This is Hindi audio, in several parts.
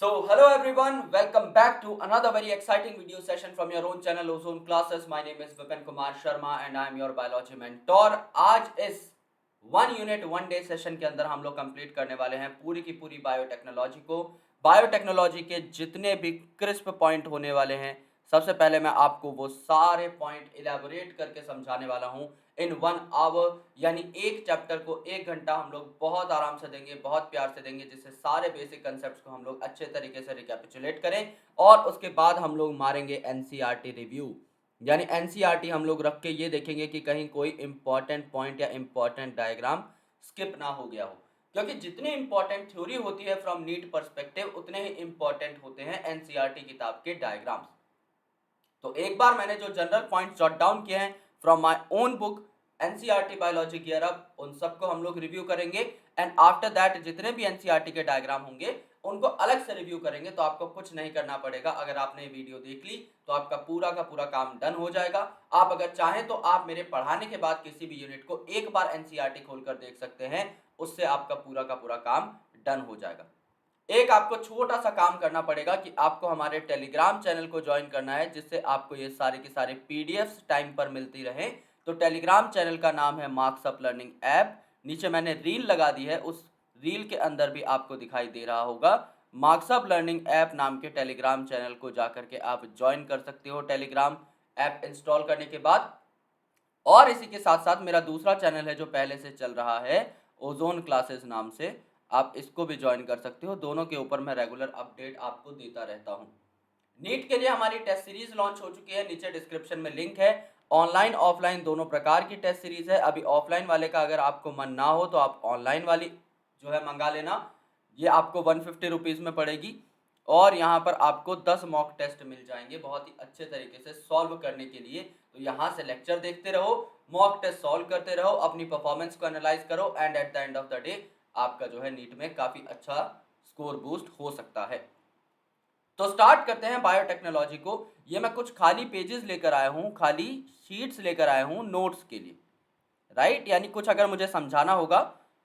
Hello everyone, welcome back to another very exciting video session from your own channel Ozone Classes. My name is Vipin Kumar Sharma and I am your biology mentor. आज इस one unit one day session के अंदर हम लोग कंप्लीट करने वाले हैं पूरी की पूरी बायोटेक्नोलॉजी को। बायोटेक्नोलॉजी के जितने भी क्रिस्प पॉइंट होने वाले हैं, सबसे पहले मैं आपको वो सारे पॉइंट इलेबोरेट करके समझाने वाला हूँ इन 1 आवर, यानी एक चैप्टर को 1 घंटा हम लोग बहुत आराम से देंगे, बहुत प्यार से देंगे, जिससे सारे बेसिक कंसेप्ट्स को हम लोग अच्छे तरीके से रिकैपिचुलेट करें। और उसके बाद हम लोग मारेंगे एनसीईआरटी रिव्यू, यानी एनसीईआरटी हम लोग रख के ये देखेंगे कि कहीं कोई इंपॉर्टेंट पॉइंट या इंपॉर्टेंट डायग्राम स्किप ना हो गया हो, क्योंकि जितनी इंपॉर्टेंट थ्योरी होती है फ्रॉम नीट पर्सपेक्टिव, उतने ही इंपॉर्टेंट होते हैं एनसीईआरटी किताब के डायग्राम्स। तो एक बार मैंने जो जनरल पॉइंट जॉट डाउन किए हैं from my own book NCERT biology gear up, उन सबको हम लोग रिव्यू करेंगे। एंड आफ्टर दैट जितने भी एनसीईआरटी के डायग्राम होंगे उनको अलग से रिव्यू करेंगे। तो आपको कुछ नहीं करना पड़ेगा, अगर आपने ये वीडियो देख ली तो आपका पूरा का पूरा काम डन हो जाएगा। आप अगर चाहें तो आप मेरे पढ़ाने के बाद किसी भी यूनिट को एक बार एनसीईआरटी खोलकर देख सकते हैं, उससे आपका पूरा का पूरा काम डन हो जाएगा। एक आपको छोटा सा काम करना पड़ेगा कि आपको हमारे टेलीग्राम चैनल को ज्वाइन करना है, जिससे आपको ये सारे के सारे पीडीएफ्स टाइम पर मिलती रहे। तो टेलीग्राम चैनल का नाम है मार्क्स अप लर्निंग ऐप। नीचे मैंने रील लगा दी है, उस रील के अंदर भी आपको दिखाई दे रहा होगा। मार्क्स अप लर्निंग ऐप नाम के टेलीग्राम चैनल को जाकर के आप ज्वाइन कर सकते हो टेलीग्राम ऐप इंस्टॉल करने के बाद। और इसी के साथ साथ मेरा दूसरा चैनल है जो पहले से चल रहा है, ओजोन क्लासेस नाम से, आप इसको भी ज्वाइन कर सकते हो। दोनों के ऊपर मैं रेगुलर अपडेट आपको देता रहता हूँ। नीट के लिए हमारी टेस्ट सीरीज लॉन्च हो चुकी है, नीचे डिस्क्रिप्शन में लिंक है। ऑनलाइन ऑफलाइन दोनों प्रकार की टेस्ट सीरीज है। अभी ऑफलाइन वाले का अगर आपको मन ना हो तो आप ऑनलाइन वाली जो है मंगा लेना, ये आपको 150 रुपीज़ में पड़ेगी। और यहाँ पर आपको 10 मॉक टेस्ट मिल जाएंगे बहुत ही अच्छे तरीके से सॉल्व करने के लिए। तो यहाँ से लेक्चर देखते रहो, मॉक टेस्ट सॉल्व करते रहो, अपनी परफॉर्मेंस को एनालाइज करो, and at the end of the day आपका जो है नीट में काफ़ी अच्छा स्कोर बूस्ट हो सकता है। तो स्टार्ट करते हैं बायोटेक्नोलॉजी को। ये मैं कुछ खाली पेजेस लेकर आया हूँ, खाली शीट्स लेकर आया हूँ नोट्स के लिए, राइट। यानी कुछ अगर मुझे समझाना होगा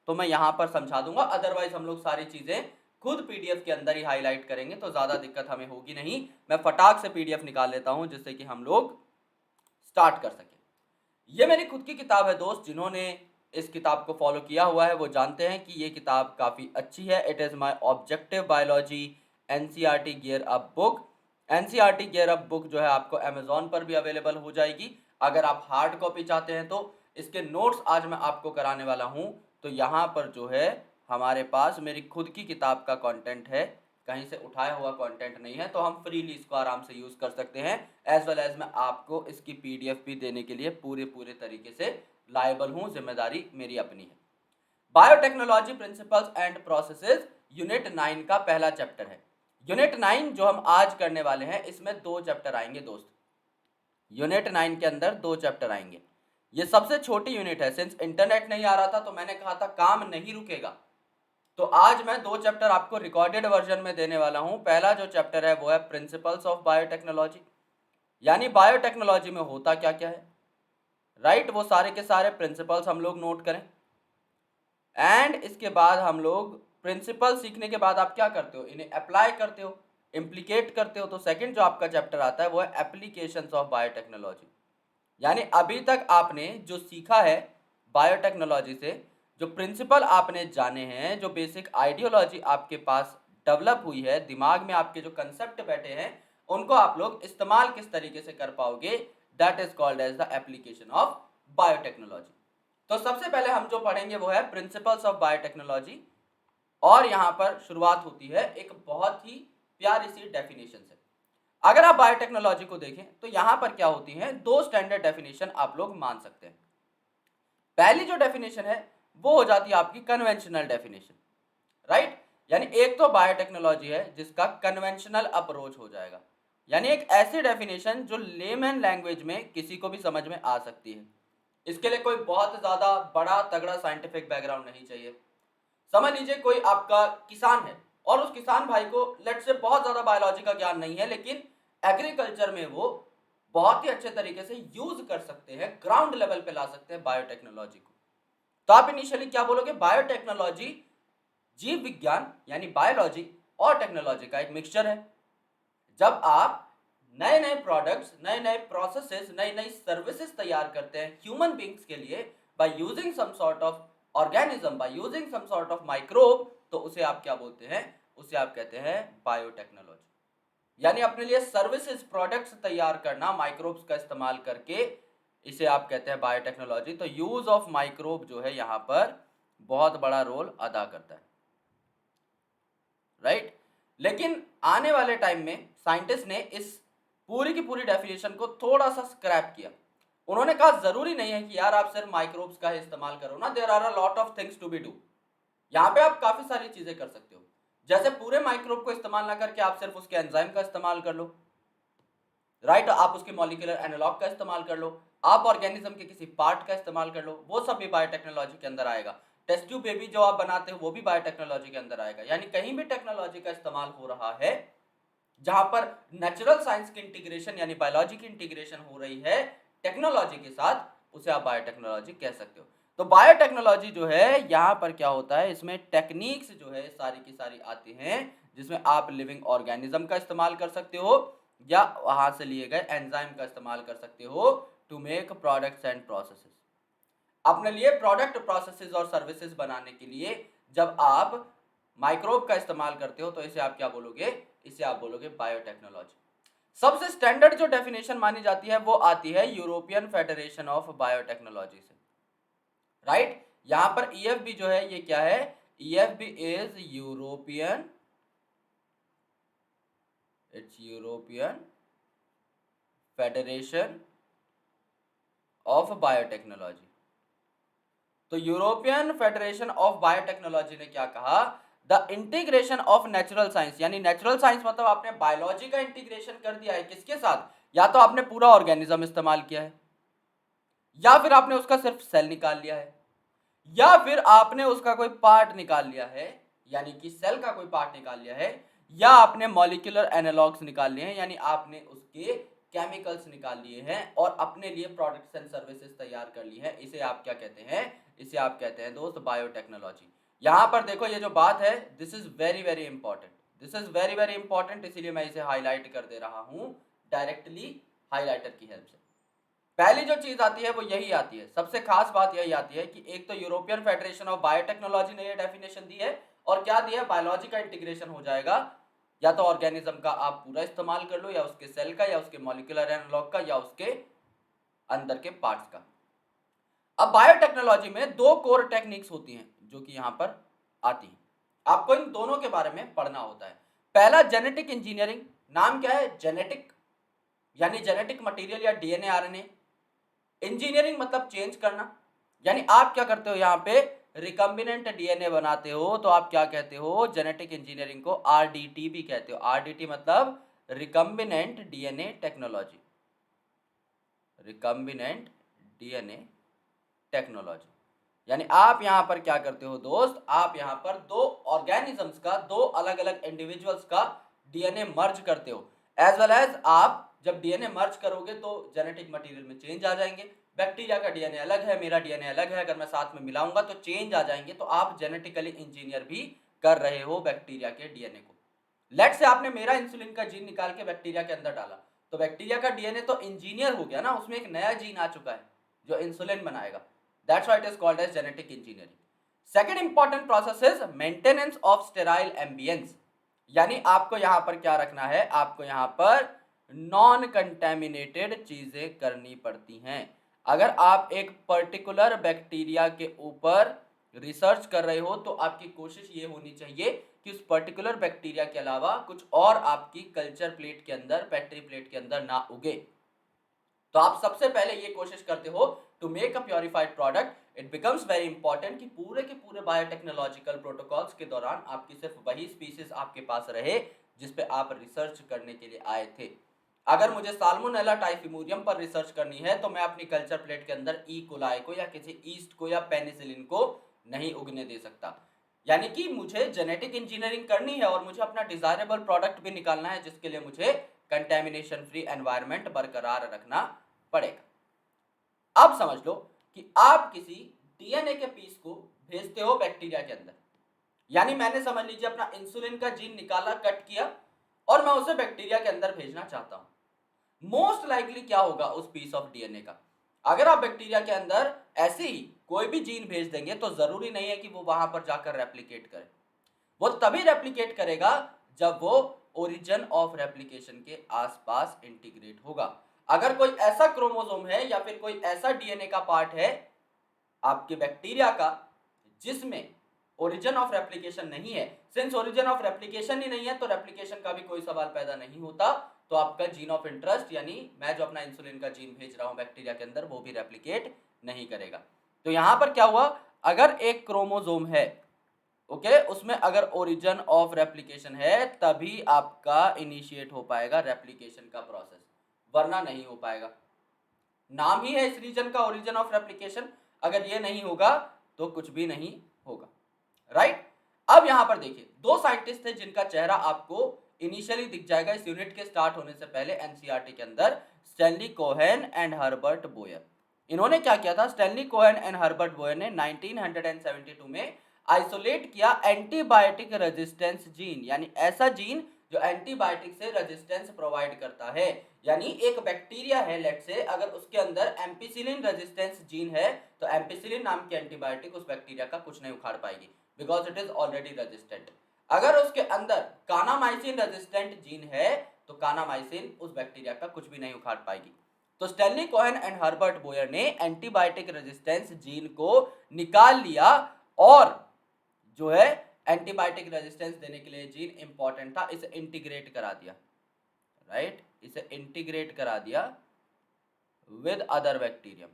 तो मैं यहाँ पर समझा दूंगा, अदरवाइज हम लोग सारी चीज़ें खुद पीडीएफ के अंदर ही हाईलाइट करेंगे, तो ज़्यादा दिक्कत हमें होगी नहीं। मैं फटाक से पीडीएफ निकाल लेता हूँ जिससे कि हम लोग स्टार्ट कर सकें। ये मेरी खुद की किताब है दोस्त, जिन्होंने इस किताब को फॉलो किया हुआ है वो जानते हैं कि ये किताब काफ़ी अच्छी है। It is my objective biology NCERT gear up book. NCERT gear up book जो है आपको अमेजोन पर भी अवेलेबल हो जाएगी। अगर आप हार्ड कॉपी चाहते हैं तो इसके नोट्स आज मैं आपको कराने वाला हूँ। तो यहाँ पर जो है हमारे पास मेरी खुद की किताब का कंटेंट है, कहीं से उठाया हुआ कंटेंट नहीं है, तो हम फ्रीली इसको आराम से यूज़ कर सकते हैं। एज वेल एज मैं आपको इसकी पीडीएफ भी देने के लिए पूरे पूरे तरीके से लायबल हूँ, जिम्मेदारी मेरी अपनी है। Biotechnology principles and processes unit 9 का पहला चैप्टर है। यूनिट 9 जो हम आज करने वाले हैं, इसमें 2 चैप्टर आएंगे दोस्त। यूनिट 9 के अंदर 2 चैप्टर आएंगे। ये सबसे छोटी यूनिट है। सिंस इंटरनेट नहीं आ रहा था तो मैंने कहा था काम नहीं रुकेगा, तो आज मैं 2 चैप्टर आपको रिकॉर्डेड वर्जन में देने वाला हूं। पहला जो चैप्टर है वो है प्रिंसिपल्स ऑफ बायोटेक्नोलॉजी, यानी बायोटेक्नोलॉजी में होता क्या क्या है, राइट। वो सारे के सारे प्रिंसिपल्स हम लोग नोट करें। एंड इसके बाद हम लोग प्रिंसिपल सीखने के बाद आप क्या करते हो, इन्हें अप्लाई करते हो, इम्प्लीकेट करते हो। तो सेकंड जो आपका चैप्टर आता है वो है एप्लीकेशंस ऑफ बायोटेक्नोलॉजी, यानी अभी तक आपने जो सीखा है बायोटेक्नोलॉजी से, जो प्रिंसिपल आपने जाने हैं, जो बेसिक आइडियोलॉजी आपके पास डेवलप हुई है, दिमाग में आपके जो कंसेप्ट बैठे हैं, उनको आप लोग इस्तेमाल किस तरीके से कर पाओगे, that is called as the application of biotechnology. तो सबसे पहले हम जो पढ़ेंगे वो है प्रिंसिपल्स ऑफ बायोटेक्नोलॉजी। और यहाँ पर शुरुआत होती है एक बहुत ही प्यारी सी डेफिनेशन से। अगर आप बायोटेक्नोलॉजी को देखें तो यहाँ पर क्या होती है, 2 स्टैंडर्ड डेफिनेशन आप लोग मान सकते हैं। पहली जो डेफिनेशन है वो हो जाती है आपकी कन्वेंशनल डेफिनेशन, राइट। यानी एक तो बायोटेक्नोलॉजी है जिसका कन्वेंशनल अप्रोच हो जाएगा, यानी एक ऐसी डेफिनेशन जो लेमैन लैंग्वेज में किसी को भी समझ में आ सकती है। इसके लिए कोई बहुत ज़्यादा बड़ा तगड़ा साइंटिफिक बैकग्राउंड नहीं चाहिए। समझ लीजिए कोई आपका किसान है और उस किसान भाई को लेट से बहुत ज़्यादा बायोलॉजी का ज्ञान नहीं है, लेकिन एग्रीकल्चर में वो बहुत ही अच्छे तरीके से यूज कर सकते हैं, ग्राउंड लेवल पे ला सकते हैं बायोटेक्नोलॉजी को। तो आप इनिशियली क्या बोलोगे, बायोटेक्नोलॉजी जीव विज्ञान यानी बायोलॉजी और टेक्नोलॉजी का एक मिक्सचर है। जब आप नए नए प्रोडक्ट्स, नए नए प्रोसेसेस, नई नई सर्विसेज तैयार करते हैं ह्यूमन बींग्स के लिए by using some sort of organism, by using some sort of microbe, तो उसे आप क्या बोलते हैं? उसे आप कहते हैं बायोटेक्नोलॉजी। यानी अपने लिए सर्विसेज, प्रोडक्ट्स तैयार करना माइक्रोब्स का इस्तेमाल करके, इसे आप कहते हैं बायोटेक्नोलॉजी। तो यूज ऑफ माइक्रोब जो है यहाँ पर बहुत बड़ा रोल अदा करता है, राइट। लेकिन आने वाले टाइम में साइंटिस्ट ने इस पूरी की पूरी डेफिनेशन को थोड़ा सा स्क्रैप किया। उन्होंने कहा जरूरी नहीं है कि यार आप सिर्फ माइक्रोब्स का ही इस्तेमाल करो ना, there are a lot of things to be do. यहाँ पे आप काफी सारी चीजें कर सकते हो, जैसे पूरे माइक्रोब को इस्तेमाल ना करके आप सिर्फ उसके एंजाइम का इस्तेमाल कर लो, राइट। आप उसके मॉलिक्यूलर एनालॉग का इस्तेमाल कर लो, आप ऑर्गेनिज्म के किसी पार्ट का इस्तेमाल कर लो, वो सब भी बायोटेक्नोलॉजी के अंदर आएगा। टेस्ट ट्यूब बेबी जो आप बनाते हो वो भी बायोटेक्नोलॉजी के अंदर आएगा। यानी कहीं भी टेक्नोलॉजी का इस्तेमाल हो रहा है जहां पर नेचुरल साइंस की इंटीग्रेशन यानी बायोलॉजी की इंटीग्रेशन हो रही है टेक्नोलॉजी के साथ, उसे आप बायोटेक्नोलॉजी कह सकते हो। तो बायोटेक्नोलॉजी जो है यहाँ पर क्या होता है, इसमें टेक्निक्स जो है सारी की सारी आती हैं, जिसमें आप लिविंग ऑर्गेनिज्म का इस्तेमाल कर सकते हो या वहां से लिए गए एंजाइम का इस्तेमाल कर सकते हो to make products and processes. अपने लिए प्रोडक्ट, प्रोसेसेस और सर्विसेज बनाने के लिए जब आप माइक्रोब का इस्तेमाल करते हो तो इसे आप क्या बोलोगे? इसे आप बोलोगे बायोटेक्नोलॉजी। सबसे स्टैंडर्ड जो डेफिनेशन मानी जाती है वो आती है यूरोपियन फेडरेशन ऑफ बायोटेक्नोलॉजी से, राइट। यहां पर ईएफबी जो है ये क्या है? EFB is European, it's European Federation of biotechnology. तो यूरोपियन फेडरेशन ऑफ बायोटेक्नोलॉजी ने क्या कहा? The integration of natural science, यानी नेचुरल साइंस मतलब आपने बायोलॉजी का इंटीग्रेशन कर दिया है किसके साथ? या तो आपने पूरा ऑर्गेनिज्म इस्तेमाल किया है, या फिर आपने उसका सिर्फ सेल निकाल लिया है, या फिर आपने उसका कोई पार्ट निकाल लिया है, यानी कि सेल का कोई पार्ट निकाल लिया है, या आपने मॉलिक्यूलर एनालॉग्स निकाल लिए हैं, यानी आपने उसके केमिकल्स निकाल लिए हैं और अपने लिए प्रोडक्ट्स एंड सर्विसेज तैयार कर ली है। इसे आप क्या कहते हैं? इसे आप कहते हैं दोस्त बायोटेक्नोलॉजी। यहां पर देखो ये जो बात है, this is very very important, this is very very important, इसीलिए मैं इसे हाईलाइट कर दे रहा हूं डायरेक्टली हाईलाइटर की हेल्प से। पहली जो चीज आती है वो यही आती है, सबसे खास बात यही आती है कि एक तो यूरोपियन फेडरेशन ऑफ बायोटेक्नोलॉजी ने ये डेफिनेशन दी है, और क्या दिया है? बायोलॉजी का इंटीग्रेशन हो जाएगा, या तो ऑर्गेनिज्म का आप पूरा इस्तेमाल कर लो, या उसके सेल का, या उसके मॉलिक्यूलर एनालॉग का, या उसके अंदर के पार्ट्स का। अब बायोटेक्नोलॉजी में दो कोर टेक्निक्स होती हैं जो कि यहां पर आती हैं, आपको इन दोनों के बारे में पढ़ना होता है। पहला जेनेटिक इंजीनियरिंग, नाम क्या है? जेनेटिक, यानी जेनेटिक मटेरियल या डीएनए आरएनए। इंजीनियरिंग मतलब चेंज करना, यानी आप क्या करते हो यहाँ पे? रिकम्बिनेंट डीएनए बनाते हो, तो आप क्या कहते हो? जेनेटिक इंजीनियरिंग को आरडीटी भी कहते हो। आरडीटी मतलब recombinant DNA technology, recombinant DNA technology. यानी आप यहां पर क्या करते हो दोस्त? आप यहां पर दो ऑर्गेनिजम्स का, दो अलग अलग इंडिविजुअल्स का डीएनए मर्ज करते हो, एज वेल एज आप जब डीएनए मर्ज करोगे तो जेनेटिक मटेरियल में चेंज आ जाएंगे। बैक्टीरिया का डीएनए अलग है, मेरा डीएनए अलग है, अगर मैं साथ में मिलाऊंगा तो चेंज आ जाएंगे। तो आप जेनेटिकली इंजीनियर भी कर रहे हो बैक्टीरिया के डीएनए को। लेट से आपने मेरा इंसुलिन का जीन निकाल के बैक्टीरिया के अंदर डाला, तो बैक्टीरिया का डीएनए तो इंजीनियर हो गया ना, उसमें एक नया जीन आ चुका है जो इंसुलिन बनाएगा। That's why it is called as genetic engineering. Second important process is maintenance of sterile ambience. यानी आपको यहां पर क्या रखना है? आपको यहां पर नॉन कंटेमिनेटेड चीजें करनी पड़ती हैं। अगर आप एक पर्टिकुलर बैक्टीरिया के ऊपर रिसर्च कर रहे हो तो आपकी कोशिश ये होनी चाहिए कि उस पर्टिकुलर बैक्टीरिया के अलावा कुछ और आपकी कल्चर प्लेट के अंदर, पेट्री प्लेट के अंदर ना उगे। तो आप सबसे पहले ये कोशिश करते हो to make a purified product. It becomes very important कि पूरे के पूरे बायोटेक्नोलॉजिकल प्रोटोकॉल्स के दौरान आपकी सिर्फ वही स्पीसीज आपके पास रहे जिस पे आप रिसर्च करने के लिए आए थे। अगर मुझे साल्मोनेला टाइफिमूरियम पर रिसर्च करनी है तो मैं अपनी कल्चर प्लेट के अंदर ई कोलाई को या किसी ईस्ट को या पेनिसिलिन को नहीं उगने दे सकता। यानी कि मुझे जेनेटिक इंजीनियरिंग करनी है और मुझे अपना डिजायरेबल प्रोडक्ट भी निकालना है, जिसके लिए मुझे कंटेमिनेशन फ्री एनवायरनमेंट बरकरार रखना पड़ेगा। अब समझ लो कि आप किसी डीएनए के पीस को भेजते हो बैक्टीरिया के अंदर, यानी मैंने समझ लीजिए अपना इंसुलिन का जीन निकाला, कट किया और मैं उसे बैक्टीरिया के अंदर भेजना चाहता हूं। मोस्ट लाइकली क्या होगा उस पीस ऑफ डीएनए का, अगर आप बैक्टीरिया के अंदर ऐसे ही कोई भी जीन भेज देंगे तो जरूरी नहीं है कि वो वहां पर जाकर रेप्लिकेट करे। वो तभी रेप्लिकेट करेगा जब वो ओरिजिन ऑफ रेप्लिकेशन के आसपास इंटीग्रेट होगा। अगर कोई ऐसा क्रोमोसोम है या फिर कोई ऐसा डीएनए का पार्ट है आपके बैक्टीरिया का जिसमें ओरिजिन ऑफ रेप्लिकेशन नहीं है, सिंस ओरिजिन ऑफ रेप्लिकेशन ही नहीं है तो रेप्लिकेशन का भी कोई सवाल पैदा नहीं होता, तो आपका जीन ऑफ इंटरेस्ट यानी मैं जो अपना इंसुलिन का जीन भेज रहा हूं बैक्टीरिया के अंदर वो भी रेप्लिकेट नहीं करेगा। तो यहां पर क्या हुआ, अगर एक क्रोमोसोम है ओके उसमें अगर ओरिजिन ऑफ रेप्लिकेशन है तभी आपका इनिशिएट हो पाएगा रेप्लिकेशन का प्रोसेस, वरना नहीं हो पाएगा। नाम ही है इस रीजन का ओरिजिन ऑफ रेप्लिकेशन, अगर ये नहीं होगा तो कुछ भी नहीं होगा, राइट। अब यहां पर देखिए दो साइंटिस्ट थे जिनका चेहरा आपको इनिशियली दिख जाएगा इस यूनिट के स्टार्ट होने से पहले एनसीईआरटी के अंदर, Stanley Cohen and Herbert Boyer. इन्होंने क्या किया था, Stanley Cohen and Herbert Boyer ने 1972 में आइसोलेट किया एंटीबायोटिक रेजिस्टेंस जीन, यानी ऐसा जीन जो एंटीबायोटिक से रेजिस्टेंस प्रोवाइड करता है। यानी एक बैक्टीरिया है लेट से, अगर उसके अंदर एम्पिसिलिन रेजिस्टेंस जीन है तो एम्पिसिलिन नाम की एंटीबायोटिक उस बैक्टीरिया का कुछ नहीं उखाड़ पाएगी because it is already resistant. अगर उसके अंदर कानामाइसिन रेजिस्टेंट जीन है तो कानामाइसिन उस बैक्टीरिया का कुछ भी नहीं उखाड़ पाएगी। तो Stanley Cohen and Herbert Boyer ने एंटीबायोटिक रेजिस्टेंस जीन को निकाल लिया और जो है एंटीबायोटिक रेजिस्टेंस देने के लिए जीन इंपॉर्टेंट था, इसे इंटीग्रेट करा दिया, राइट इसे इंटीग्रेट करा दिया with other bacterium,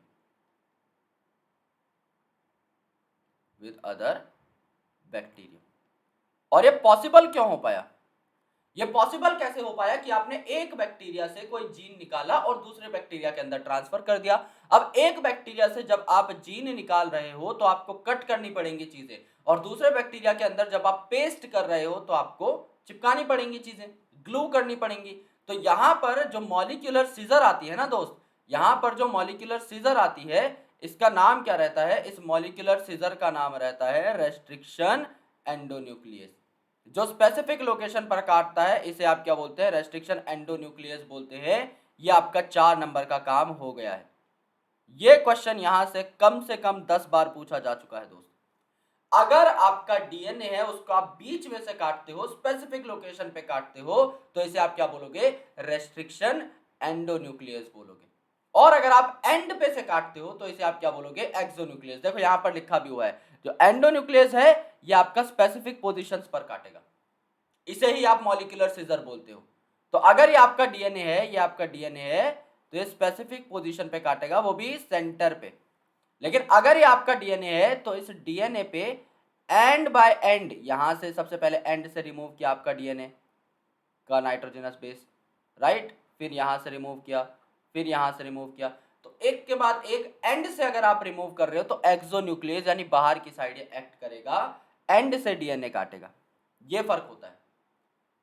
with other bacterium. और ये पॉसिबल क्यों हो पाया, ये पॉसिबल कैसे हो पाया कि आपने एक बैक्टीरिया से कोई जीन निकाला और दूसरे बैक्टीरिया के अंदर ट्रांसफर कर दिया। अब एक बैक्टीरिया से जब आप जीन निकाल रहे हो तो आपको कट करनी पड़ेंगी चीजें, और दूसरे बैक्टीरिया के अंदर जब आप पेस्ट कर रहे हो तो आपको चिपकानी पड़ेंगी चीजें, ग्लू करनी पड़ेंगी। तो यहां पर जो मॉलिक्यूलर सीजर आती है ना दोस्त, यहां पर जो मॉलिक्यूलर सीजर आती है इसका नाम क्या रहता है, इस मॉलिक्यूलर सीजर का नाम रहता है रेस्ट्रिक्शन एंडोन्यूक्लियस। जो स्पेसिफिक लोकेशन पर काटता है इसे आप क्या बोलते हैं, रेस्ट्रिक्शन एंडोन्यूक्लियस बोलते हैं। ये आपका 4 नंबर का काम हो गया है। ये क्वेश्चन यहां से कम 10 बार पूछा जा चुका है दोस्त। अगर आपका डीएनए है उसको आप बीच में से काटते हो, स्पेसिफिक लोकेशन पे काटते हो, तो इसे आप क्या बोलोगे, रेस्ट्रिक्शन एंडोन्यूक्लियस बोलोगे। और अगर आप एंड पे से काटते हो तो इसे आप क्या बोलोगे, एक्सोन्यूक्लियस। देखो यहां पर लिखा भी हुआ है, जो एंडोन्यूक्लियस है ये आपका स्पेसिफिक पोजीशंस पर काटेगा, इसे ही आप मॉलिक्यूलर सीजर बोलते हो। तो अगर ये आपका डीएनए है, ये आपका डीएनए है तो ये स्पेसिफिक पोजीशन पे काटेगा, वो भी सेंटर पे। लेकिन अगर ये आपका डीएनए है तो इस डीएनए पे एंड बाय एंड, यहां से सबसे पहले एंड से रिमूव किया आपका डीएनए का नाइट्रोजनस बेस, राइट, फिर यहां से रिमूव किया, फिर यहां से रिमूव किया, तो एक के बाद एक एंड से अगर आप रिमूव कर रहे हो तो एक्सोन्यूक्लियस यानी बाहर की साइड एक्ट करेगा, एंड से डीएनए काटेगा। ये फर्क होता है।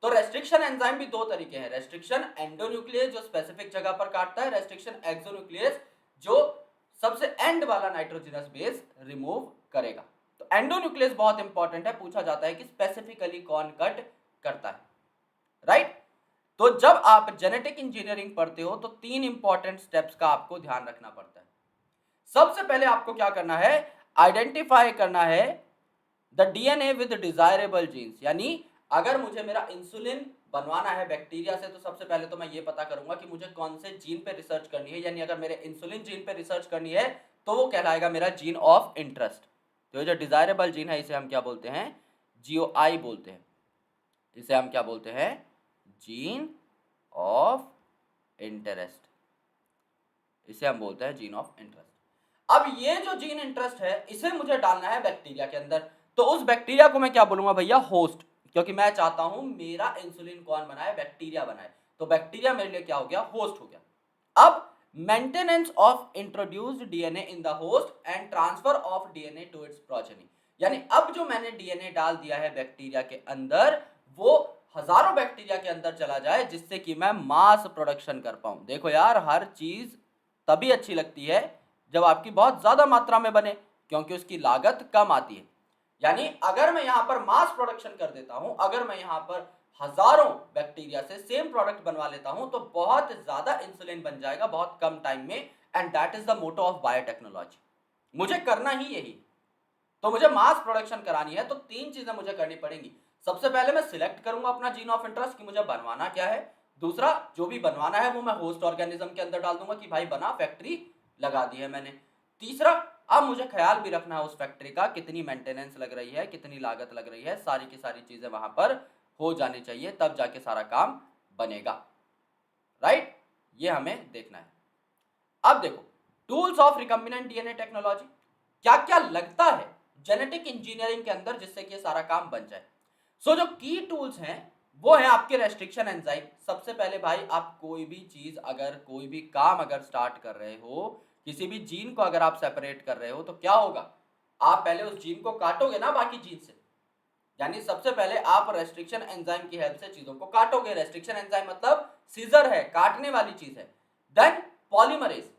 तो रेस्ट्रिक्शन एंजाइम भी दो तरीके हैं, रेस्ट्रिक्शन एंडोन्यूक्लियस जो स्पेसिफिक जगह पर काटता है, रेस्ट्रिक्शन एक्सोन्यूक्लियस जो सबसे एंड वाला नाइट्रोजनस बेस रिमूव करेगा। तो एंडोन्यूक्लियस बहुत इंपॉर्टेंट है, पूछा जाता है कि स्पेसिफिकली कौन कट करता है, राइट। तो जब आप जेनेटिक इंजीनियरिंग पढ़ते हो तो 3 इंपॉर्टेंट स्टेप्स का आपको ध्यान रखना पड़ता है। सबसे पहले आपको क्या करना है, आइडेंटिफाई करना है the DNA with desirable genes. यानी अगर मुझे मेरा इंसुलिन बनवाना है बैक्टीरिया से तो सबसे पहले तो मैं ये पता करूंगा कि मुझे कौन से जीन पे रिसर्च करनी है, यानी अगर मेरे इंसुलिन जीन पे रिसर्च करनी है तो वो कहलाएगा मेरा जीन ऑफ इंटरेस्ट। तो ये जो डिजायरेबल जीन है इसे हम क्या बोलते हैं, जीओआई बोलते हैं, इसे हम क्या बोलते हैं, जीन ऑफ इंटरेस्ट, इसे हम बोलते हैं जीन ऑफ इंटरेस्ट। अब ये जो जीन इंटरेस्ट है इसे मुझे डालना है बैक्टीरिया के अंदर, तो उस बैक्टीरिया को मैं क्या बोलूंगा भैया, होस्ट, क्योंकि मैं चाहता हूं मेरा इंसुलिन कौन बनाए, बैक्टीरिया बनाए। तो बैक्टीरिया मेरे लिए क्या हो गया, होस्ट हो गया। अब maintenance of introduced DNA in the host and transfer of DNA to its progeny. यानी अब जो मैंने डीएनए डाल दिया है बैक्टीरिया के अंदर वो हजारों बैक्टीरिया के अंदर चला जाए जिससे कि मैं मास प्रोडक्शन कर पाऊं। देखो यार, हर चीज तभी अच्छी लगती है जब आपकी बहुत ज्यादा मात्रा में बने, क्योंकि उसकी लागत कम आती है। यानी अगर मैं यहाँ पर मास प्रोडक्शन कर देता हूं, अगर मैं यहाँ पर हजारों बैक्टीरिया से सेम प्रोडक्ट बनवा लेता हूं, तो बहुत ज्यादा इंसुलिन बन जाएगा बहुत कम टाइम में। And that is the motto of biotechnology. मुझे करना ही यही, तो मुझे मास प्रोडक्शन करानी है तो तीन चीजें मुझे करनी पड़ेंगी। सबसे पहले मैं सिलेक्ट करूंगा अपना जीन ऑफ इंटरेस्ट कि मुझे बनवाना क्या है। दूसरा, जो भी बनवाना है वो मैं होस्ट ऑर्गेनिज्म के अंदर डाल दूंगा कि भाई बना, फैक्ट्री लगा दी है मैंने। तीसरा, अब मुझे ख्याल भी रखना है उस फैक्ट्री का, कितनी मेंटेनेंस लग रही है, कितनी लागत लग रही है, सारी की सारी चीजें वहां पर हो जानी चाहिए, तब जाके सारा काम बनेगा। राइट, ये हमें देखना है। अब देखो, tools of recombinant DNA technology, क्या क्या लगता है जेनेटिक इंजीनियरिंग के अंदर जिससे कि सारा काम बन जाए। सो जो की टूल्स हैं वो है आपके रेस्ट्रिक्शन एंजाइम। सबसे पहले भाई, आप कोई भी चीज अगर, कोई भी काम अगर स्टार्ट कर रहे हो, किसी भी जीन को अगर आप सेपरेट कर रहे हो, तो क्या होगा, आप पहले उस जीन को काटोगे ना बाकी जीन से। यानी सबसे पहले आप रेस्ट्रिक्शन एंजाइम की हेल्प से चीजों को काटोगे। रेस्ट्रिक्शन एंजाइम मतलब सीजर है, काटने वाली चीज है। देन पॉलीमरेज,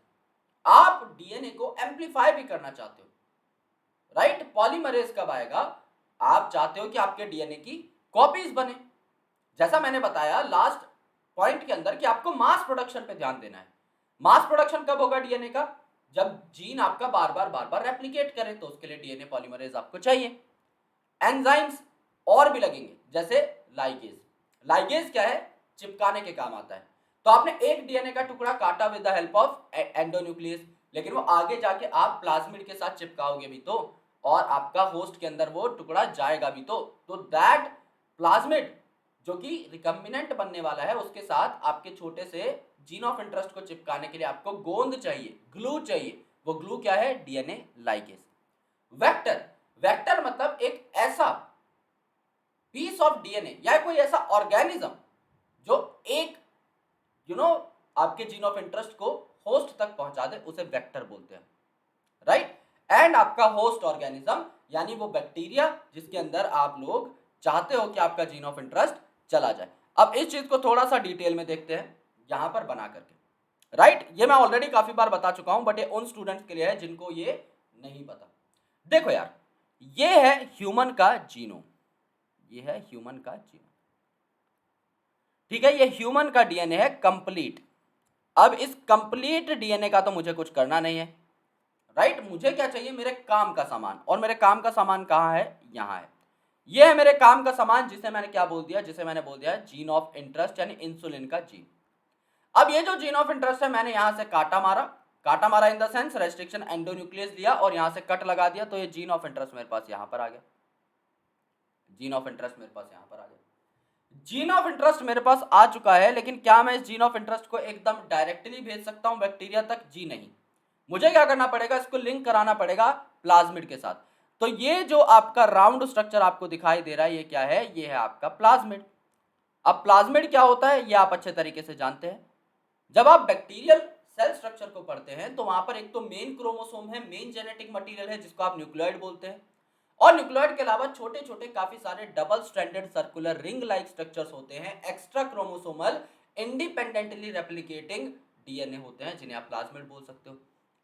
आप डीएनए को एम्पलीफाई भी करना चाहते हो। राइट, पॉलीमरेज कब आएगा, आप चाहते हो कि आपके डीएनए की कॉपीज बने। जैसा मैंने बताया लास्ट पॉइंट के अंदर कि आपको मास प्रोडक्शन पे ध्यान देना है। मास प्रोडक्शन कब होगा डीएनए का, जब जीन आपका बार बार रेप्लिकेट करे, तो उसके लिए डीएनए पॉलीमरेज आपको चाहिए। एंजाइम्स और भी लगेंगे, जैसे लाइगेज। लाइगेज क्या है, चिपकाने के काम आता है। तो आपने एक डीएनए का टुकड़ा काटा with the help of endonuclease, लेकिन वो आगे जाके आप प्लाज्मिड के साथ चिपकाओगे भी तो, और आपका होस्ट के अंदर वो टुकड़ा जाएगा भी तो दैट प्लाज्मिड जो कि रिकम्बिनेंट बनने वाला है, उसके साथ आपके छोटे से जीन ऑफ इंटरेस्ट को चिपकाने के लिए आपको गोंद चाहिए, ग्लू चाहिए। वो ग्लू क्या है, डीएनए लाइगेज। वेक्टर, वेक्टर मतलब एक ऐसा पीस ऑफ डीएनए या कोई ऐसा ऑर्गेनिज्म जो एक आपके जीन ऑफ इंटरेस्ट को होस्ट तक पहुंचा दे, उसे वेक्टर बोलते हैं। राइट, एंड आपका होस्ट ऑर्गेनिज्म यानी वो बैक्टीरिया जिसके अंदर आप लोग चाहते हो कि आपका जीन ऑफ इंटरेस्ट चला जाए। अब इस चीज को थोड़ा सा डिटेल में देखते हैं यहां पर बना करके। राइट, ये मैं ऑलरेडी काफी बार बता चुका हूं, बट ये उन स्टूडेंट्स के लिए है जिनको ये नहीं पता। देखो यार, ये है ह्यूमन का जीनोम, ये है ह्यूमन का जीनोम, ठीक है। ये ह्यूमन का डीएनए है कंप्लीट। अब इस कंप्लीट डीएनए का तो मुझे कुछ करना नहीं है। राइट, मुझे क्या चाहिए, मेरे काम का सामान। और मेरे काम का सामान कहाँ है, यहाँ है। ये है मेरे काम का सामान, जिसे मैंने क्या बोल दिया, जिसे मैंने बोल दिया जीन ऑफ इंटरेस्ट, यानी इंसुलिन का जीन। अब ये जो जीन ऑफ इंटरेस्ट है, मैंने यहां से काटा मारा, काटा मारा in the sense restriction endonuclease लिया और यहां से कट लगा दिया, तो ये जीन ऑफ इंटरेस्ट मेरे पास यहां पर आ गया। जीन ऑफ इंटरेस्ट मेरे पास यहां पर आ गया। जीन ऑफ इंटरेस्ट मेरे पास आ चुका है, लेकिन क्या मैं इस जीन ऑफ इंटरेस्ट को एकदम डायरेक्टली भेज सकता हूं बैक्टीरिया तक, जी नहीं। मुझे क्या करना पड़ेगा, इसको लिंक कराना पड़ेगा प्लाज्मिड के साथ। तो ये जो आपका राउंड स्ट्रक्चर आपको दिखाई दे रहा है, ये क्या है, ये है आपका प्लाज्मिड। अब प्लाज्मिड क्या होता है, ये आप अच्छे तरीके से जानते हैं। जब आप बैक्टीरियल सेल स्ट्रक्चर को पढ़ते हैं, तो वहां पर एक तो मेन क्रोमोसोम है, मेन जेनेटिक मटेरियल है, जिसको आप न्यूक्लियोइड बोलते हैं। और न्यूक्लियोइड के अलावा छोटे छोटे काफी सारे double stranded circular ring like structures होते हैं, extra chromosomal independently replicating DNA होते हैं, जिन्हें आप प्लाज्मिड बोल सकते हो।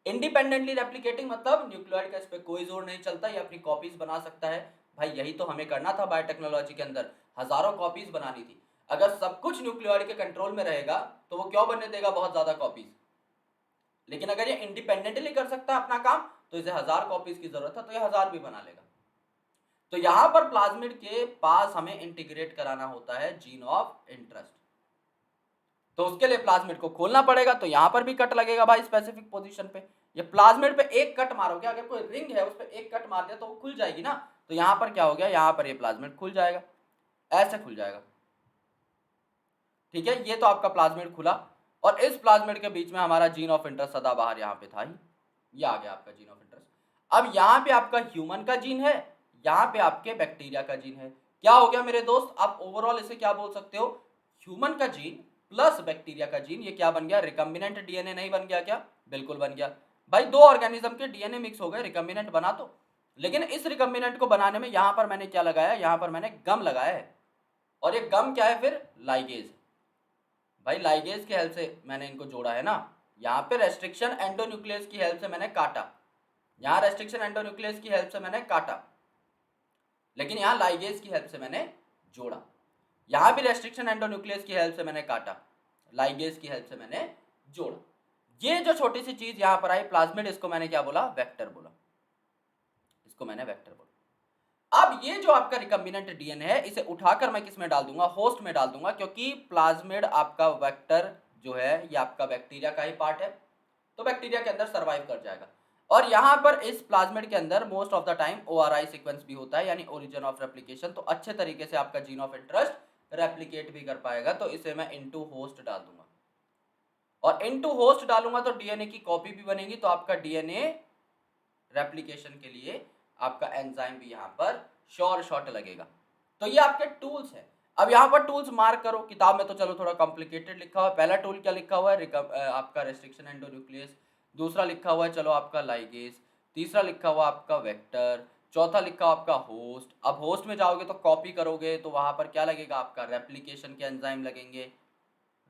इंडिपेंडेंटली रेप्लिकेटिंग मतलब न्यूक्लियोइड का इस पे कोई जोर नहीं चलता, ये अपनी कॉपीज बना सकता है। भाई यही तो हमें करना था बायोटेक्नोलॉजी के अंदर, हजारों कॉपीज बनानी थी। अगर सब कुछ न्यूक्लियोइड के कंट्रोल में रहेगा तो वो क्यों बनने देगा बहुत ज्यादा कॉपीज। लेकिन अगर ये इंडिपेंडेंटली कर सकता है अपना काम, तो इसे 1000 कॉपीज की जरूरत है तो ये 1000 भी बना लेगा। तो यहां पर प्लाज्मिड के पास हमें इंटीग्रेट कराना होता है जीन ऑफ इंटरेस्ट, तो उसके लिए प्लाज्मिड को खोलना पड़ेगा। तो यहां पर भी कट लगेगा भाई स्पेसिफिक पोजीशन पे। ये प्लाज्मिड पे एक कट मारोगे, अगर कोई रिंग है उस पर एक कट मार दिया तो वो खुल जाएगी ना। तो यहां पर क्या हो गया, यहां पर ये प्लाज्मिड खुल जाएगा, ऐसे खुल जाएगा। ठीक है, ये तो आपका प्लाज्मिड खुला, और इस प्लाज्मिड के बीच में हमारा जीन ऑफ इंटरेस्ट सदाबहार यहाँ पे था ही, ये आ गया आपका जीन ऑफ इंटरेस्ट। अब यहाँ पे आपका ह्यूमन का जीन है, यहाँ पे आपके बैक्टीरिया का जीन है। क्या हो गया मेरे दोस्त, आप ओवरऑल इसे क्या बोल सकते हो, ह्यूमन का जीन प्लस बैक्टीरिया का जीन। ये क्या बन गया, रिकम्बिनेंट डीएनए नहीं बन गया क्या, बिल्कुल बन गया। भाई दो ऑर्गेनिज्म के डीएनए मिक्स हो गए, रिकम्बिनेंट बना तो। लेकिन इस रिकम्बिनेंट को बनाने में यहाँ पर मैंने क्या लगाया, यहाँ पर मैंने गम लगाया है। और ये गम क्या है फिर, लाइगेज। भाई लाइगेज की हेल्प से मैंने इनको जोड़ा है ना। यहाँ पे रेस्ट्रिक्शन एंडोन्यूक्लियस की हेल्प से मैंने काटा, यहाँ रेस्ट्रिक्शन एंडोन्यूक्लियस की हेल्प से मैंने काटा। लेकिन यहाँ लाइगेज की हेल्प से मैंने जोड़ा। यहाँ भी रेस्ट्रिक्शन एंडोन्यूक्लियस की हेल्प से मैंने काटा, लाइगेज की हेल्प से मैंने जोड़ा। ये जो छोटी सी चीज यहाँ पर आई प्लाज्मिड, इसको मैंने क्या बोला, वेक्टर बोला, इसको मैंने वेक्टर बोला। अब ये जो आपका रिकम्बिनेंट डीएनए है, इसे उठाकर मैं किस में डाल दूंगा, होस्ट में डाल दूंगा, क्योंकि प्लाज्मिड आपका वेक्टर जो है ये आपका बैक्टीरिया का ही पार्ट है, तो बैक्टीरिया के अंदर सर्वाइव कर जाएगा। और यहाँ पर इस प्लाज्मिड के अंदर most of the time ORI sequence भी होता है, यानी ओरिजिन ऑफ रेप्लिकेशन, तो अच्छे तरीके से आपका जीन ऑफ इंटरेस्ट रेप्लिकेट भी कर पाएगा। तो इसे मैं इनटू होस्ट डाल दूंगा, और इनटू होस्ट डालूंगा तो डीएनए की कॉपी भी बनेगी, तो आपका डीएनए रेप्लिकेशन के लिए आपका एंजाइम भी यहाँ पर श्योर शॉट लगेगा। तो ये आपके टूल्स है। अब यहाँ पर टूल्स मार्क करो, किताब में तो चलो थोड़ा कॉम्प्लिकेटेड लिखा हुआ है। पहला टूल क्या लिखा हुआ है, आपका रेस्ट्रिक्शन एंडोन्यूक्लियस। दूसरा लिखा हुआ है चलो आपका लाइगेज। तीसरा लिखा हुआ आपका वेक्टर। चौथा लिखा हुआ आपका होस्ट। अब होस्ट में जाओगे तो कॉपी करोगे तो वहां पर क्या लगेगा, आपका रेप्लिकेशन के एंजाइम लगेंगे,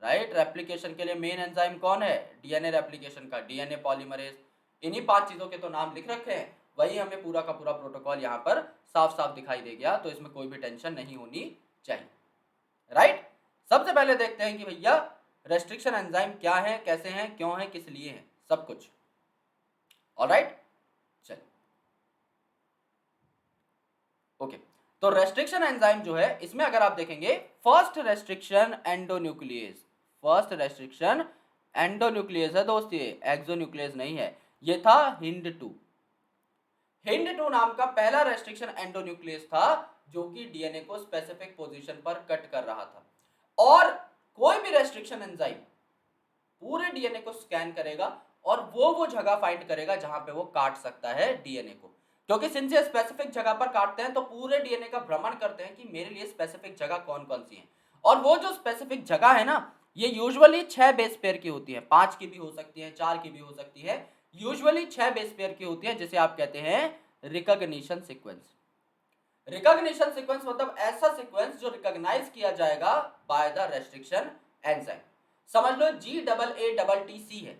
राइट। रेप्लिकेशन के लिए मेन एंजाइम कौन है, डीएनए रेप्लिकेशन का डीएनए पॉलीमरेज। इन्हीं 5 चीजों के तो नाम लिख रखे हैं, वही हमें पूरा का पूरा प्रोटोकॉल यहाँ पर साफ साफ दिखाई दे गया, तो इसमें कोई भी टेंशन नहीं होनी चाहिए, राइट। सबसे पहले देखते हैं कि भैया रेस्ट्रिक्शन एंजाइम क्या है, कैसे हैं, क्यों है, किस लिए है, सब कुछ। ऑलराइट, चलिए ओके। तो रेस्ट्रिक्शन एंजाइम जो है, इसमें अगर आप देखेंगे first restriction endonuclease, first restriction endonuclease है दोस्त, ये एक्सोन्यूक्लियस नहीं है। ये था हिंड 2। हिंड 2 नाम का पहला रेस्ट्रिक्शन एंडोन्यूक्लियस था, जो कि डीएनए को स्पेसिफिक पोजीशन पर कट कर रहा था। और कोई भी रेस्ट्रिक्शन एंजाइम पूरे डीएनए को स्कैन करेगा और वो जगह फाइंड करेगा जहां पे वो काट सकता है डीएनए को, क्योंकि सिंस ये स्पेसिफिक जगह पर काटते हैं तो पूरे डीएनए का भ्रमण करते हैं कि मेरे लिए स्पेसिफिक जगह कौन कौन सी है। और वो जो स्पेसिफिक जगह है ना, ये यूजुअली 6 बेस पेयर की होती है, 5 की भी हो सकती है, 4 की भी हो सकती है, यूजुअली 6 बेस पेयर की होती है, जिसे आप कहते हैं रिकॉग्निशन सीक्वेंस। रिकॉग्निशन सीक्वेंस मतलब ऐसा सीक्वेंस जो रिकॉग्नाइज किया जाएगा बाय द रेस्ट्रिक्शन एंजाइम। समझ लो GAATTC है,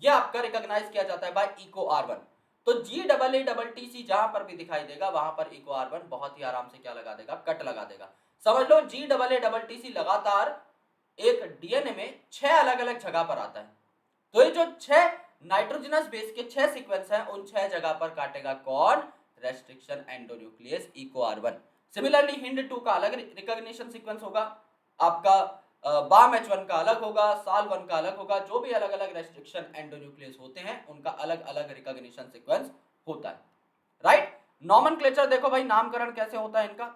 ये आपका रिकॉग्नाइज किया जाता है बाय EcoR1। तो GAATTC जहां पर भी दिखाई देगा वहां पर EcoR1 बहुत ही आराम से क्या लगा देगा, कट लगा देगा। समझ लो GAATTC लगातार एक डीएनए में 6 अलग अलग जगह पर आता है, तो ये जो 6 नाइट्रोजनस बेस के 6 सीक्वेंस हैं, उन 6 जगह पर काटेगा कौन, restriction endonuclease EcoR1। Similarly hind 2 का अलग रिकॉग्निशन सीक्वेंस होगा, आपका BAM-H1 का अलग होगा, SAL1 का अलग होगा। जो भी अलग अलग रेस्ट्रिक्शन एंडोन्यूक्लियस होते हैं उनका अलग अलग रिकॉग्निशन सीक्वेंस होता है, राइट। नॉमेनक्लेचर देखो भाई, नामकरण कैसे होता है इनका।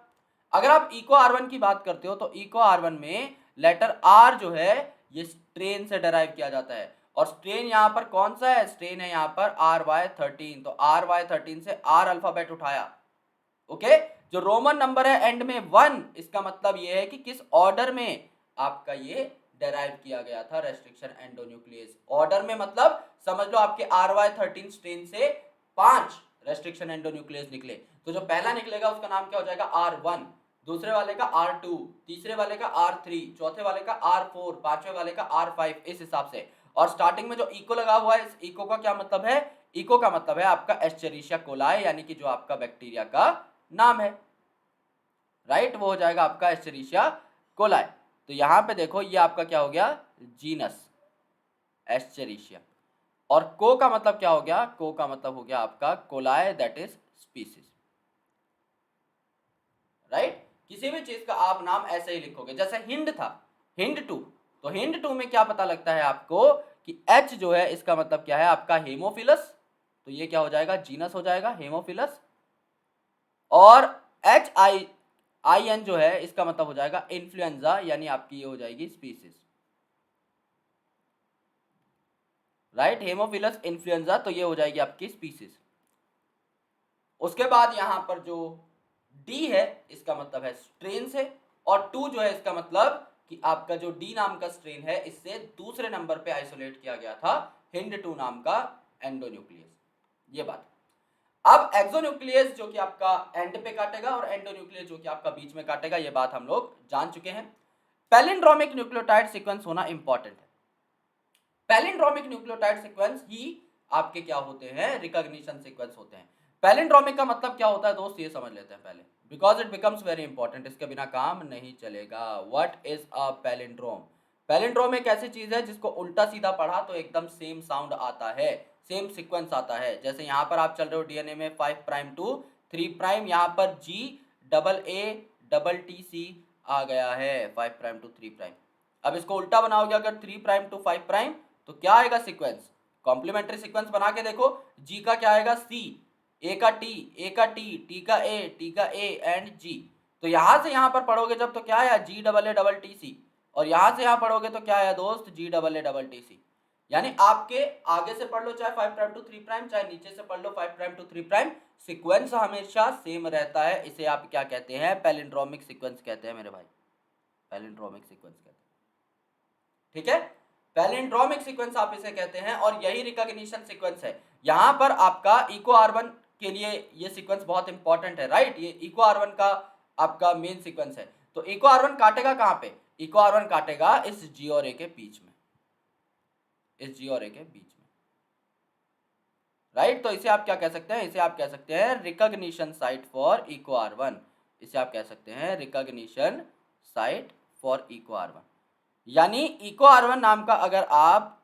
अगर आप EcoR1 की बात करते हो तो EcoR1 में लेटर R जो है ये स्ट्रेन से डराइव किया जाता है, और स्ट्रेन यहाँ पर कौन सा है, स्ट्रेन है यहाँ पर RY13। तो RY13 से R अल्फाबेट उठाया, ओके। जो रोमन नंबर है एंड में 1, इसका मतलब ये है कि किस ऑर्डर में आपका ये डेराइव किया गया था रेस्ट्रिक्शन एंडोन्यूक्लियस। ऑर्डर में मतलब समझ लो आपके RY13 स्ट्रेन से 5 रेस्ट्रिक्शन एंडोन्यूक्लियस निकले, तो जो पहला निकलेगा उसका नाम क्या हो जाएगा, R1, दूसरे वाले का R2, तीसरे वाले का R3, चौथे वाले का R4, पांचवे वाले का R5, इस हिसाब से। और स्टार्टिंग में जो इको लगा हुआ है, इस इको का क्या मतलब है, इको का मतलब है आपका एस्चेरिशिया कोलाई, यानी कि जो आपका बैक्टीरिया का नाम है, राइट, वो हो जाएगा आपका एस्चेरिशिया कोलाई। तो यहां पे देखो ये आपका क्या हो गया, जीनस एस्चेरिशिया। और को का मतलब क्या हो गया, को का मतलब हो गया आपका coli, that is species, right. किसी भी चीज का आप नाम ऐसे ही लिखोगे, जैसे हिंड था, हिंड 2, तो हिंड 2 में क्या पता लगता है आपको कि H जो है इसका मतलब क्या है आपका हेमोफिलस, तो ये क्या हो जाएगा, जीनस हो जाएगा हेमोफिलस। और HIN जो है इसका मतलब हो जाएगा इन्फ्लुएंजा, यानी आपकी ये हो जाएगी स्पीसीज, राइट, हेमोफिलस इन्फ्लुएंजा, तो ये हो जाएगी आपकी स्पीसीज। उसके बाद यहां पर जो D है इसका मतलब है स्ट्रेन से, और 2 जो है इसका मतलब कि आपका जो D नाम का स्ट्रेन है इससे दूसरे नंबर पे आइसोलेट किया गया था हिंड 2 नाम का एंडोन्यूक्लियस, ये बात। अब एक्सोन्यूक्लियस जो कि आपका एंड पे काटेगा और एंडोन्यूक्लियस जो कि आपका बीच में काटेगा, ये बात हम लोग जान चुके हैं। पैलिंड्रोमिक न्यूक्लियोटाइड सीक्वेंस होना इंपॉर्टेंट है। पैलिंड्रोमिक न्यूक्लियोटाइड सीक्वेंस ही आपके क्या होते हैं, रिकॉग्निशन सीक्वेंस होते हैं। पैलिंड्रोमिक का मतलब क्या होता है दोस्त, ये समझ लेते हैं पहले। Because it becomes very important, इसके बिना काम नहीं चलेगा। What is a palindrome? Palindrome एक ऐसी चीज है जिसको उल्टा सीधा पढ़ा तो एकदम सेम साउंड आता है, सेम सीक्वेंस आता है। जैसे यहाँ पर आप चल रहे हो डीएनए में 5 प्राइम टू 3 प्राइम, यहाँ पर G double A double T C आ गया है 5 प्राइम टू 3 प्राइम। अब इसको उल्टा बनाओगे अगर 3 प्राइम टू 5 प्राइम तो क्या आएगा सीक्वेंस? कॉम्प्लीमेंट्री सीक्वेंस बना के देखो, जी का क्या आएगा सी, ए का टी, ए का टी, टी का ए, टी का ए एंड जी। तो यहां से यहां पर पढ़ोगे जब तो क्या आया G double A double T C, और यहां से यहां पढ़ोगे तो क्या आया दोस्त G double A double T C. यानी आपके आगे से पढ़ लो चाहे 5 प्राइम टू 3 प्राइम, चाहे नीचे से पढ़ लो 5 प्राइम टू 3 प्राइम, सीक्वेंस हमेशा सेम रहता है। इसे आप क्या कहते हैं? पैलिंड्रोमिक सीक्वेंस कहते हैं मेरे भाई, पैलिंड्रोमिक सीक्वेंस कहते हैं। ठीक है, पैलिंड्रोमिक सीक्वेंस आप इसे कहते हैं, और यही रिकॉग्निशन सीक्वेंस है। यहां पर आपका इको आर1 के लिए ये सीक्वेंस बहुत इंपॉर्टेंट है, राइट? ये इको आर1 का आपका मेन सीक्वेंस है। तो इको आर1 काटेगा कहां पे? इको आर1 काटेगा इस जी और ए के बीच में, इस जी और ए के बीच में, राइट? तो इसे आप क्या कह सकते हैं? इसे आप कह सकते हैं रिकॉग्निशन साइट फॉर इको आर1। इसे आप कह सकते हैं रिकॉग्निशन साइट फॉर इको आर1। यानी इको आर1 नाम का अगर आप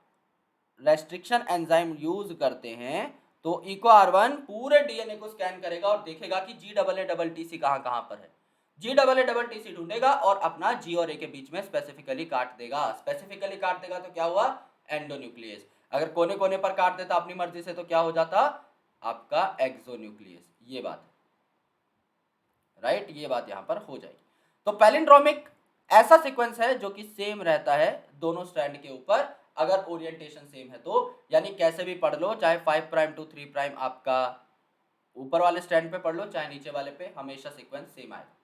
रेस्ट्रिक्शन एंजाइम यूज करते हैं तो इको आर1 पूरे डीएनए को स्कैन करेगा और देखेगा कि G double A double T C कहां कहां पर है। G double A double T C ढूंढेगा और अपना जी और ए के बीच में स्पेसिफिकली काट देगा। स्पेसिफिकली काट देगा तो क्या हुआ? एंडोन्यूक्लियस। अगर कोने कोने पर काट देता अपनी मर्जी से तो क्या हो जाता? आपका एक्सोन्यूक्लियस। ये बात है, राइट? ये बात यहां पर हो जाएगी। तो पैलिंड्रोमिक ऐसा सीक्वेंस है जो कि सेम रहता है दोनों स्ट्रैंड के ऊपर, अगर ओरिएंटेशन सेम है तो। यानी कैसे भी पढ़ लो, चाहे 5 प्राइम टू 3 प्राइम आपका ऊपर वाले स्ट्रैंड पे पढ़ लो, चाहे नीचे वाले पे, हमेशा सीक्वेंस सेम आएगा।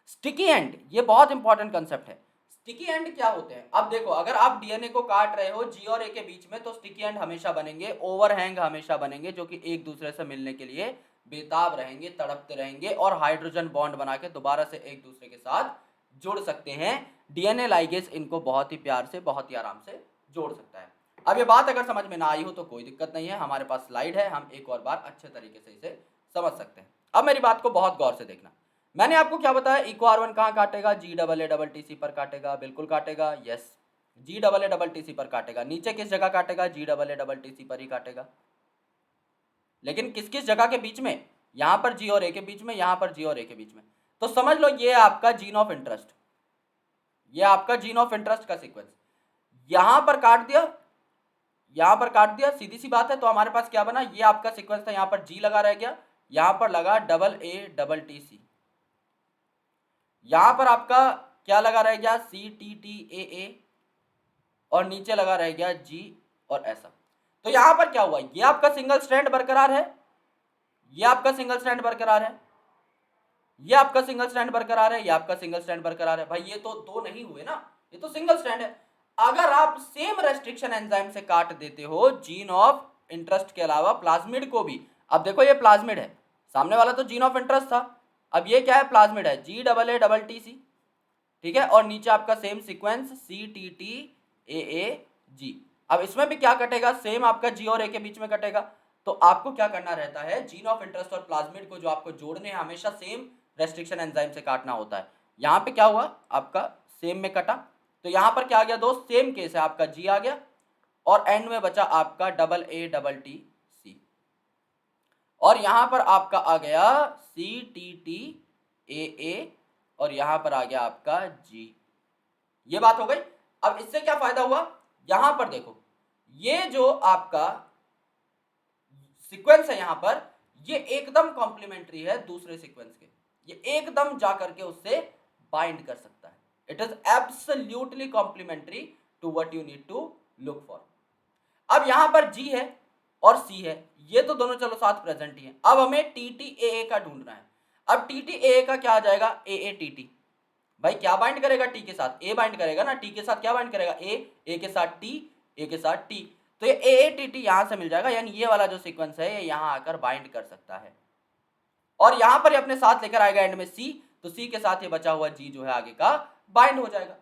स्टिकी एंड, ये बहुत इंपॉर्टेंट कंसेप्ट है। स्टिकी एंड क्या होते हैं? अब देखो, अगर आप डीएनए को काट रहे हो जी और ए के बीच में तो स्टिकी एंड हमेशा बनेंगे, ओवरहैंग हमेशा बनेंगे, जो कि एक दूसरे से मिलने के लिए बेताब रहेंगे, तड़पते रहेंगे और हाइड्रोजन बॉन्ड बना के दोबारा से एक दूसरे के साथ जुड़ सकते हैं। डीएनए लाइगेज इनको बहुत ही प्यार से, बहुत ही आराम से जोड़ सकता है। अब ये बात अगर समझ में ना आई हो तो कोई दिक्कत नहीं है, हमारे पास स्लाइड है, हम एक और बार अच्छे तरीके से इसे समझ सकते हैं। अब मेरी बात को बहुत गौर से देखना। मैंने आपको क्या बताया? इको आर1 कहाँ काटेगा? G double A double T C पर काटेगा, बिल्कुल काटेगा, yes, G double A double T C पर काटेगा। नीचे किस जगह काटेगा? G double A double T C पर ही काटेगा। लेकिन किस किस जगह के बीच में? यहां पर जी और ए के बीच में, यहां पर जी और ए के बीच में। तो समझ लो ये आपका जीन ऑफ इंटरेस्ट, ये आपका जीन ऑफ इंटरेस्ट का सीक्वेंस। यहां पर काट दिया, यहां पर काट दिया, सीधी सी बात है। तो हमारे पास क्या बना? ये आपका सीक्वेंस था, यहां पर जी लगा रह गया, यहां पर लगा double A double T C, यहां पर आपका क्या लगा रह गया? सी टी टी ए, और नीचे लगा रह गया जी और ऐसा। तो यहां पर क्या हुआ? ये आपका सिंगल स्ट्रैंड बरकरार है, ये आपका सिंगल स्ट्रैंड बरकरार है, ये आपका सिंगल स्ट्रैंड बरकरार है, ये आपका सिंगल स्ट्रैंड बरकरार है। भाई ये तो दो नहीं हुए ना, ये तो सिंगल स्ट्रैंड है। अगर आप सेम रेस्ट्रिक्शन एंजाइम से काट देते हो जीन ऑफ इंटरेस्ट के अलावा प्लाज्मिड को भी, अब देखो ये प्लाज्मिड है, सामने वाला तो जीन ऑफ इंटरेस्ट था, अब ये क्या है? प्लाज्मिड है, G double A double T C, ठीक है, और नीचे आपका same sequence C T T A G. अब इसमें भी क्या कटेगा? सेम आपका जी और ए के बीच में कटेगा। तो आपको क्या करना रहता है? जीन ऑफ इंटरेस्ट और प्लाज्मिड को जो आपको जोड़ने हैं हमेशा सेम रेस्ट्रिक्शन एंजाइम से काटना होता है। यहाँ पे क्या हुआ? आपका सेम में कटा, तो यहाँ पर क्या आ गया दोस्त? सेम केस है, आपका जी आ गया और एंड में बचा आपका double A double T C, और यहाँ पर आपका आ गया सी टी टी ए, और यहाँ पर आ गया आपका जी। ये बात हो गई। अब इससे क्या फायदा हुआ? यहां पर देखो, ये जो आपका सीक्वेंस है यहां पर, ये एकदम कॉम्प्लीमेंट्री है दूसरे सीक्वेंस के, ये एकदम जा करके उससे बाइंड कर सकता है। It is absolutely complementary to what you need to look for. अब यहां पर जी है और सी है, ये तो दोनों चलो साथ प्रेजेंट ही है। अब हमें टी टी ए का ढूंढना है। अब टी टी ए का क्या आ जाएगा? A T T. भाई क्या बाइंड करेगा? टी के साथ ए बाइंड करेगा ना, टी के साथ क्या बाइंड करेगा? ए के साथ टी, ए के साथ टी। तो ये ए टी टी यहां से मिल जाएगा, यानी ये वाला जो सीक्वेंस है ये यहां आकर बाइंड कर सकता है, और यहां पर ये अपने साथ लेकर आएगा एंड में सी, तो सी के साथ ये बचा हुआ जी जो है आगे का बाइंड हो जाएगा।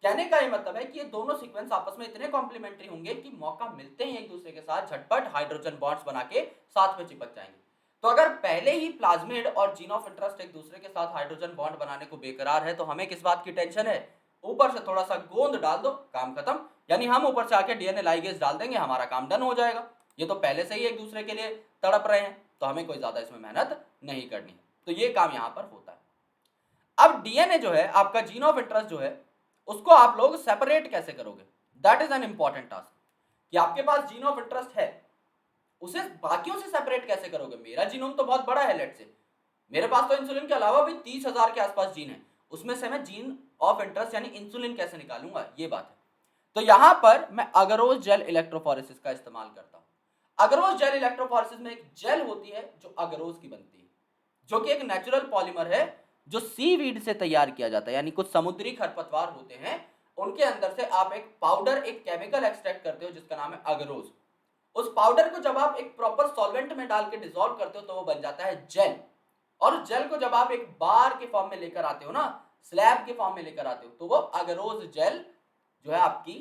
कहने का ये मतलब है कि ये दोनों सीक्वेंस आपस में इतने कॉम्प्लीमेंट्री होंगे कि मौका मिलते ही एक दूसरे के साथ झटपट हाइड्रोजन बॉन्ड्स बना के साथ में चिपक जाएंगे। तो अगर पहले ही प्लाज्मिड और जीन ऑफ इंटरेस्ट एक दूसरे के साथ हाइड्रोजन बॉन्ड बनाने को बेकरार है, तो हमें किस बात की टेंशन है? ऊपर से थोड़ा सा गोंद डाल दो, काम खत्म। यानी हम ऊपर से आके डीएनए लाइगेज डाल देंगे, हमारा काम डन हो जाएगा। ये तो पहले से ही एक दूसरे के लिए तड़प रहे हैं, तो हमें कोई ज्यादा इसमें मेहनत नहीं करनी है। तो ये काम यहाँ पर होता है। अब डीएनए जो है आपका, जीन ऑफ इंटरेस्ट जो है, उसको आप लोग सेपरेट कैसे करोगे? That is an important task. कि आपके पास जीन ऑफ इंटरेस्ट है, उसे बाकियों से सेपरेट कैसे करोगे? मेरा जीनोम तो बहुत बड़ा है, लेट से मेरे पास तो इंसुलिन के अलावा भी 30,000 के आसपास जीन है, उसमें से मैं जीन ऑफ इंटरेस्ट यानी इंसुलिन कैसे निकालूंगा? ये बात है। तो यहां पर मैं अगरोस जेल इलेक्ट्रोफोरेसिस का इस्तेमाल करता हूं। अगरोस जेल इलेक्ट्रोफोरेसिस में एक जेल होती है जो अगरोस की बनती है, जो कि एक नेचुरल पॉलीमर है जो सीवीड से तैयार किया जाता है। यानी कुछ समुद्री खरपतवार होते हैं, उनके अंदर से आप एक पाउडर, एक केमिकल एक्सट्रैक्ट करते हो जिसका नाम है अगरोस। उस पाउडर को जब आप एक प्रॉपर सॉल्वेंट में डाल के डिसॉल्व करते हो तो वो बन जाता है जेल। और जेल को जब आप एक बार के फॉर्म में लेकर आते हो ना, स्लैब के फॉर्म में लेकर आते हो, तो वो अगरोस जेल जो है आपकी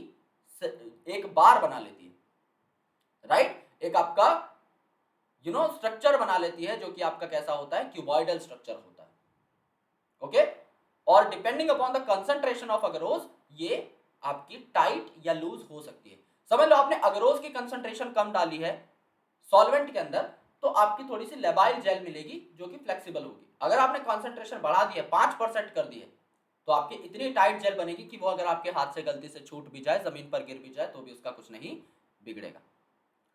एक बार बना लेती है, राइट? एक आपका स्ट्रक्चर बना लेती है, जो कि आपका कैसा होता है? क्यूबॉइडल स्ट्रक्चर होता है। ओके? और depending upon the concentration of agarose, ये आपकी टाइट या लूज हो सकती है। समझ लो आपने अगरोस की कंसंट्रेशन कम डाली है सॉल्वेंट के अंदर, तो आपकी थोड़ी सी लेबाइल जेल मिलेगी जो कि फ्लेक्सिबल होगी। अगर आपने कंसंट्रेशन बढ़ा दी है, 5% कर दी है, तो आपकी इतनी टाइट जेल बनेगी कि वो अगर आपके हाथ से गलती से छूट भी जाए, जमीन पर गिर भी जाए, तो भी उसका कुछ नहीं बिगड़ेगा,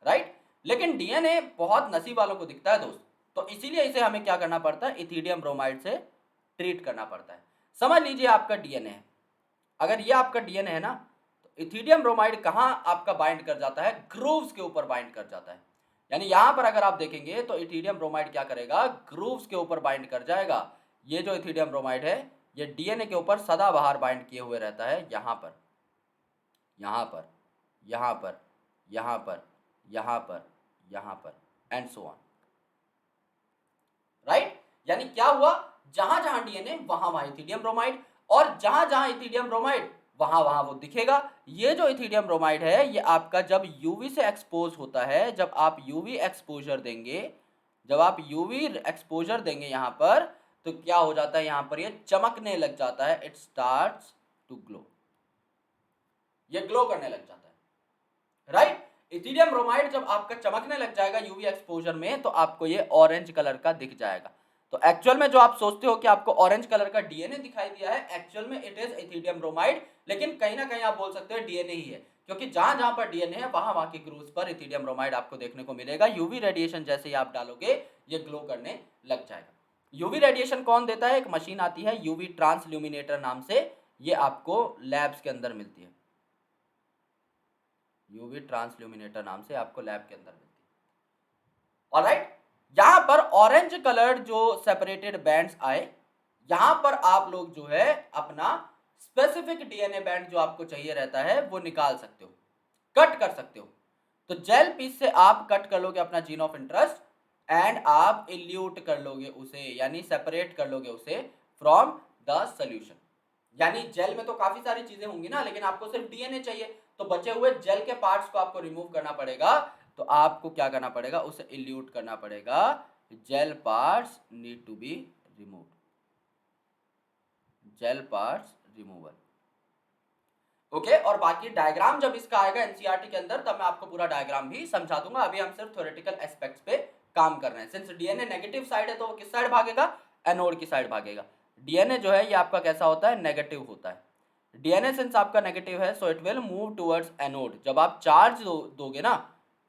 राइट? लेकिन डीएनए बहुत नसीब वालों को दिखता है दोस्त, तो इसीलिए इसे हमें क्या करना पड़ता है? इथिडियम ब्रोमाइड से ट्रीट करना पड़ता है। समझ लीजिए आपका डीएनए है, अगर ये आपका डीएनए है ना, तो इथिडियम ब्रोमाइड कहां आपका बाइंड कर जाता है? ग्रूव्स के ऊपर बाइंड कर जाता है। यानी यहां पर अगर आप देखेंगे तो इथिडियम ब्रोमाइड क्या करेगा? ग्रूव्स के ऊपर बाइंड कर जाएगा। ये जो इथिडियम ब्रोमाइड है, ये डीएनए के ऊपर सदाबहार बाइंड किए हुए रहता है, यहां पर, यहां पर, यहां पर, यहां पर, यहां पर, यहां पर, एंड सो ऑन, राइट? यानी क्या हुआ? जहां जहां डीएनए वहां वहां इथिडियम ब्रोमाइड, और जहां जहां इथिडियम ब्रोमाइड वहां वहां वो दिखेगा। ये जो इथिडियम ब्रोमाइड है, ये आपका जब यूवी से एक्सपोज होता है, जब आप यूवी एक्सपोजर देंगे, जब आप यूवी एक्सपोजर देंगे यहां पर, तो क्या हो जाता है? यहां पर ये चमकने लग जाता है, इट स्टार्ट्स टू ग्लो, ये ग्लो करने लग जाता है, राइट? इथिडियम ब्रोमाइड जब आपका चमकने लग जाएगा यूवी एक्सपोजर में, तो आपको ये ऑरेंज कलर का दिख जाएगा। तो एक्चुअल में जो आप सोचते हो कि आपको ऑरेंज कलर का डीएनए दिखाई दिया है, एक्चुअल में इट इज इथिडियम ब्रोमाइड। लेकिन कहीं ना कहीं आप बोल सकते हो डीएनए ही है, क्योंकि जहां जहां पर डीएनए है वहां वहां के ग्रूव्स पर इथिडियम ब्रोमाइड आपको देखने को मिलेगा। यूवी रेडिएशन जैसे ही आप डालोगे, ये ग्लो करने लग जाएगा। यूवी रेडिएशन कौन देता है? एक मशीन आती है यूवी ट्रांसल्यूमिनेटर नाम से, ये आपको लैब्स के अंदर मिलती है। यूवी ट्रांसल्यूमिनेटर नाम से आपको लैब के अंदर मिलती है। ऑलराइट, यहां पर ऑरेंज कलर्ड जो सेपरेटेड बैंड्स आए, यहां पर आप लोग जो है अपना स्पेसिफिक डीएनए बैंड जो आपको चाहिए रहता है वो निकाल सकते हो, कट कर सकते हो। तो जेल पीस से आप कट कर लोगे अपना जीन ऑफ इंटरेस्ट, एंड आप इल्यूट कर लोगे उसे, यानी सेपरेट कर लोगे उसे फ्रॉम द सोल्यूशन। यानी जेल में तो काफी सारी चीजें होंगी ना, लेकिन आपको सिर्फ डीएनए चाहिए, तो बचे हुए जेल के पार्ट्स को आपको रिमूव करना पड़ेगा। तो आपको क्या करना पड़ेगा? उसे इल्यूट करना पड़ेगा। Gel parts need to be removed, gel parts removal. Okay, और बाकी डायग्राम जब इसका आएगा एनसीईआरटी के अंदर, तब मैं आपको पूरा डायग्राम भी समझा दूंगा। अभी हम सिर्फ थ्योरेटिकल एस्पेक्ट्स पे काम कर रहे हैं। सिंस डीएनए नेगेटिव साइड है, तो वो किस साइड भागेगा? एनोड की साइड भागेगा। डीएनए जो है ये आपका कैसा होता है? नेगेटिव होता है। डीएनए सिंस आपका नेगेटिव है, so it will move towards anode. जब आप चार्ज दोगे ना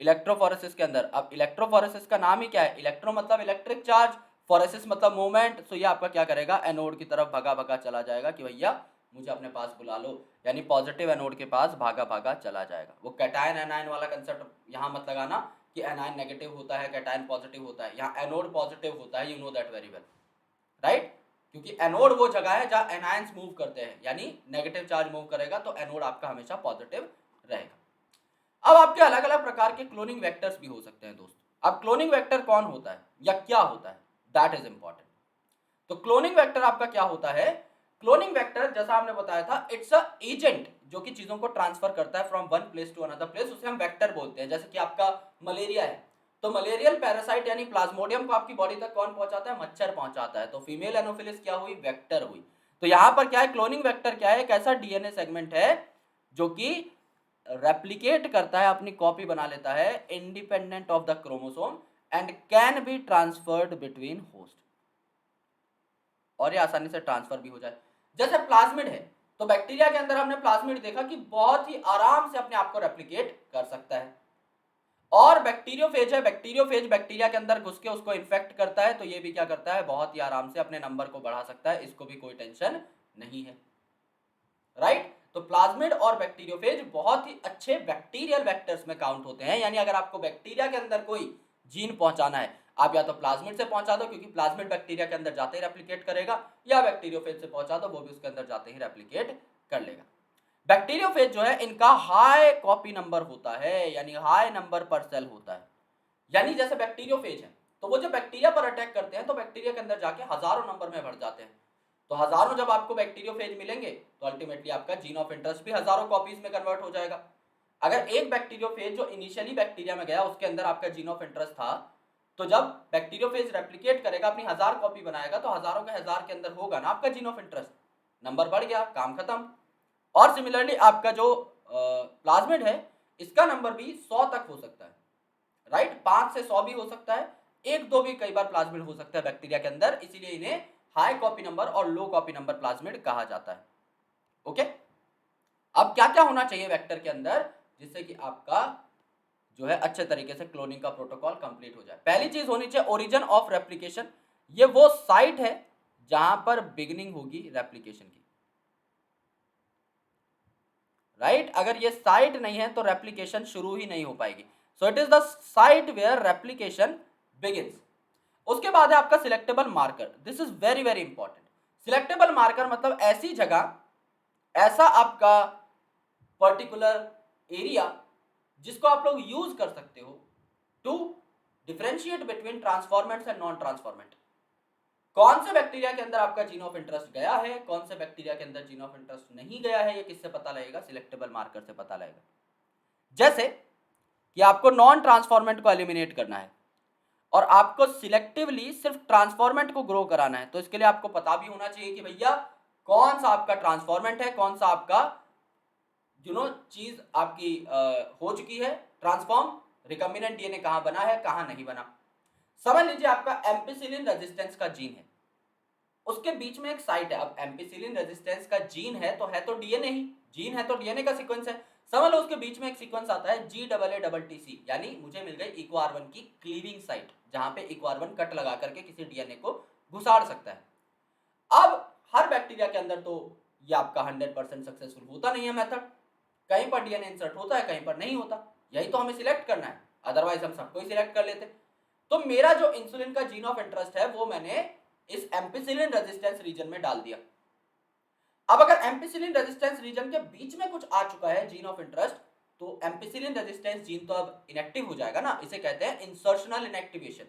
इलेक्ट्रोफोरेसिस के अंदर, अब इलेक्ट्रोफोरेसिस का नाम ही क्या है? इलेक्ट्रो मतलब इलेक्ट्रिक चार्ज, फोरेसिस मतलब मूवमेंट। सो ये आपका क्या करेगा? एनोड की तरफ भगा भगा चला जाएगा कि भैया मुझे अपने पास बुला लो, यानी पॉजिटिव एनोड के पास भागा भागा चला जाएगा। वो कैटायन एनायन वाला कंसेप्ट यहाँ मत लगाना कि एनायन नेगेटिव होता है, कैटायन पॉजिटिव होता है। यहाँ एनोड पॉजिटिव होता है, you know that very well, right? क्योंकि एनोड वो जगह है जहां एनायंस मूव करते हैं, यानी नेगेटिव चार्ज मूव करेगा, तो एनोड आपका हमेशा पॉजिटिव रहेगा। अब आपके अलग अलग प्रकार के क्लोनिंग वेक्टर्स भी हो सकते हैं दोस्त। अब क्लोनिंग वेक्टर कौन होता है या क्या होता है, दैट इज इंपॉर्टेंट। तो क्लोनिंग वेक्टर आपका क्या होता है? क्लोनिंग वेक्टर जैसा हमने बताया था, इट्स अ एजेंट जो कि चीजों को ट्रांसफर करता है from one place to another place, उसे हम वेक्टर बोलते हैं। जैसे कि आपका मलेरिया है, तो मलेरियल पैरासाइट यानी प्लाज्मोडियम को आपकी बॉडी तक कौन पहुंचाता है? मच्छर पहुंचाता है। तो फीमेल एनोफिलिस क्या हुई? वेक्टर हुई। तो यहां पर क्या है? क्लोनिंग वेक्टर क्या है? एक ऐसा डीएनए सेगमेंट है जो कि रेप्लिकेट करता है, अपनी कॉपी बना लेता है independent of the chromosome and can be transferred between host, और ये आसानी से ट्रांसफर भी हो जाए। जैसे प्लाज्मिड है, तो बैक्टीरिया के अंदर हमने प्लाज्मिड देखा कि बहुत ही आराम से अपने आप को रेप्लिकेट कर सकता है। और बैक्टीरियोफेज है, बैक्टीरियोफेज बैक्टीरिया के अंदर घुस के उसको इन्फेक्ट करता है, तो ये भी क्या करता है? बहुत ही आराम से अपने नंबर को बढ़ा सकता है, इसको भी कोई टेंशन नहीं है, राइट। तो प्लाज्मिड और बैक्टीरियोफेज बहुत ही अच्छे बैक्टीरियल वेक्टर्स में काउंट होते हैं। यानी अगर आपको बैक्टीरिया के अंदर कोई जीन पहुंचाना है, आप या तो प्लाज्मिड से पहुंचा दो क्योंकि प्लाज्मिड बैक्टीरिया के अंदर जाते ही रेप्लिकेट करेगा, या बैक्टीरियोफेज से पहुंचा दो, वो भी उसके अंदर जाते ही रेप्लिकेट कर लेगा। बैक्टीरियोफेज जो है, इनका हाई कॉपी नंबर होता है, यानी हाई नंबर पर सेल होता है। यानी जैसे बैक्टीरियोफेज है, तो वो जो बैक्टीरिया पर अटैक करते हैं, तो बैक्टीरिया के अंदर जाके हजारों नंबर में बढ़ जाते हैं। तो हजारों जब आपको बैक्टीरियोफेज मिलेंगे, तो अल्टीमेटली आपका जीन ऑफ इंटरेस्ट भी हजारों कॉपीज में कन्वर्ट हो जाएगा। अगर एक बैक्टीरियोफेज जो इनिशियली बैक्टीरिया में गया, उसके अंदर आपका जीन ऑफ इंटरेस्ट था, तो जब बैक्टीरियोफेज रेप्लिकेट करेगा, अपनी 1000 कॉपी बनाएगा, तो हजारों के हजार के अंदर होगा ना आपका जीन ऑफ इंटरेस्ट, नंबर बढ़ गया, काम खत्म। और सिमिलरली आपका जो प्लाज्मिड है, इसका नंबर भी 100 तक हो सकता है, राइट। 5 से 100 भी हो सकता है, 1-2 भी कई बार प्लाज्मिड हो सकता है बैक्टीरिया के अंदर, इसीलिए इन्हें हाई कॉपी नंबर और लो कॉपी नंबर प्लाज्मिड कहा जाता है। ओके, अब क्या क्या होना चाहिए वेक्टर के अंदर जिससे कि आपका जो है अच्छे तरीके से क्लोनिंग का प्रोटोकॉल कंप्लीट हो जाए? पहली चीज होनी चाहिए ओरिजिन ऑफ रेप्लिकेशन। ये वो साइट है जहां पर बिगिनिंग होगी रेप्लिकेशन की, राइट। अगर ये साइट नहीं है तो रेप्लिकेशन शुरू ही नहीं हो पाएगी। So it is the site where replication begins. उसके बाद है आपका selectable marker. This is very very important. Selectable marker मतलब ऐसी जगह, ऐसा आपका पर्टिकुलर एरिया जिसको आप लोग यूज कर सकते हो to differentiate between transformants and non transformant. कौन से बैक्टीरिया के अंदर आपका जीन ऑफ इंटरेस्ट गया है, कौन से बैक्टीरिया के अंदर जीन ऑफ इंटरेस्ट नहीं गया है, ये किससे पता लगेगा? सिलेक्टेबल मार्कर से पता लगेगा। जैसे कि आपको नॉन ट्रांसफॉर्मेंट को एलिमिनेट करना है और आपको सिलेक्टिवली सिर्फ ट्रांसफॉर्मेंट को ग्रो कराना है, तो इसके लिए आपको पता भी होना चाहिए कि भैया कौन सा आपका ट्रांसफॉर्मेंट है, कौन सा आपका चीज आपकी हो चुकी है ट्रांसफॉर्म, रिकम्बिनेंट डीएनए कहां बना है, कहां नहीं बना। समझ लीजिए आपका एम्पिसिलिन रेजिस्टेंस का जीन है, उसके बीच में एक साइट है। अब एम्पिसिलिन रेजिस्टेंस का जीन है तो डीएनए ही, जीन है तो डीएनए का सीक्वेंस है। समझ लो उसके बीच में एक सीक्वेंस आता है GAATTC, यानी मुझे मिल गई इक्वार1 की क्लीविंग साइट, जहां पे इक्वार1 कट लगा करके किसी डीएनए को घुसाड़ सकता है। अब हर बैक्टीरिया के अंदर तो ये आपका 100% सक्सेसफुल होता नहीं है मेथड, कहीं पर डीएनए इंसर्ट होता है, कहीं पर नहीं होता। यही तो हमें सिलेक्ट करना है, अदरवाइज हम सबको ही सिलेक्ट कर लेते। तो मेरा जो इंसुलिन का जीन ऑफ इंटरेस्ट है वो मैंने इस एम्पिसिलिन रेजिस्टेंस रीजन में डाल दिया। अब अगर एम्पिसिलिन रेजिस्टेंस रीजन के बीच में कुछ आ चुका है जीन ऑफ इंटरेस्ट, तो एम्पिसिलिन रेजिस्टेंस जीन तो अब इनएक्टिव हो जाएगा ना, इसे कहते हैं इंसर्शनल इनएक्टिवेशन।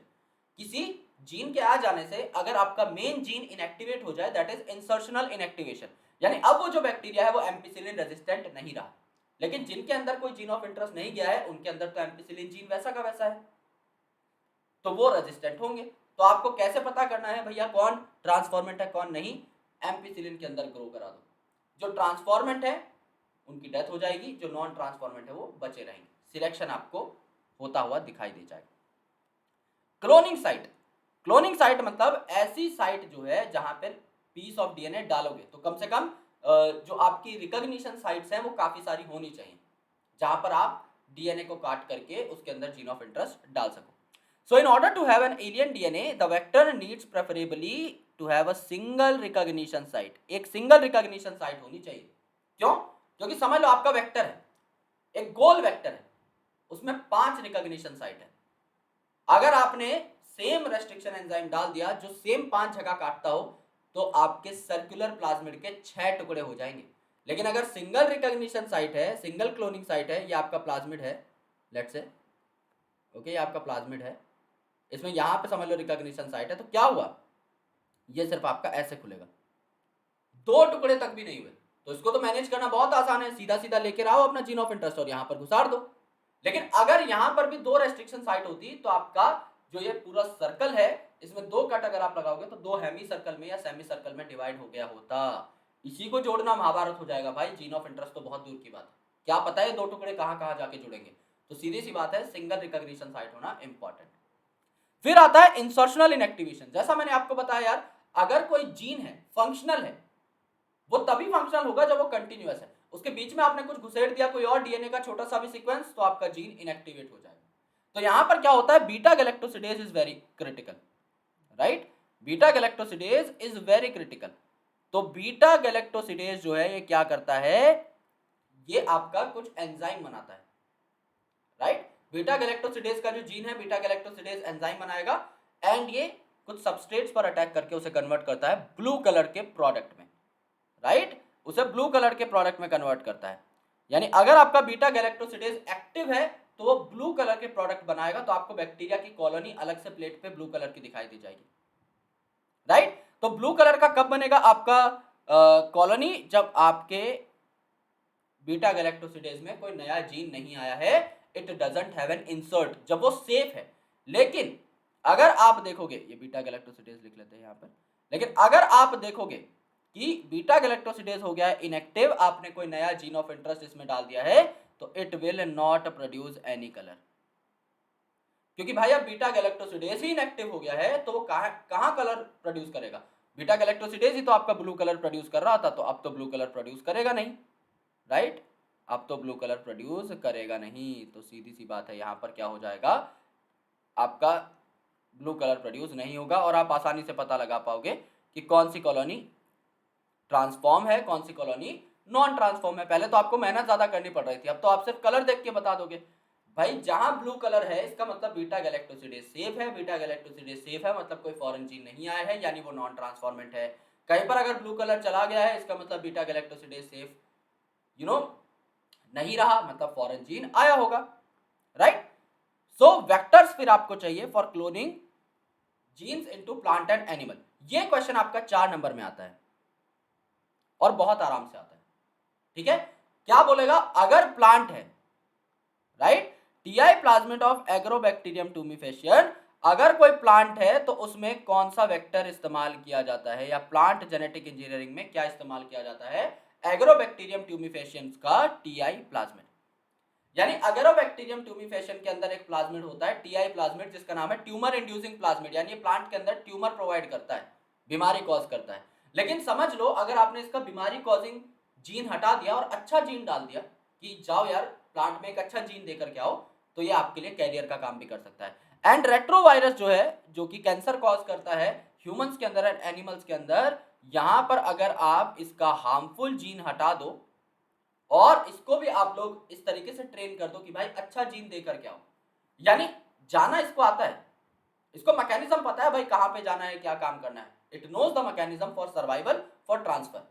किसी जीन के आ जाने से अगर आपका मेन जीन इनएक्टिवेट हो जाए, दैट इज इंसर्शनल इनएक्टिवेशन। यानी अब वो जो बैक्टीरिया है वो एम्पिसिलिन रेजिस्टेंट नहीं रहा, लेकिन जिनके अंदर कोई जीन ऑफ इंटरेस्ट नहीं गया है उनके अंदर तो एम्पिसिलिन जीन वैसा का वैसा है, तो वो रेजिस्टेंट होंगे। तो आपको कैसे पता करना है भैया कौन ट्रांसफॉर्मेंट है कौन नहीं? एम्पिसिलिन के अंदर ग्रो करा दो, जो ट्रांसफॉर्मेंट है उनकी डेथ हो जाएगी, जो नॉन ट्रांसफॉर्मेंट है वो बचे रहेंगे। सिलेक्शन आपको होता हुआ दिखाई दे जाएगा। क्लोनिंग साइट, क्लोनिंग साइट मतलब ऐसी साइट जो है जहां पर पीस ऑफ डीएनए डालोगे तो कम से कम जो आपकी रिकॉग्निशन साइट्स हैं वो काफी सारी होनी चाहिए, जहां पर आप डीएनए को काट करके उसके अंदर जीन ऑफ इंटरेस्ट डाल सको। So in order to have an alien DNA, the vector needs preferably to have a single recognition site. एक single recognition site होनी चाहिए। क्यों? क्योंकि समझ लो आपका वेक्टर है, एक गोल वेक्टर है, उसमें 5 रिकॉग्निशन साइट है। अगर आपने सेम रेस्ट्रिक्शन एंजाइम डाल दिया जो सेम 5 जगह काटता हो, तो आपके सर्कुलर प्लाज्मिड के 6 टुकड़े हो जाएंगे। लेकिन अगर सिंगल रिकॉग्निशन साइट है, सिंगल क्लोनिंग साइट है, ये आपका प्लाज्मिड है, लेट्स से ओके, ये आपका प्लाज्मिड है, इसमें यहां पे समझ लो रिकॉग्निशन साइट है, तो क्या हुआ? ये सिर्फ आपका ऐसे खुलेगा, 2 टुकड़े तक भी नहीं हुए। तो इसको तो मैनेज करना बहुत आसान है, सीधा सीधा लेके आओ अपना जीन ऑफ इंटरेस्ट और यहां पर घुसाड़ दो। लेकिन अगर यहां पर भी 2 रेस्ट्रिक्शन साइट होती तो आपका जो ये पूरा सर्कल है इसमें 2 कट अगर आप लगाओगे तो 2 हेमी सर्कल में या सेमी सर्कल में डिवाइड हो गया होता। इसी को जोड़ना महाभारत हो जाएगा भाई, जीन ऑफ इंटरेस्ट तो बहुत दूर की बात है, क्या पता है 2 टुकड़े कहां कहां जाके जुड़ेंगे। तो सीधी सी बात है सिंगल रिकॉग्निशन साइट होना इंपॉर्टेंट। फिर आता है इंसर्शनल इनएक्टिवेशन। जैसा मैंने आपको बताया यार, अगर कोई जीन है फंक्शनल है वो तभी फंक्शनल होगा जब वो कंटिन्यूअस है, उसके बीच में आपने कुछ घुसेड़ दिया कोई और डीएनए का छोटा सा भी सीक्वेंस तो आपका जीन इनएक्टिवेट हो जाएगा। तो यहां पर क्या होता है, beta galactosidase is very critical, right, beta galactosidase is very critical. तो बीटा गैलेक्टोसिडेज जो है ये क्या करता है, ये आपका कुछ एंजाइम बनाता है, राइट। बीटा गैलेक्टोसिडेज का जो जीन है बीटा गैलेक्टोसिडेज एंजाइम बनाएगा एंड ये कुछ सबस्ट्रेट्स पर अटैक करके उसे कन्वर्ट करता है ब्लू कलर के प्रोडक्ट में, राइट, उसे ब्लू कलर के प्रोडक्ट में कन्वर्ट करता है। यानी अगर आपका बीटा गैलेक्टोसिडेज एक्टिव है तो वो ब्लू कलर के प्रोडक्ट बनाएगा, तो आपको बैक्टीरिया की कॉलोनी अलग से प्लेट पे ब्लू कलर की दिखाई दी जाएगी, राइट। तो ब्लू कलर का कब बनेगा आपका कॉलोनी, जब आपके बीटा गैलेक्टोसिडेज में कोई नया जीन नहीं आया है, it doesn't have an insert, जब वो सेफ है। लेकिन अगर आप देखोगे, ये बीटा गैलेक्टोसिडेज लिख लेते हैं यहाँ पर, लेकिन अगर आप देखोगे कि बीटा गैलेक्टोसिडेज हो गया है इनएक्टिव, आपने कोई नया जीन ऑफ इंटरेस्ट इसमें डाल दिया है तो it will not produce any colour, क्योंकि भाई अब बीटा गैलेक्टोसिडेज ही इनएक्टिव हो गया है तो वो कहां कलर प्रोड्यूस करेगा। बीटा गैलेक्टोसिडेज ही तो आपका ब्लू कलर प्रोड्यूस कर रहा था, तो अब तो ब्लू कलर प्रोड्यूस करेगा नहीं, राइट, अब तो ब्लू कलर प्रोड्यूस करेगा नहीं। तो सीधी सी बात है यहां पर क्या हो जाएगा, आपका ब्लू कलर प्रोड्यूस नहीं होगा और आप आसानी से पता लगा पाओगे कि कौन सी कॉलोनी ट्रांसफॉर्म है कौन सी कॉलोनी नॉन ट्रांसफॉर्म है। पहले तो आपको मेहनत ज्यादा करनी पड़ रही थी, अब तो आप सिर्फ कलर देख के बता दोगे। भाई जहां ब्लू कलर है इसका मतलब बीटा गैलेक्टोसिडेज सेफ है, बीटा गैलेक्टोसिडेज सेफ है मतलब कोई फॉरेन जीन नहीं आया है, यानी वो नॉन ट्रांसफॉर्मेंट है। कहीं पर अगर ब्लू कलर चला गया है इसका मतलब बीटा गैलेक्टोसिडेज सेफ नहीं रहा, मतलब फॉरेन जीन आया होगा, राइट। सो वेक्टर्स फिर आपको चाहिए for cloning genes into plant and animal. ये क्वेश्चन आपका 4 नंबर में आता है और बहुत आराम से आता है, ठीक है। क्या बोलेगा, अगर प्लांट है, right, TI plasmid of agrobacterium tumefaciens, अगर कोई प्लांट है तो उसमें कौन सा वेक्टर इस्तेमाल किया जाता है, या प्लांट जेनेटिक इंजीनियरिंग में क्या इस्तेमाल किया जाता है, एग्रोबैक्टीरियम ट्यूमिफेशियंस का टीआई प्लाज्मिड। यानी एग्रोबैक्टीरियम ट्यूमिफेशियन के अंदर एक प्लाज्मिड होता है टीआई प्लाज्मिड, जिसका नाम है ट्यूमर इंड्यूसिंग प्लाज्मिड, यानी प्लांट के अंदर ट्यूमर प्रोवाइड करता है, बीमारी कॉज करता है। लेकिन समझ लो अगर आपने इसका बीमारी कॉजिंग जीन हटा दिया और अच्छा जीन डाल दिया कि जाओ यार प्लांट में एक अच्छा जीन देकर के आओ, तो ये आपके लिए कैरियर का काम भी कर सकता है। एंड रेट्रोवायरस जो है जो कि कैंसर कॉज करता है ह्यूमंस के अंदर एंड एनिमल्स के अंदर, यहां पर अगर आप इसका हार्मफुल जीन हटा दो और इसको भी आप लोग इस तरीके से ट्रेन कर दो कि भाई अच्छा जीन देकर के आओ, यानी जाना इसको आता है, इसको मैकेनिज्म पता है भाई कहां पे जाना है क्या काम करना है, it knows the mechanism for survival for transfer.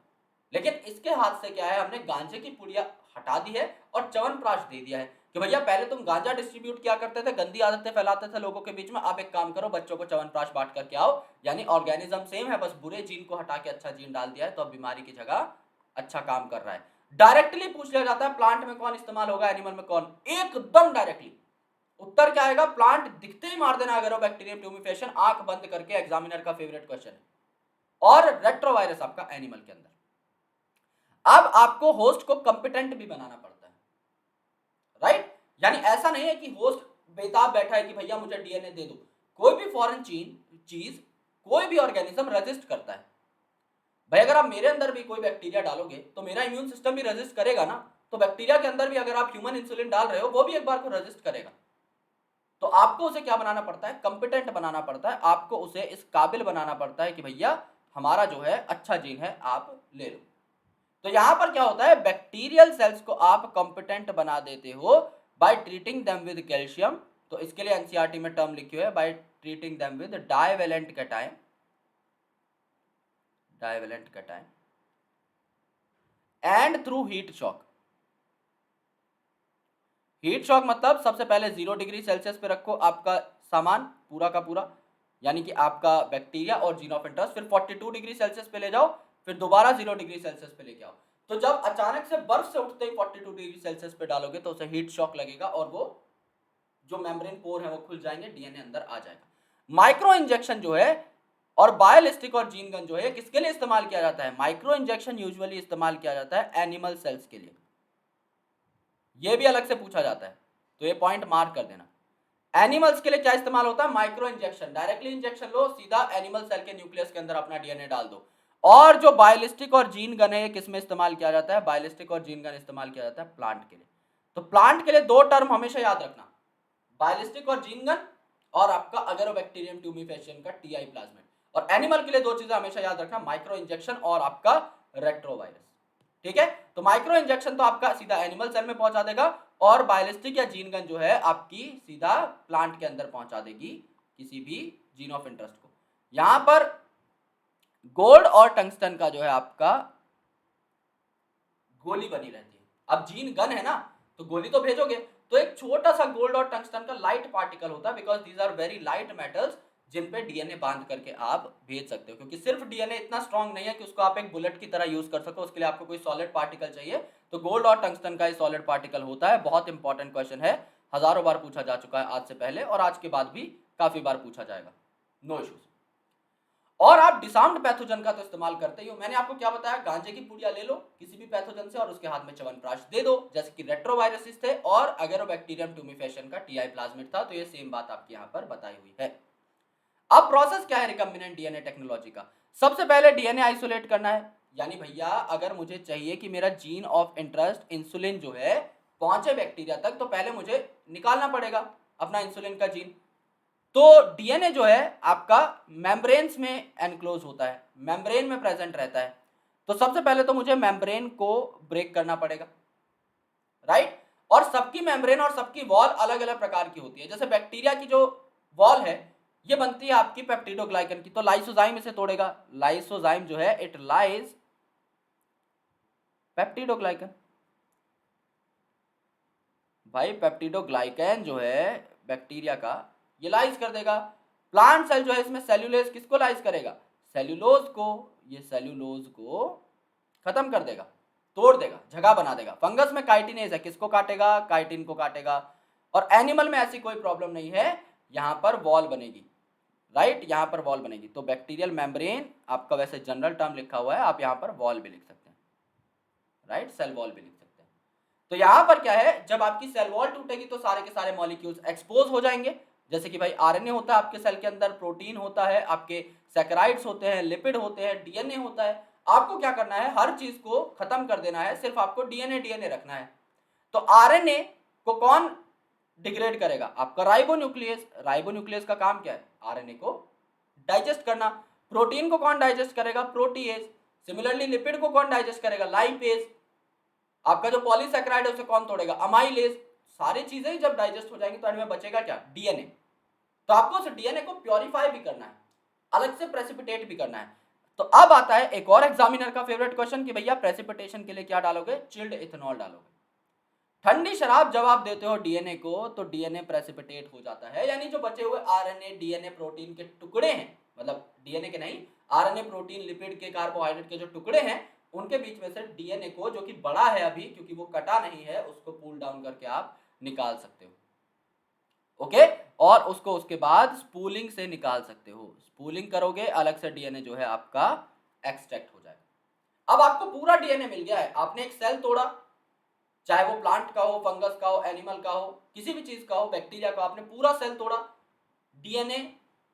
लेकिन इसके हाथ से क्या है, हमने गांजे की पुड़िया हटा दी है और च्यवनप्राश दे दिया है कि भैया पहले तुम गांजा डिस्ट्रीब्यूट किया करते थे, गंदी आदतें फैलाते थे लोगों के बीच में, अब एक काम करो बच्चों को च्यवनप्राश बांट करके आओ। यानी ऑर्गेनिज्म सेम है, बस बुरे जीन को हटा के अच्छा जीन डाल दिया है, तो अब बीमारी की जगह अच्छा काम कर रहा है। डायरेक्टली पूछ लिया जाता है प्लांट में कौन इस्तेमाल होगा, एनिमल में कौन, एकदम डायरेक्टली उत्तर क्या आएगा, प्लांट दिखते ही मार देना एग्रोबैक्टीरियम ट्यूमिफेशियन, आंख बंद करके, एग्जामिनर का फेवरेट क्वेश्चन है। और रेट्रोवायरस आपका एनिमल के अंदर। अब आपको होस्ट को कंपिटेंट भी बनाना पड़ता है, राइट, यानी ऐसा नहीं है कि होस्ट बेताब बैठा है कि भैया मुझे डीएनए दे दो। कोई भी फॉरेन चीज कोई भी ऑर्गेनिज्म रेजिस्ट करता है। भाई अगर आप मेरे अंदर भी कोई बैक्टीरिया डालोगे तो मेरा इम्यून सिस्टम भी रेजिस्ट करेगा ना, तो बैक्टीरिया के अंदर भी अगर आप ह्यूमन इंसुलिन डाल रहे हो वो भी एक बार को रेजिस्ट करेगा। तो आपको उसे क्या बनाना पड़ता है, कंपिटेंट बनाना पड़ता है, आपको उसे इस काबिल बनाना पड़ता है कि भैया हमारा जो है अच्छा जीन है आप ले लो। तो यहां पर क्या होता है, बैक्टीरियल सेल्स को आप कंपिटेंट बना देते हो by treating them with calcium. तो इसके लिए एनसीईआरटी में टर्म लिखी हुई है, by treating them with divalent cation, divalent cation and through heat shock. Heat shock मतलब सबसे पहले 0 डिग्री सेल्सियस पे रखो आपका सामान पूरा का पूरा, यानी कि आपका बैक्टीरिया और जीन ऑफ इंटरेस्ट, फिर 42 डिग्री सेल्सियस पे ले जाओ, फिर दोबारा 0 डिग्री सेल्सियस पे लेके आओ। तो जब अचानक से बर्फ से उठते ही 42 डिग्री सेल्सियस पे डालोगे तो उसे हीट शॉक लगेगा और वो जो मेम्ब्रेन पोर है वो खुल जाएंगे, डीएनए अंदर आ जाएगा। माइक्रो इंजेक्शन जो है और बायोलिस्टिक और जीन गन जो है किसके लिए इस्तेमाल किया जाता है? माइक्रो इंजेक्शन यूजुअली इस्तेमाल किया जाता है एनिमल सेल्स के लिए। ये भी अलग से पूछा जाता है, तो ये पॉइंट मार्क कर देना। एनिमल्स के लिए क्या इस्तेमाल होता है? Micro injection. डायरेक्टली इंजेक्शन लो, सीधा एनिमल सेल के न्यूक्लियस के अंदर अपना डीएनए डाल दो। और जो बायोलिस्टिक और जीन गन है, किस में इस्तेमाल किया जाता है? बायोलिस्टिक और जीन गन इस्तेमाल किया जाता है प्लांट के लिए। तो प्लांट के लिए दो टर्म हमेशा याद रखना, बायोलिस्टिक और जीन गन, और आपका अगेरोबैक्टीरियम ट्यूमिफेशियन का टीआई प्लाज्मिड। और एनिमल के लिए दो चीजें हमेशा याद रखना, माइक्रो इंजेक्शन और आपका रेट्रोवायरस। ठीक है, तो माइक्रो इंजेक्शन तो आपका सीधा एनिमल सेल में पहुंचा देगा, और बायोलिस्टिक या जीन गन जो है आपकी सीधा प्लांट के अंदर पहुंचा देगी किसी भी जीन ऑफ इंटरेस्ट को। यहां पर गोल्ड और टंगस्टन का जो है आपका गोली बनी रहती है। अब जीन गन है ना, तो गोली तो भेजोगे, तो एक छोटा सा गोल्ड और टंगस्टन का लाइट पार्टिकल होता है, because these are very light metals जिन पे डीएनए बांध करके आप भेज सकते हो। क्योंकि सिर्फ डीएनए इतना स्ट्रांग नहीं है कि उसको आप एक बुलेट की तरह यूज कर सको, उसके लिए आपको कोई सॉलिड पार्टिकल चाहिए। तो गोल्ड और टंगस्टन का ही सॉलिड पार्टिकल होता है। बहुत इंपॉर्टेंट क्वेश्चन है, हजारों बार पूछा जा चुका है आज से पहले, और आज के बाद भी काफी बार पूछा जाएगा, नो इश्यूज। और आप डिसार्म्ड पैथोजन का तो इस्तेमाल करते ही हो। मैंने आपको क्या बताया? गांजे की पुड़िया ले लो किसी भी पैथोजन से और उसके हाथ में च्यवनप्राश दे दो, जैसे कि रेट्रोवायरसिस थे और अगेरोबैक्टीरियम ट्यूमिफेशियन का टीआई प्लाज्मिड था। तो ये सेम बात आपकी यहाँ पर बताई हुई है। अब प्रोसेस क्या है रिकम्बिनेंट डीएनए टेक्नोलॉजी का? सबसे पहले डीएनए आइसोलेट करना है, यानी भैया अगर मुझे चाहिए कि मेरा जीन ऑफ इंटरेस्ट इंसुलिन जो है पहुंचे बैक्टीरिया तक, तो पहले मुझे निकालना पड़ेगा अपना इंसुलिन का जीन। तो डीएनए जो है आपका मेम्ब्रेन्स में एनक्लोज होता है, मेम्ब्रेन में प्रेजेंट रहता है। तो सबसे पहले तो मुझे मेम्ब्रेन को ब्रेक करना पड़ेगा, राइट। और सबकी मेम्ब्रेन और सबकी वॉल अलग अलग प्रकार की होती है। जैसे बैक्टीरिया की जो वॉल है ये बनती है आपकी पेप्टिडोग्लाइकन की, तो लाइसोजाइम इसे तोड़ेगा। लाइसोजाइम जो है इट लाइज पेप्टिडोग्लाइकन। भाई पेप्टिडोग्लाइकन जो है बैक्टीरिया का, ये लाइज कर देगा। प्लांट सेल जो है इसमें सेल्यूलेज किसको लाइज करेगा? सेल्यूलोज को। ये सेल्यूलोज को खत्म कर देगा, तोड़ देगा, जगह बना देगा। फंगस में काइटिनेज है, किसको काटेगा? काइटिन को काटेगा। और एनिमल में ऐसी कोई प्रॉब्लम नहीं है, यहां पर वॉल बनेगी, राइट, यहां पर वॉल बनेगी। तो बैक्टीरियल मेम्ब्रेन आपका वैसे जनरल टर्म लिखा हुआ है, आप यहां पर वॉल भी लिख सकते हैं, राइट, सेल वॉल भी लिख सकते हैं। तो यहां पर क्या है, जब आपकी सेल वॉल टूटेगी तो सारे के सारे मॉलिक्यूल्स एक्सपोज हो जाएंगे। जैसे कि भाई आरएनए होता है आपके सेल के अंदर, प्रोटीन होता है, आपके सैकेराइड्स होते हैं, लिपिड होते हैं, डीएनए होता है। आपको क्या करना है? हर चीज को खत्म कर देना है, सिर्फ आपको डीएनए डीएनए रखना है। तो आरएनए को कौन डिग्रेड करेगा? आपका राइबोन्यूक्लियस। राइबोन्यूक्लियस का काम क्या है? आरएनए को डाइजेस्ट करना। प्रोटीन को कौन डाइजेस्ट करेगा? प्रोटीएज। सिमिलरली लिपिड को कौन डाइजेस्ट करेगा? लाइपेज। आपका जो पॉलीसैकेराइड है उसे कौन तोड़ेगा? अमाइलेज। सारी चीजें जब डाइजेस्ट हो जाएंगी तो एंड में बचेगा क्या? डीएनए। तो आपको उस डीएनए को प्योरीफाई भी करना है, अलग से प्रेसिपिटेट भी करना है। तो अब आता है एक और एग्जामिनर का फेवरेट क्वेश्चन कि भैया प्रेसिपिटेशन के लिए क्या डालोगे? चिल्ड इथेनॉल डालोगे। ठंडी शराब जब आप देते हो डीएनए को तो डीएनए प्रेसिपिटेट हो जाता है, यानी जो बचे हुए आरएनए डीएनए प्रोटीन के टुकड़े हैं, मतलब डीएनए के नहीं, आरएनए प्रोटीन लिपिड के कार्बोहाइड्रेट के जो टुकड़े हैं उनके बीच में से डीएनए को, जो कि बड़ा है अभी क्योंकि वो कटा नहीं है, उसको पुल डाउन करके आप निकाल सकते हो, ओके। और उसको उसके बाद स्पूलिंग से निकाल सकते हो। स्पूलिंग करोगे अलग से डीएनए जो है आपका एक्सट्रैक्ट हो जाएगा। अब आपको पूरा डीएनए मिल गया है, आपने एक सेल तोड़ा, चाहे वो प्लांट का हो, फंगस का हो, एनिमल का हो, किसी भी चीज का हो, बैक्टीरिया का, आपने पूरा सेल तोड़ा, डीएनए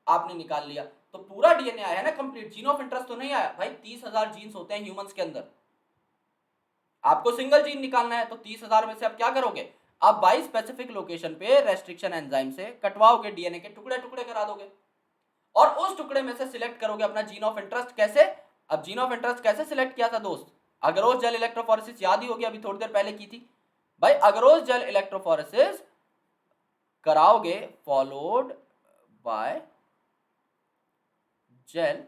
आपने निकाल लिया। तो पूरा डीएनए आया है ना कंप्लीट, जीन ऑफ इंटरेस्ट तो नहीं आया भाई। 30,000 जीन्स होते हैं ह्यूमंस के अंदर, आपको सिंगल जीन निकालना है। तो 30,000 में से आप क्या करोगे? आप 22 स्पेसिफिक लोकेशन पे रेस्ट्रिक्शन एंजाइम से कटवाओगे, डीएनए के टुकड़े टुकड़े करा दोगे, और उस टुकड़े में से सिलेक्ट करोगे अपना जीन ऑफ इंटरेस्ट। कैसे? अब जीन ऑफ इंटरेस्ट कैसे सिलेक्ट किया था दोस्त? अगरोस जेल इलेक्ट्रोफोरेसिस याद ही होगी, अभी थोड़ी देर पहले की थी भाई। अगरोस जेल इलेक्ट्रोफोरेसिस कराओगे followed by gel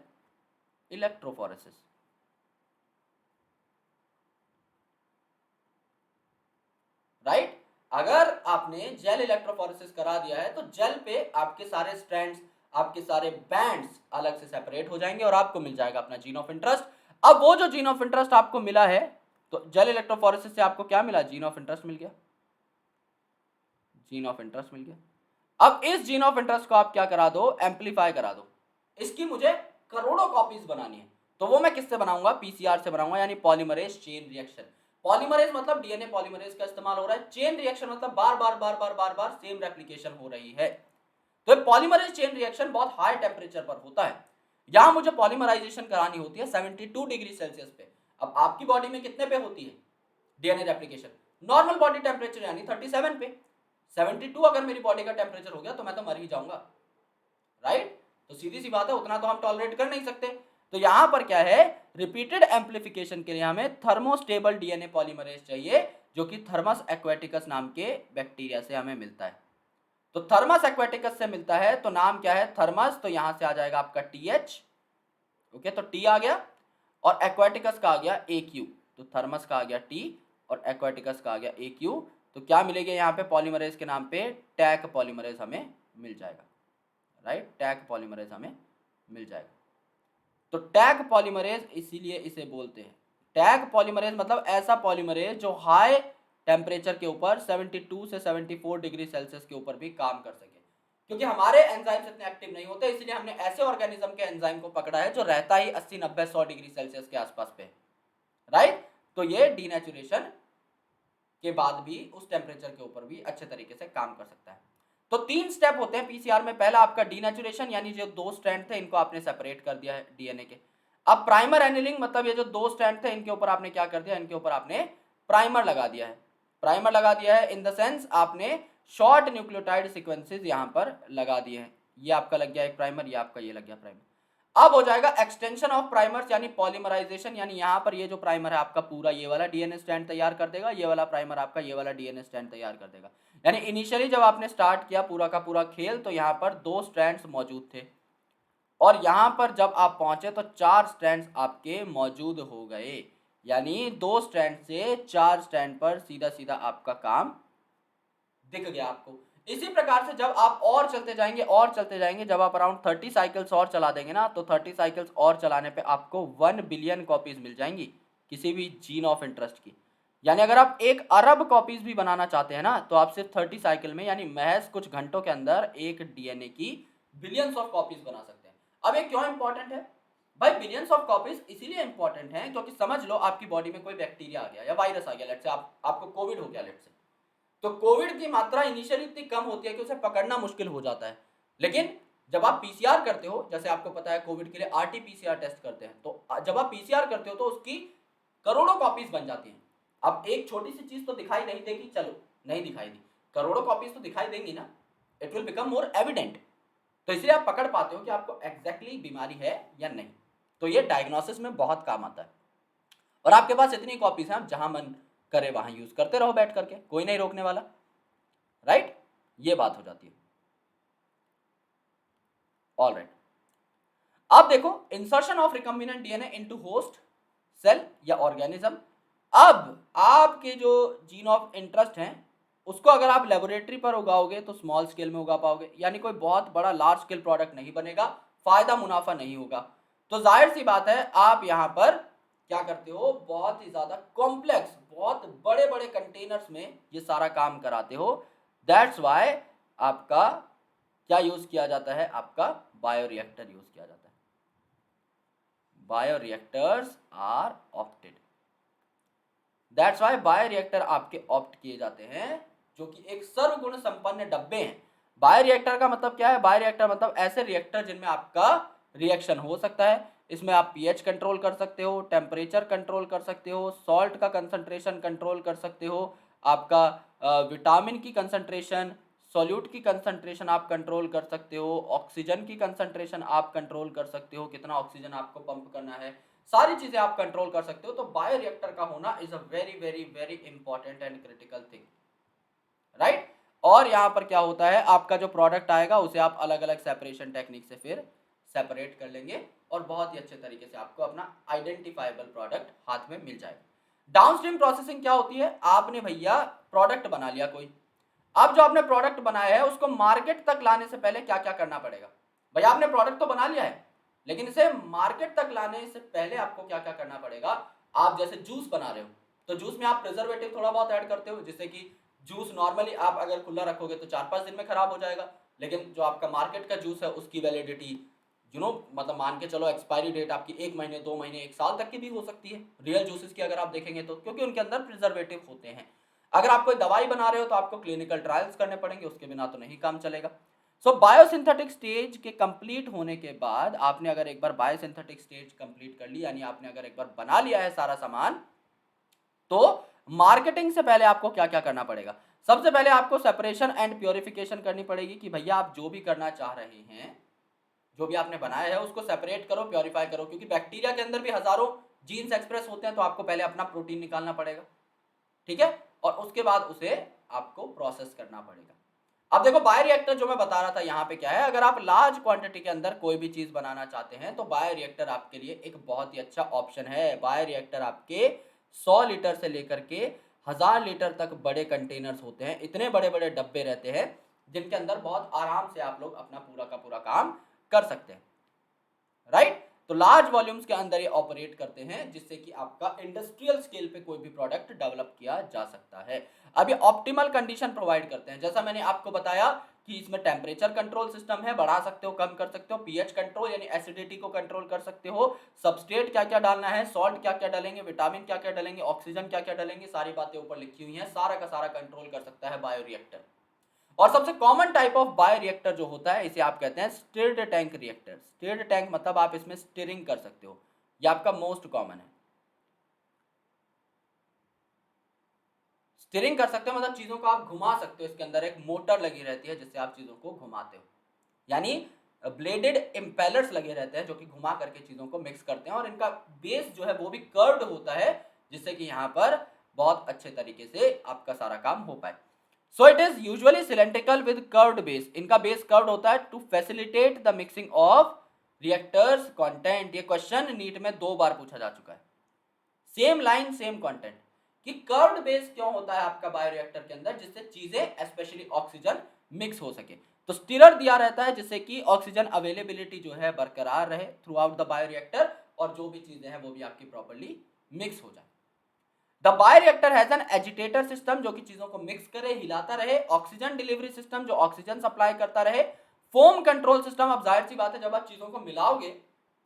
electrophoresis, right. अगर आपने जेल इलेक्ट्रोफोरेसिस करा दिया है तो जेल पे आपके सारे स्ट्रैंड्स, आपके सारे बैंड्स अलग से सेपरेट हो जाएंगे और आपको मिल जाएगा अपना जीन ऑफ इंटरेस्ट। अब वो जो जीन ऑफ इंटरेस्ट आपको मिला है तो जेल इलेक्ट्रोफोरेसिस से आपको क्या मिला, जीन ऑफ इंटरेस्ट मिल गया, जीन ऑफ इंटरेस्ट मिल गया। अब इस जीन ऑफ इंटरेस्ट को आप क्या करा दो, एम्पलीफाई करा दो। इसकी मुझे करोड़ों कॉपीज बनानी है, तो वो मैं किससे बनाऊंगा, पीसीआर से बनाऊंगा, यानी पॉलीमरेज चेन रिएक्शन। पॉलीमरेज मतलब डीएनए पॉलीमरेज का इस्तेमाल हो रहा है, चेन रिएक्शन मतलब बार बार बार बार बार बार सेम रेप्लिकेशन हो रही है। तो पॉलीमरेज चेन रिएक्शन बहुत हाई टेम्परेचर पर होता है। यहां मुझे पॉलीमराइजेशन करानी होती है 72 डिग्री सेल्सियस पे। अब आपकी बॉडी में कितने पे होती है DNA replication, normal body temperature यानी 37 पे। 72 अगर मेरी बॉडी का टेम्परेचर हो गया तो मैं तो मर ही जाऊंगा, राइट। तो सीधी सी बात है, उतना तो हम टॉलरेट कर नहीं सकते। तो यहां पर क्या है, रिपीटेड एम्प्लीफिकेशन के लिए हमें थर्मोस्टेबल डीएनए पॉलीमरेज चाहिए, जो कि थर्मस एक्वेटिकस नाम के बैक्टीरिया से हमें मिलता है। तो थर्मस एक्वेटिकस से मिलता है, तो नाम क्या है, थर्मस, तो यहां से आ जाएगा आपका टीएच, ओके, तो टी आ गया, और एक्वेटिकस का आ गया AQ, तो थर्मस का आ गया T और एक्वेटिकस का आ गया AQ। तो क्या मिलेगा यहाँ पे, पॉलीमरेज के नाम पे टैक पॉलीमरेज हमें मिल जाएगा, राइट, टैक पॉलीमरेज हमें मिल जाएगा। तो टैग पॉलीमरेज इसीलिए इसे बोलते हैं टैग पॉलीमरेज, मतलब ऐसा पॉलीमरेज जो हाई टेम्परेचर के ऊपर 72 से 74 डिग्री सेल्सियस के ऊपर भी काम कर सके। क्योंकि हमारे एंजाइम्स इतने एक्टिव नहीं होते, इसलिए हमने ऐसे ऑर्गेनिज्म के एंजाइम को पकड़ा है जो रहता ही 80 90 100 डिग्री सेल्सियस के आसपास पे, राइट। तो ये डीनेचुरेशन के बाद भी उस टेम्परेचर के ऊपर भी अच्छे तरीके से काम कर सकता है। तो 3 स्टेप होते हैं पीसीआर में। पहला आपका डीनेचुरेशन, यानी जो 2 स्ट्रैंड थे इनको आपने सेपरेट कर दिया है डीएनए के। अब प्राइमर एनिलिंग, मतलब ये जो 2 स्ट्रैंड थे इनके ऊपर आपने क्या कर दिया, इनके ऊपर आपने प्राइमर लगा दिया है। प्राइमर लगा दिया है इन द सेंस आपने शॉर्ट न्यूक्लियोटाइड सीक्वेंसेस यहां पर लगा दिए हैं। ये आपका लग गया एक प्राइमर, ये आपका ये लग गया प्राइमर। अब हो जाएगा एक्सटेंशन ऑफ प्राइमर्स यानी पॉलीमराइजेशन, यानी यहाँ पर ये जो प्राइमर है आपका पूरा ये वाला डीएनए स्ट्रैंड तैयार कर देगा, ये वाला प्राइमर आपका ये वाला डीएनए स्ट्रैंड तैयार कर देगा। यानी इनिशियली जब आपने स्टार्ट किया पूरा का पूरा खेल, तो यहाँ पर 2 स्ट्रैंड्स मौजूद थे, और यहाँ पर जब आप पहुंचे तो 4 स्ट्रैंड्स आपके मौजूद हो गए। यानी 2 स्ट्रैंड से 4 स्ट्रैंड पर सीधा सीधा आपका काम दिख गया आपको। इसी प्रकार से जब आप और चलते जाएंगे और चलते जाएंगे, जब आप अराउंड 30 साइकिल्स और चला देंगे ना, तो 30 साइकिल्स और चलाने पे आपको 1 बिलियन कॉपीज मिल जाएंगी किसी भी जीन ऑफ इंटरेस्ट की। यानी अगर आप 1 अरब कॉपीज भी बनाना चाहते हैं ना, तो आप सिर्फ 30 साइकिल में, यानी महज कुछ घंटों के अंदर एक डीएनए की बिलियंस ऑफ कॉपीज बना सकते हैं। अब ये क्यों इंपॉर्टेंट है भाई, बिलियंस ऑफ कॉपीज इसीलिए इंपॉर्टेंट है क्योंकि समझ लो आपकी बॉडी में कोई बैक्टीरिया आ गया या वायरस आ गया, लेट्स से आपको कोविड हो गया, लेट्स से, तो कोविड की मात्रा इनिशियली इतनी कम होती है कि उसे पकड़ना मुश्किल हो जाता है। लेकिन जब आप पीसीआर करते हो, जैसे आपको पता है कोविड के लिए आरटीपीसीआर टेस्ट करते हैं, तो जब आप पीसीआर करते हो तो उसकी करोड़ों कॉपीज बन जाती हैं। अब एक छोटी सी चीज तो दिखाई नहीं देगी, चलो नहीं दिखाई दी, करोड़ों कॉपीज तो दिखाई देंगी ना, it will become more evident. तो इसलिए आप पकड़ पाते हो कि आपको एग्जैक्टली बीमारी है या नहीं। तो ये डायग्नोसिस में बहुत काम आता है। और आपके पास इतनी कॉपीज हैं, आप जहां मन करे वहां यूज करते रहो बैठ करके, कोई नहीं रोकने वाला, राइट। ये बात हो जाती है। ऑल राइट, अब देखो insertion of recombinant DNA into host cell या ऑर्गेनिज्म। अब आपके जो जीन ऑफ इंटरेस्ट हैं उसको अगर आप लेबोरेटरी पर उगाओगे तो स्मॉल स्केल में उगा पाओगे, यानी कोई बहुत बड़ा लार्ज स्केल प्रोडक्ट नहीं बनेगा, फायदा मुनाफा नहीं होगा। तो जाहिर सी बात है आप यहाँ पर क्या करते हो, बहुत ही ज्यादा कॉम्प्लेक्स, बहुत बड़े बड़े कंटेनर्स में ये सारा काम कराते हो। दैट्स वाई आपका क्या यूज किया जाता है, आपका बायोरिएक्टर यूज किया जाता है। Bioreactors are opted, that's why bioreactor आपके ऑप्ट किए जाते हैं, जो कि एक सर्वगुण संपन्न डब्बे हैं। बायोरिएक्टर का मतलब क्या है, बायोरिएक्टर मतलब ऐसे रिएक्टर जिनमें आपका रिएक्शन हो सकता है। इसमें आप पीएच कंट्रोल कर सकते हो, टेम्परेचर कंट्रोल कर सकते हो, सॉल्ट का कंसंट्रेशन कंट्रोल कर सकते हो, आपका विटामिन की कंसंट्रेशन, सॉल्यूट की कंसंट्रेशन आप कंट्रोल कर सकते हो, ऑक्सीजन की कंसंट्रेशन आप कंट्रोल कर सकते हो, कितना ऑक्सीजन आपको पंप करना है, सारी चीजें आप कंट्रोल कर सकते हो। तो बायोरिएक्टर का होना is a very very very important and critical thing, right. और यहाँ पर क्या होता है, आपका जो प्रोडक्ट आएगा उसे आप अलग अलग सेपरेशन टेक्निक से फिर सेपरेट कर लेंगे और बहुत ही अच्छे तरीके से आपको अपना आइडेंटिफाइबल प्रोडक्ट हाथ में मिल जाएगा। डाउनस्ट्रीम प्रोसेसिंग क्या होती है, आपने भैया प्रोडक्ट बना लिया कोई, अब जो आपने प्रोडक्ट बनाया है उसको मार्केट तक लाने से पहले क्या क्या करना पड़ेगा। भैया आपने प्रोडक्ट तो बना लिया है, लेकिन इसे मार्केट तक लाने से पहले आपको क्या क्या करना पड़ेगा। आप जैसे जूस बना रहे हो, तो जूस में आप प्रिजर्वेटिव थोड़ा बहुत ऐड करते हो, जिससे कि जूस नॉर्मली आप अगर खुला रखोगे तो 4-5 दिन में खराब हो जाएगा, लेकिन जो आपका मार्केट का जूस है उसकी वैलिडिटी मतलब मान के चलो एक्सपायरी डेट आपकी 1 महीने 2 महीने 1 साल तक की भी हो सकती है रियल जूसेस की अगर आप देखेंगे तो, क्योंकि उनके अंदर प्रिजर्वेटिव होते हैं। अगर आप कोई दवाई बना रहे हो तो आपको क्लिनिकल ट्रायल्स करने पड़ेंगे, उसके बिना तो नहीं काम चलेगा। सो बायोसिंथेटिक स्टेज के कंप्लीट होने के बाद आपने अगर एक बार बायोसिंथेटिक स्टेज कंप्लीट कर ली, यानी आपने अगर एक बार बना लिया है सारा सामान, तो मार्केटिंग से पहले आपको क्या क्या करना पड़ेगा? सबसे पहले आपको सेपरेशन एंड प्योरिफिकेशन करनी पड़ेगी कि भैया आप जो भी करना चाह रहे हैं, जो भी आपने बनाया है उसको सेपरेट करो, प्योरीफाई करो, क्योंकि बैक्टीरिया के अंदर भी हजारों जीन्स एक्सप्रेस होते हैं, तो आपको पहले अपना प्रोटीन निकालना पड़ेगा, ठीक है, और उसके बाद उसे आपको प्रोसेस करना पड़ेगा। अब देखो बायोरिएक्टर जो मैं बता रहा था यहाँ पे क्या है, अगर आप लार्ज क्वांटिटी के अंदर कोई भी चीज बनाना चाहते हैं तो बायोरिएक्टर आपके लिए एक बहुत ही अच्छा ऑप्शन है। बायोरिएक्टर आपके 100 लीटर से लेकर के 1000 लीटर तक बड़े कंटेनर्स होते हैं, इतने बड़े बड़े डब्बे रहते हैं जिनके अंदर बहुत आराम से आप लोग अपना पूरा का पूरा काम कर सकते हैं, राइट। तो लार्ज वॉल्यूम्स के अंदर ये ऑपरेट करते हैं, जिससे कि आपका इंडस्ट्रियल स्केल पे कोई भी प्रोडक्ट डेवलप किया जा सकता है। अब ये ऑप्टिमल कंडीशन प्रोवाइड करते हैं, जैसा मैंने आपको बताया कि इसमें टेम्परेचर कंट्रोल सिस्टम है, बढ़ा सकते हो कम कर सकते हो, पीएच कंट्रोल यानी एसिडिटी को कंट्रोल कर सकते हो, सबस्ट्रेट क्या क्या डालना है, सॉल्ट क्या क्या डालेंगे, विटामिन क्या क्या डालेंगे, ऑक्सीजन क्या क्या डालेंगे, सारी बातें ऊपर लिखी हुई हैं, सारा का सारा कंट्रोल कर सकता है बायोरिएक्टर। और सबसे कॉमन टाइप ऑफ बायोरिएक्टर जो होता है इसे आप कहते हैं stirred tank reactor. Stirred tank मतलब आप इसमें स्टिरिंग कर सकते हो, ये आपका मोस्ट कॉमन है। स्टिरिंग कर सकते हो मतलब चीजों को आप घुमा सकते हो, इसके अंदर एक मोटर लगी रहती है जिससे आप चीजों को घुमाते हो, यानी ब्लेडेड इम्पेलर्स लगे रहते हैं जो कि घुमा करके चीजों को मिक्स करते हैं, और इनका बेस जो है वो भी कर्व्ड होता है, जिससे कि यहाँ पर बहुत अच्छे तरीके से आपका सारा काम हो पाए। So it is usually cylindrical with curved base, इनका बेस कर्व्ड होता है to facilitate the mixing of reactors content. ये क्वेश्चन नीट में 2 बार पूछा जा चुका है, सेम लाइन सेम कंटेंट, कि कर्व्ड बेस क्यों होता है आपका बायोरिएक्टर के अंदर, जिससे चीजें स्पेशली ऑक्सीजन मिक्स हो सके। तो स्टिरर दिया रहता है जिससे कि ऑक्सीजन अवेलेबिलिटी जो है बरकरार रहे थ्रू आउट द बायोरिएक्टर, और जो भी चीजें हैं वो भी आपकी प्रॉपर्ली मिक्स हो जाए। The bioreactor has an agitator system जो कि चीजों को मिक्स करे, हिलाता रहे, ऑक्सीजन डिलीवरी सिस्टम जो ऑक्सीजन सप्लाई करता रहे, फोम कंट्रोल सिस्टम। अब जाहिर सी बात है जब आप चीजों को मिलाओगे,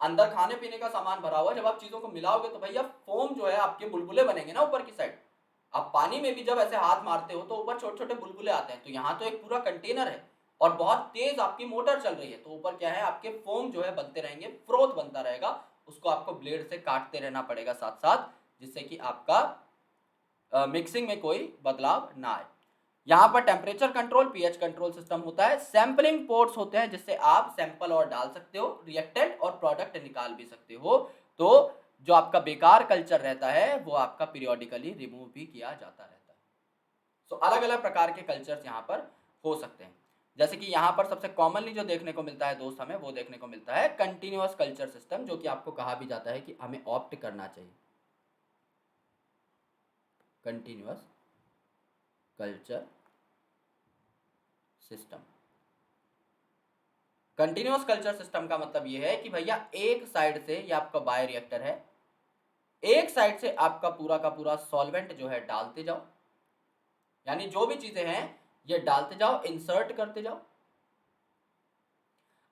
अंदर खाने पीने का सामान भरा हुआ, जब आप चीजों को मिलाओगे तो भैया फोम जो है आपके बुलबुले बनेंगे ना ऊपर की साइड। आप पानी में भी जब ऐसे हाथ मारते हो तो ऊपर छोटे छोटे बुलबुले आते हैं, तो यहाँ तो एक पूरा कंटेनर है और बहुत तेज आपकी मोटर चल रही है, तो ऊपर क्या है आपके फोम जो है बनते रहेंगे, फ्रोथ बनता रहेगा, उसको आपको ब्लेड से काटते रहना पड़ेगा साथ साथ, जिससे कि आपका मिक्सिंग में कोई बदलाव ना आए। यहाँ पर temperature control pH control system होता है, सैंपलिंग पोर्ट्स होते हैं जिससे आप सैंपल और डाल सकते हो, रिएक्टेंट और प्रोडक्ट निकाल भी सकते हो, तो जो आपका बेकार कल्चर रहता है वो आपका पीरियोडिकली रिमूव भी किया जाता रहता है। सो अलग अलग प्रकार के कल्चर्स यहाँ पर हो सकते हैं, जैसे कि यहाँ पर सबसे कॉमनली जो देखने को मिलता है दोस्त हमें, वो देखने को मिलता है कंटिन्यूअस कल्चर सिस्टम, जो कि आपको कहा भी जाता है कि हमें ऑप्ट करना चाहिए continuous culture system. Continuous culture system का मतलब ये है कि भैया एक साइड से ये आपका बायोरिएक्टर है, एक साइड से आपका पूरा का पूरा सॉल्वेंट जो है डालते जाओ, यानी जो भी चीजें हैं ये डालते जाओ, इंसर्ट करते जाओ,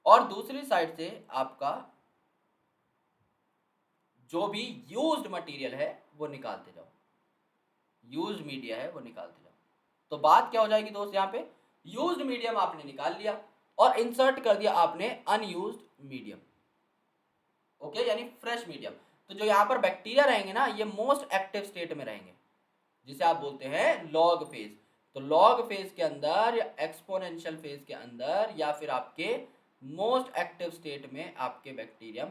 और दूसरी साइड से आपका जो भी यूज्ड मटेरियल है वो निकालते जाओ, यूज्ड मीडिया है वो निकालते जाओ। तो बात क्या हो जाएगी दोस्त, यहाँ पे यूज्ड मीडियम आपने निकाल लिया और इंसर्ट कर दिया आपने अनयूज्ड मीडियम, ओके, यानी फ्रेश मीडियम। तो जो यहाँ पर बैक्टीरिया रहेंगे ना ये मोस्ट एक्टिव स्टेट में रहेंगे, जिसे आप बोलते हैं लॉग फेज। तो लॉग फेज के अंदर या एक्सपोनेंशियल फेज के अंदर या फिर आपके मोस्ट एक्टिव स्टेट में आपके बैक्टीरियम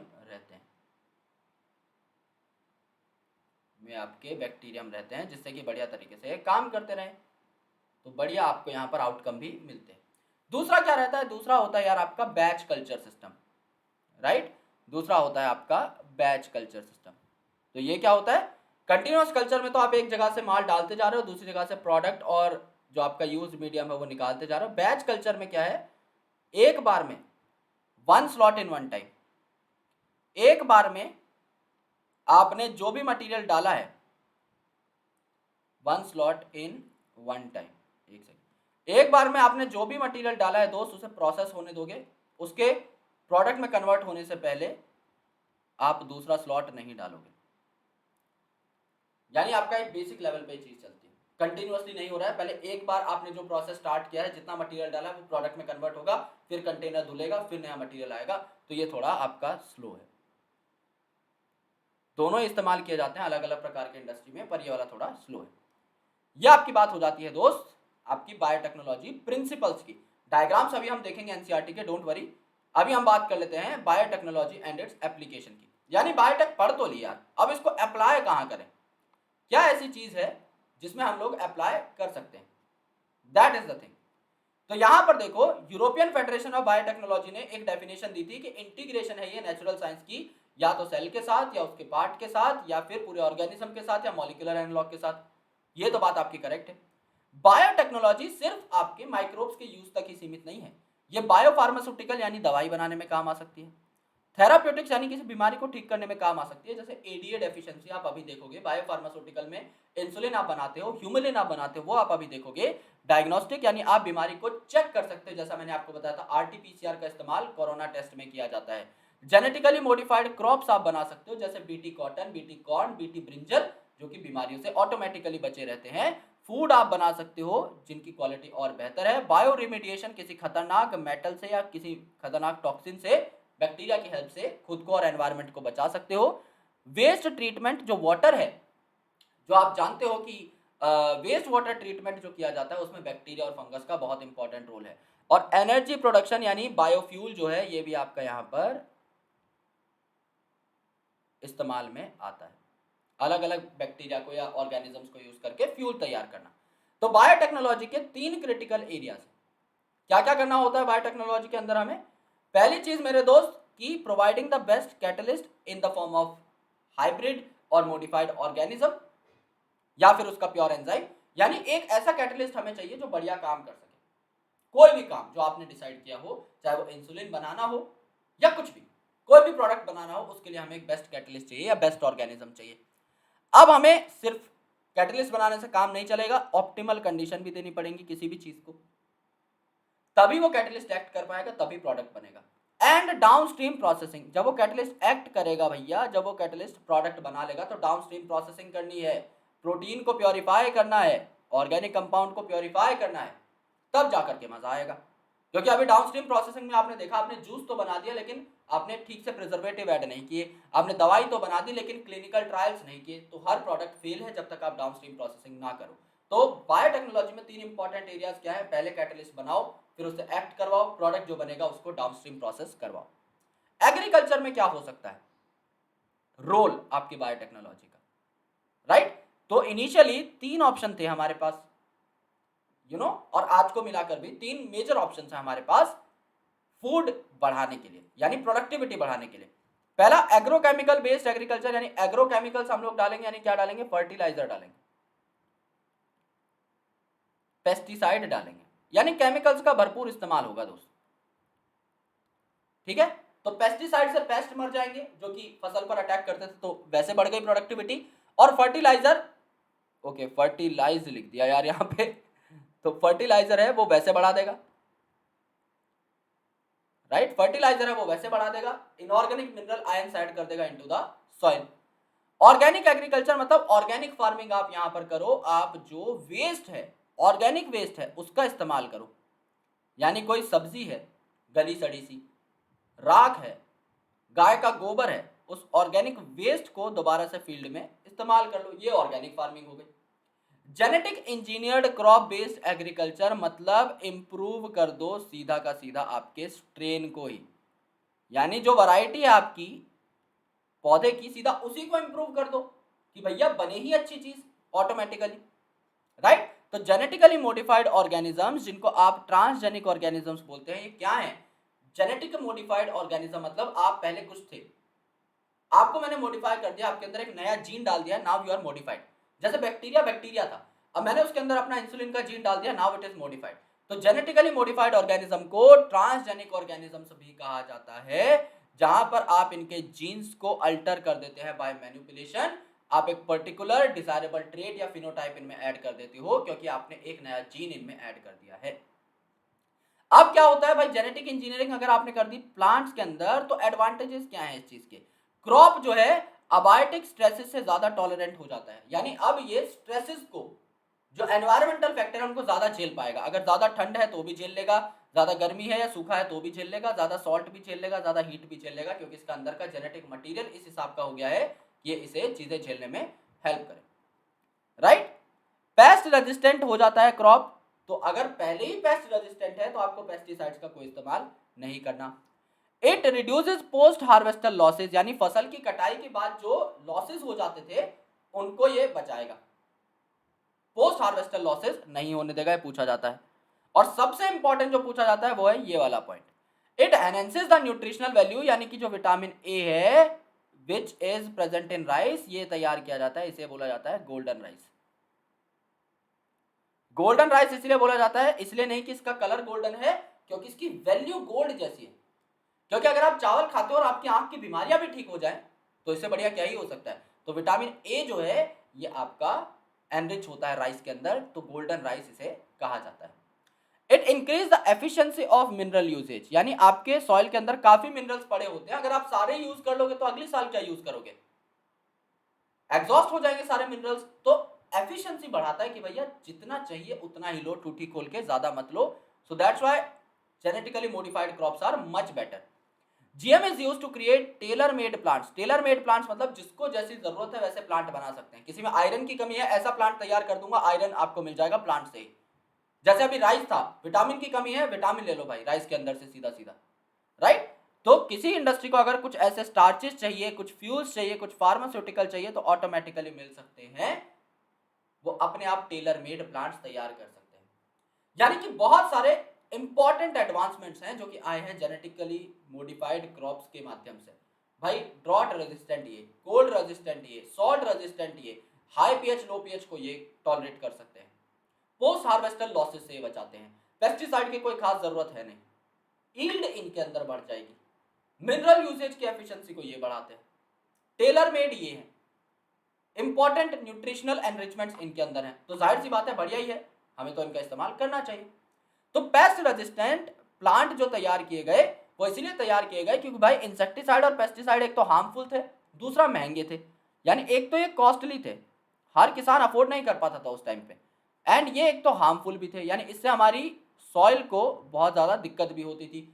रहते हैं, जिससे कि बढ़िया तरीके से काम करते रहें, तो बढ़िया आपको यहाँ पर आउटकम भी मिलते हैं। दूसरा क्या रहता है, दूसरा होता है यार आपका बैच कल्चर सिस्टम, राइट। दूसरा होता है आपका बैच कल्चर सिस्टम। तो ये क्या होता है, कंटिन्यूअस कल्चर में तो आप एक जगह से माल डालते जा रहे हो, दूसरी जगह से प्रोडक्ट और जो आपका यूज मीडियम है वो निकालते जा रहे हो। बैच कल्चर में क्या है, एक बार में 1 स्लॉट इन 1 टाइम, एक बार में आपने जो भी मटेरियल डाला है 1 स्लॉट इन 1 टाइम। एक सेकेंड, एक बार में आपने जो भी मटेरियल डाला है दोस्त उसे प्रोसेस होने दोगे, उसके प्रोडक्ट में कन्वर्ट होने से पहले आप दूसरा स्लॉट नहीं डालोगे। यानी आपका एक बेसिक लेवल पे चीज चलती है, कंटिन्यूअसली नहीं हो रहा है। पहले एक बार आपने जो प्रोसेस स्टार्ट किया है, जितना मटेरियल डाला है वो प्रोडक्ट में कन्वर्ट होगा, फिर कंटेनर धुलेगा, फिर नया मटेरियल आएगा, तो ये थोड़ा आपका स्लो है। दोनों इस्तेमाल किए जाते हैं अलग अलग प्रकार के इंडस्ट्री में, पर ये वाला थोड़ा स्लो है। ये आपकी बात हो जाती है दोस्त आपकी बायोटेक्नोलॉजी प्रिंसिपल्स की। डायग्राम्स अभी हम देखेंगे एनसीईआरटी के, डोंट वरी। अभी हम बात कर लेते हैं बायोटेक्नोलॉजी एंड इट्स एप्लीकेशन की। यानी बायोटेक पढ़ तो लिया, अब इसको अप्लाई कहाँ करें, क्या ऐसी चीज है जिसमें हम लोग अप्लाई कर सकते हैं, दैट इज द थिंग। तो यहां पर देखो, यूरोपियन फेडरेशन ऑफ बायोटेक्नोलॉजी ने एक डेफिनेशन दी थी कि इंटीग्रेशन है ये नेचुरल साइंस की, या तो सेल के साथ या उसके पार्ट के साथ या फिर पूरे ऑर्गेनिज्म के साथ या मॉलिक्यूलर एनालॉग के साथ। ये तो बात आपकी करेक्ट है। बायोटेक्नोलॉजी सिर्फ आपके माइक्रोब्स के यूज तक ही सीमित नहीं है, ये बायोफार्मास्यूटिकल यानी दवाई बनाने में काम आ सकती है, थेराप्यूटिक्स यानी किसी बीमारी को ठीक करने में काम आ सकती है, जैसे एडीए डेफिशिएंसी आप अभी देखोगे बायोफार्मास्यूटिकल में, इंसुलिन आप बनाते हो, ह्यूमुलिन आप बनाते हो, वो आप अभी देखोगे। डायग्नोस्टिक यानी आप बीमारी को चेक कर सकते हो, जैसा मैंने आपको बताया था आरटीपीसीआर का इस्तेमाल कोरोना टेस्ट में किया जाता है। जेनेटिकली मॉडिफाइड क्रॉप्स आप बना सकते हो, जैसे BT cotton, BT corn, BT brinjal, जो कि बीमारियों से ऑटोमेटिकली बचे रहते हैं। फूड आप बना सकते हो जिनकी क्वालिटी और बेहतर है। बायो रिमेडिएशन, किसी खतरनाक मेटल से या किसी खतरनाक टॉक्सिन से बैक्टीरिया की हेल्प से खुद को और एनवायरनमेंट को बचा सकते हो। वेस्ट ट्रीटमेंट, जो वाटर है, जो आप जानते हो कि वेस्ट वाटर ट्रीटमेंट जो किया जाता है उसमें बैक्टीरिया और फंगस का बहुत इंपॉर्टेंट रोल है। और एनर्जी प्रोडक्शन यानी बायोफ्यूल जो है, ये भी आपका यहां पर इस्तेमाल में आता है, अलग अलग बैक्टीरिया को या ऑर्गेनिजम्स को यूज करके फ्यूल तैयार करना। तो बायोटेक्नोलॉजी के 3 क्रिटिकल एरियाज, क्या क्या करना होता है बायोटेक्नोलॉजी के अंदर हमें। पहली चीज मेरे दोस्त की providing the best catalyst in the form of hybrid और मॉडिफाइड ऑर्गेनिज्म या फिर उसका प्योर एंजाइम। यानी एक ऐसा कैटलिस्ट हमें चाहिए जो बढ़िया काम कर सके, कोई भी काम जो आपने डिसाइड किया हो, चाहे वो इंसुलिन बनाना हो या कुछ भी, कोई भी प्रोडक्ट बनाना हो, उसके लिए हमें एक बेस्ट कैटलिस्ट चाहिए या बेस्ट ऑर्गेनिज्म चाहिए। अब हमें सिर्फ कैटलिस्ट बनाने से काम नहीं चलेगा, ऑप्टिमल कंडीशन भी देनी पड़ेगी किसी भी चीज को, तभी वो कैटलिस्ट एक्ट कर पाएगा, तभी प्रोडक्ट बनेगा। एंड डाउनस्ट्रीम प्रोसेसिंग, जब वो कैटलिस्ट एक्ट करेगा भैया, जब वो कैटलिस्ट प्रोडक्ट बना लेगा तो डाउनस्ट्रीम प्रोसेसिंग करनी है, प्रोटीन को प्योरीफाई करना है, ऑर्गेनिक कंपाउंड को प्योरीफाई करना है, तब जाकर के मजा आएगा। क्योंकि अभी डाउनस्ट्रीम प्रोसेसिंग में आपने देखा, आपने जूस तो बना दिया लेकिन आपने ठीक से प्रिजर्वेटिव ऐड नहीं किए, आपने दवाई तो बना दी लेकिन क्लिनिकल ट्रायल्स नहीं किए, तो हर प्रोडक्ट फेल है जब तक आप डाउनस्ट्रीम प्रोसेसिंग ना करो। तो बायोटेक्नोलॉजी में 3 इंपॉर्टेंट एरियाज क्या है, पहले कैटलिस्ट बनाओ, फिर उससे एक्ट करवाओ, प्रोडक्ट जो बनेगा उसको डाउनस्ट्रीम प्रोसेस करवाओ। एग्रीकल्चर में क्या हो सकता है रोल आपकी बायोटेक्नोलॉजी का, राइट? तो इनिशियली 3 ऑप्शन थे हमारे पास, और आज को मिलाकर भी 3 मेजर ऑप्शन है हमारे पास फूड बढ़ाने के लिए, यानी प्रोडक्टिविटी बढ़ाने के लिए। पहला एग्रोकेमिकल बेस्ड एग्रीकल्चर, यानी एग्रोकेमिकल्स हम लोग डालेंगे, यानी क्या डालेंगे, फर्टिलाइजर डालेंगे, पेस्टिसाइड डालेंगे, यानी केमिकल्स का भरपूर इस्तेमाल होगा दोस्त, ठीक है? तो पेस्टिसाइड से पेस्ट मर जाएंगे जो कि फसल पर अटैक करते थे, तो वैसे बढ़ गई प्रोडक्टिविटी। और फर्टिलाइजर, ओके फर्टिलाइज लिख दिया यार यहाँ पे, तो फर्टिलाइजर है वो वैसे बढ़ा देगा, राइट? फर्टिलाइजर है वो वैसे बढ़ा देगा, इनऑर्गेनिक मिनरल आयंस ऐड कर देगा into the soil. Organic agriculture मतलब ऑर्गेनिक फार्मिंग आप यहां पर करो, आप जो वेस्ट है, ऑर्गेनिक वेस्ट है, उसका इस्तेमाल करो। यानी कोई सब्जी है गली सड़ी सी, राख है, गाय का गोबर है, उस ऑर्गेनिक वेस्ट को दोबारा से फील्ड में इस्तेमाल कर लो, ये ऑर्गेनिक फार्मिंग हो गई। Genetic engineered crop based agriculture मतलब इंप्रूव कर दो सीधा का सीधा आपके स्ट्रेन को ही, यानी जो वैरायटी है आपकी पौधे की, सीधा उसी को इंप्रूव कर दो कि भैया बने ही अच्छी चीज ऑटोमेटिकली, राइट? तो जेनेटिकली मॉडिफाइड ऑर्गेनिजम्स, जिनको आप ट्रांसजेनिक ऑर्गेनिजम्स बोलते हैं, ये क्या है? जेनेटिक मॉडिफाइड ऑर्गेनिज्म मतलब आप पहले कुछ थे, आपको मैंने मॉडिफाई कर दिया, आपके अंदर एक नया जीन डाल दिया, नाउ यू आर मॉडिफाइड। जैसे बैक्टीरिया था, अब मैंने उसके अंदर अपना इंसुलिन का जीन डाल दिया, नाउ इट इज मॉडिफाइड। तो जेनेटिकली मॉडिफाइड ऑर्गेनिज्म को ट्रांसजेनिक ऑर्गेनिजम्स भी कहा जाता है, जहां पर आप इनके जीन्स को अल्टर कर देते हैं बाय मैनिपुलेशन, आप एक पर्टिकुलर डिजायरेबल ट्रेट या फिनोटाइप इनमें ऐड कर देते हो, क्योंकि आपने एक नया जीन इनमें ऐड कर दिया है। अब क्या होता है भाई, जेनेटिक इंजीनियरिंग अगर आपने कर दी प्लांट्स के अंदर, तो एडवांटेजेस क्या है इस चीज के? क्रॉप जो है अबायोटिक स्ट्रेसेस से ज्यादा टॉलरेंट हो जाता है, यानी अब ये स्ट्रेसेस को, जो एनवायरमेंटल फैक्टर है उनको ज्यादा झेल पाएगा। अगर ज्यादा ठंड है तो भी झेल लेगा, ज्यादा गर्मी है या सूखा है तो भी झेल लेगा, ज्यादा सॉल्ट भी झेल लेगा, ज्यादा हीट भी झेल लेगा, क्योंकि इसका अंदर का जेनेटिक मटेरियल इस हिसाब का हो गया है कि ये इसे चीजें झेलने में हेल्प करे, राइट। पेस्ट रेजिस्टेंट हो जाता है क्रॉप, तो अगर पहले ही पेस्ट रेजिस्टेंट है तो आपको पेस्टिसाइड्स का कोई इस्तेमाल नहीं करना। It reduces post harvester losses, यानी फसल की कटाई के बाद जो लॉसेज हो जाते थे उनको ये बचाएगा, पोस्ट हार्वेस्टर लॉसेज नहीं होने देगा, ये पूछा जाता है। और सबसे इंपॉर्टेंट जो पूछा जाता है वो है ये वाला point, it enhances the nutritional value, यानी कि जो विटामिन ए है which is present in rice, ये तैयार किया जाता है, इसे बोला जाता है गोल्डन राइस। गोल्डन राइस इसलिए बोला जाता है, इसलिए नहीं कि इसका कलर गोल्डन है, क्योंकि इसकी वैल्यू गोल्ड जैसी है। क्योंकि अगर आप चावल खाते हो और आपकी आंख की बीमारियां भी ठीक हो जाए तो इससे बढ़िया क्या ही हो सकता है। तो विटामिन ए जो है ये आपका एनरिच होता है राइस के अंदर, तो गोल्डन राइस इसे कहा जाता है। It increase the efficiency of mineral usages, यानी आपके सॉइल के अंदर काफी मिनरल्स पड़े होते हैं, अगर आप सारे यूज कर लोगे तो अगले साल क्या यूज करोगे, एग्जॉस्ट हो जाएंगे सारे मिनरल्स। तो एफिशिएंसी बढ़ाता है कि भैया जितना चाहिए उतना ही लो, टूटी खोल के ज्यादा मत लो। So that's why genetically modified crops are much better. GM is used to create tailor made plants. Tailor made plants मतलब जिसको जैसी जरूरत है वैसे प्लांट बना सकते हैं। किसी में आयरन की कमी है, ऐसा प्लांट तैयार कर दूंगा, आयरन आपको मिल जाएगा प्लांट से ही। जैसे अभी राइस था, विटामिन की कमी है, विटामिन ले लो भाई राइस के अंदर से सीधा सीधा, राइट। तो किसी इंडस्ट्री को अगर कुछ ऐसे स्टार्चेस चाहिए, कुछ फ्यूल्स चाहिए, कुछ फार्मास्यूटिकल चाहिए, तो ऑटोमेटिकली मिल सकते हैं, वो अपने आप टेलर मेड प्लांट्स तैयार कर सकते हैं। यानी कि बहुत सारे इंपॉर्टेंट एडवांसमेंट्स हैं जो कि आए हैं जेनेटिकली मॉडिफाइड क्रॉप्स के माध्यम से। भाई ड्रॉट रेजिस्टेंट ये, कोल्ड रेजिस्टेंट ये, सॉल्ट रेजिस्टेंट ये, हाई पीएच लो पीएच को ये टॉलरेट कर सकते हैं, पोस्ट हार्वेस्टर लॉसेस से बचाते हैं, पेस्टिसाइड की कोई खास जरूरत है नहीं, यील्ड इनके अंदर बढ़ जाएगी, मिनरल यूसेज की एफिशिएंसी को ये बढ़ाते हैं, टेलर मेड ये है, इंपॉर्टेंट न्यूट्रिशनल एनरिचमेंट्स इनके अंदर हैं। तो जाहिर सी बात है बढ़िया ही है, हमें तो इनका इस्तेमाल करना चाहिए। तो पेस्ट रेजिस्टेंट प्लांट जो तैयार किए गए वो इसलिए तैयार किए गए क्योंकि भाई इंसेक्टिसाइड और पेस्टिसाइड एक तो हार्मफुल थे, दूसरा महंगे थे, यानी एक तो ये कॉस्टली थे, हर किसान अफोर्ड नहीं कर पाता था उस टाइम पे, एंड ये एक तो हार्मफुल भी थे, यानी इससे हमारी सॉइल को बहुत ज़्यादा दिक्कत भी होती थी।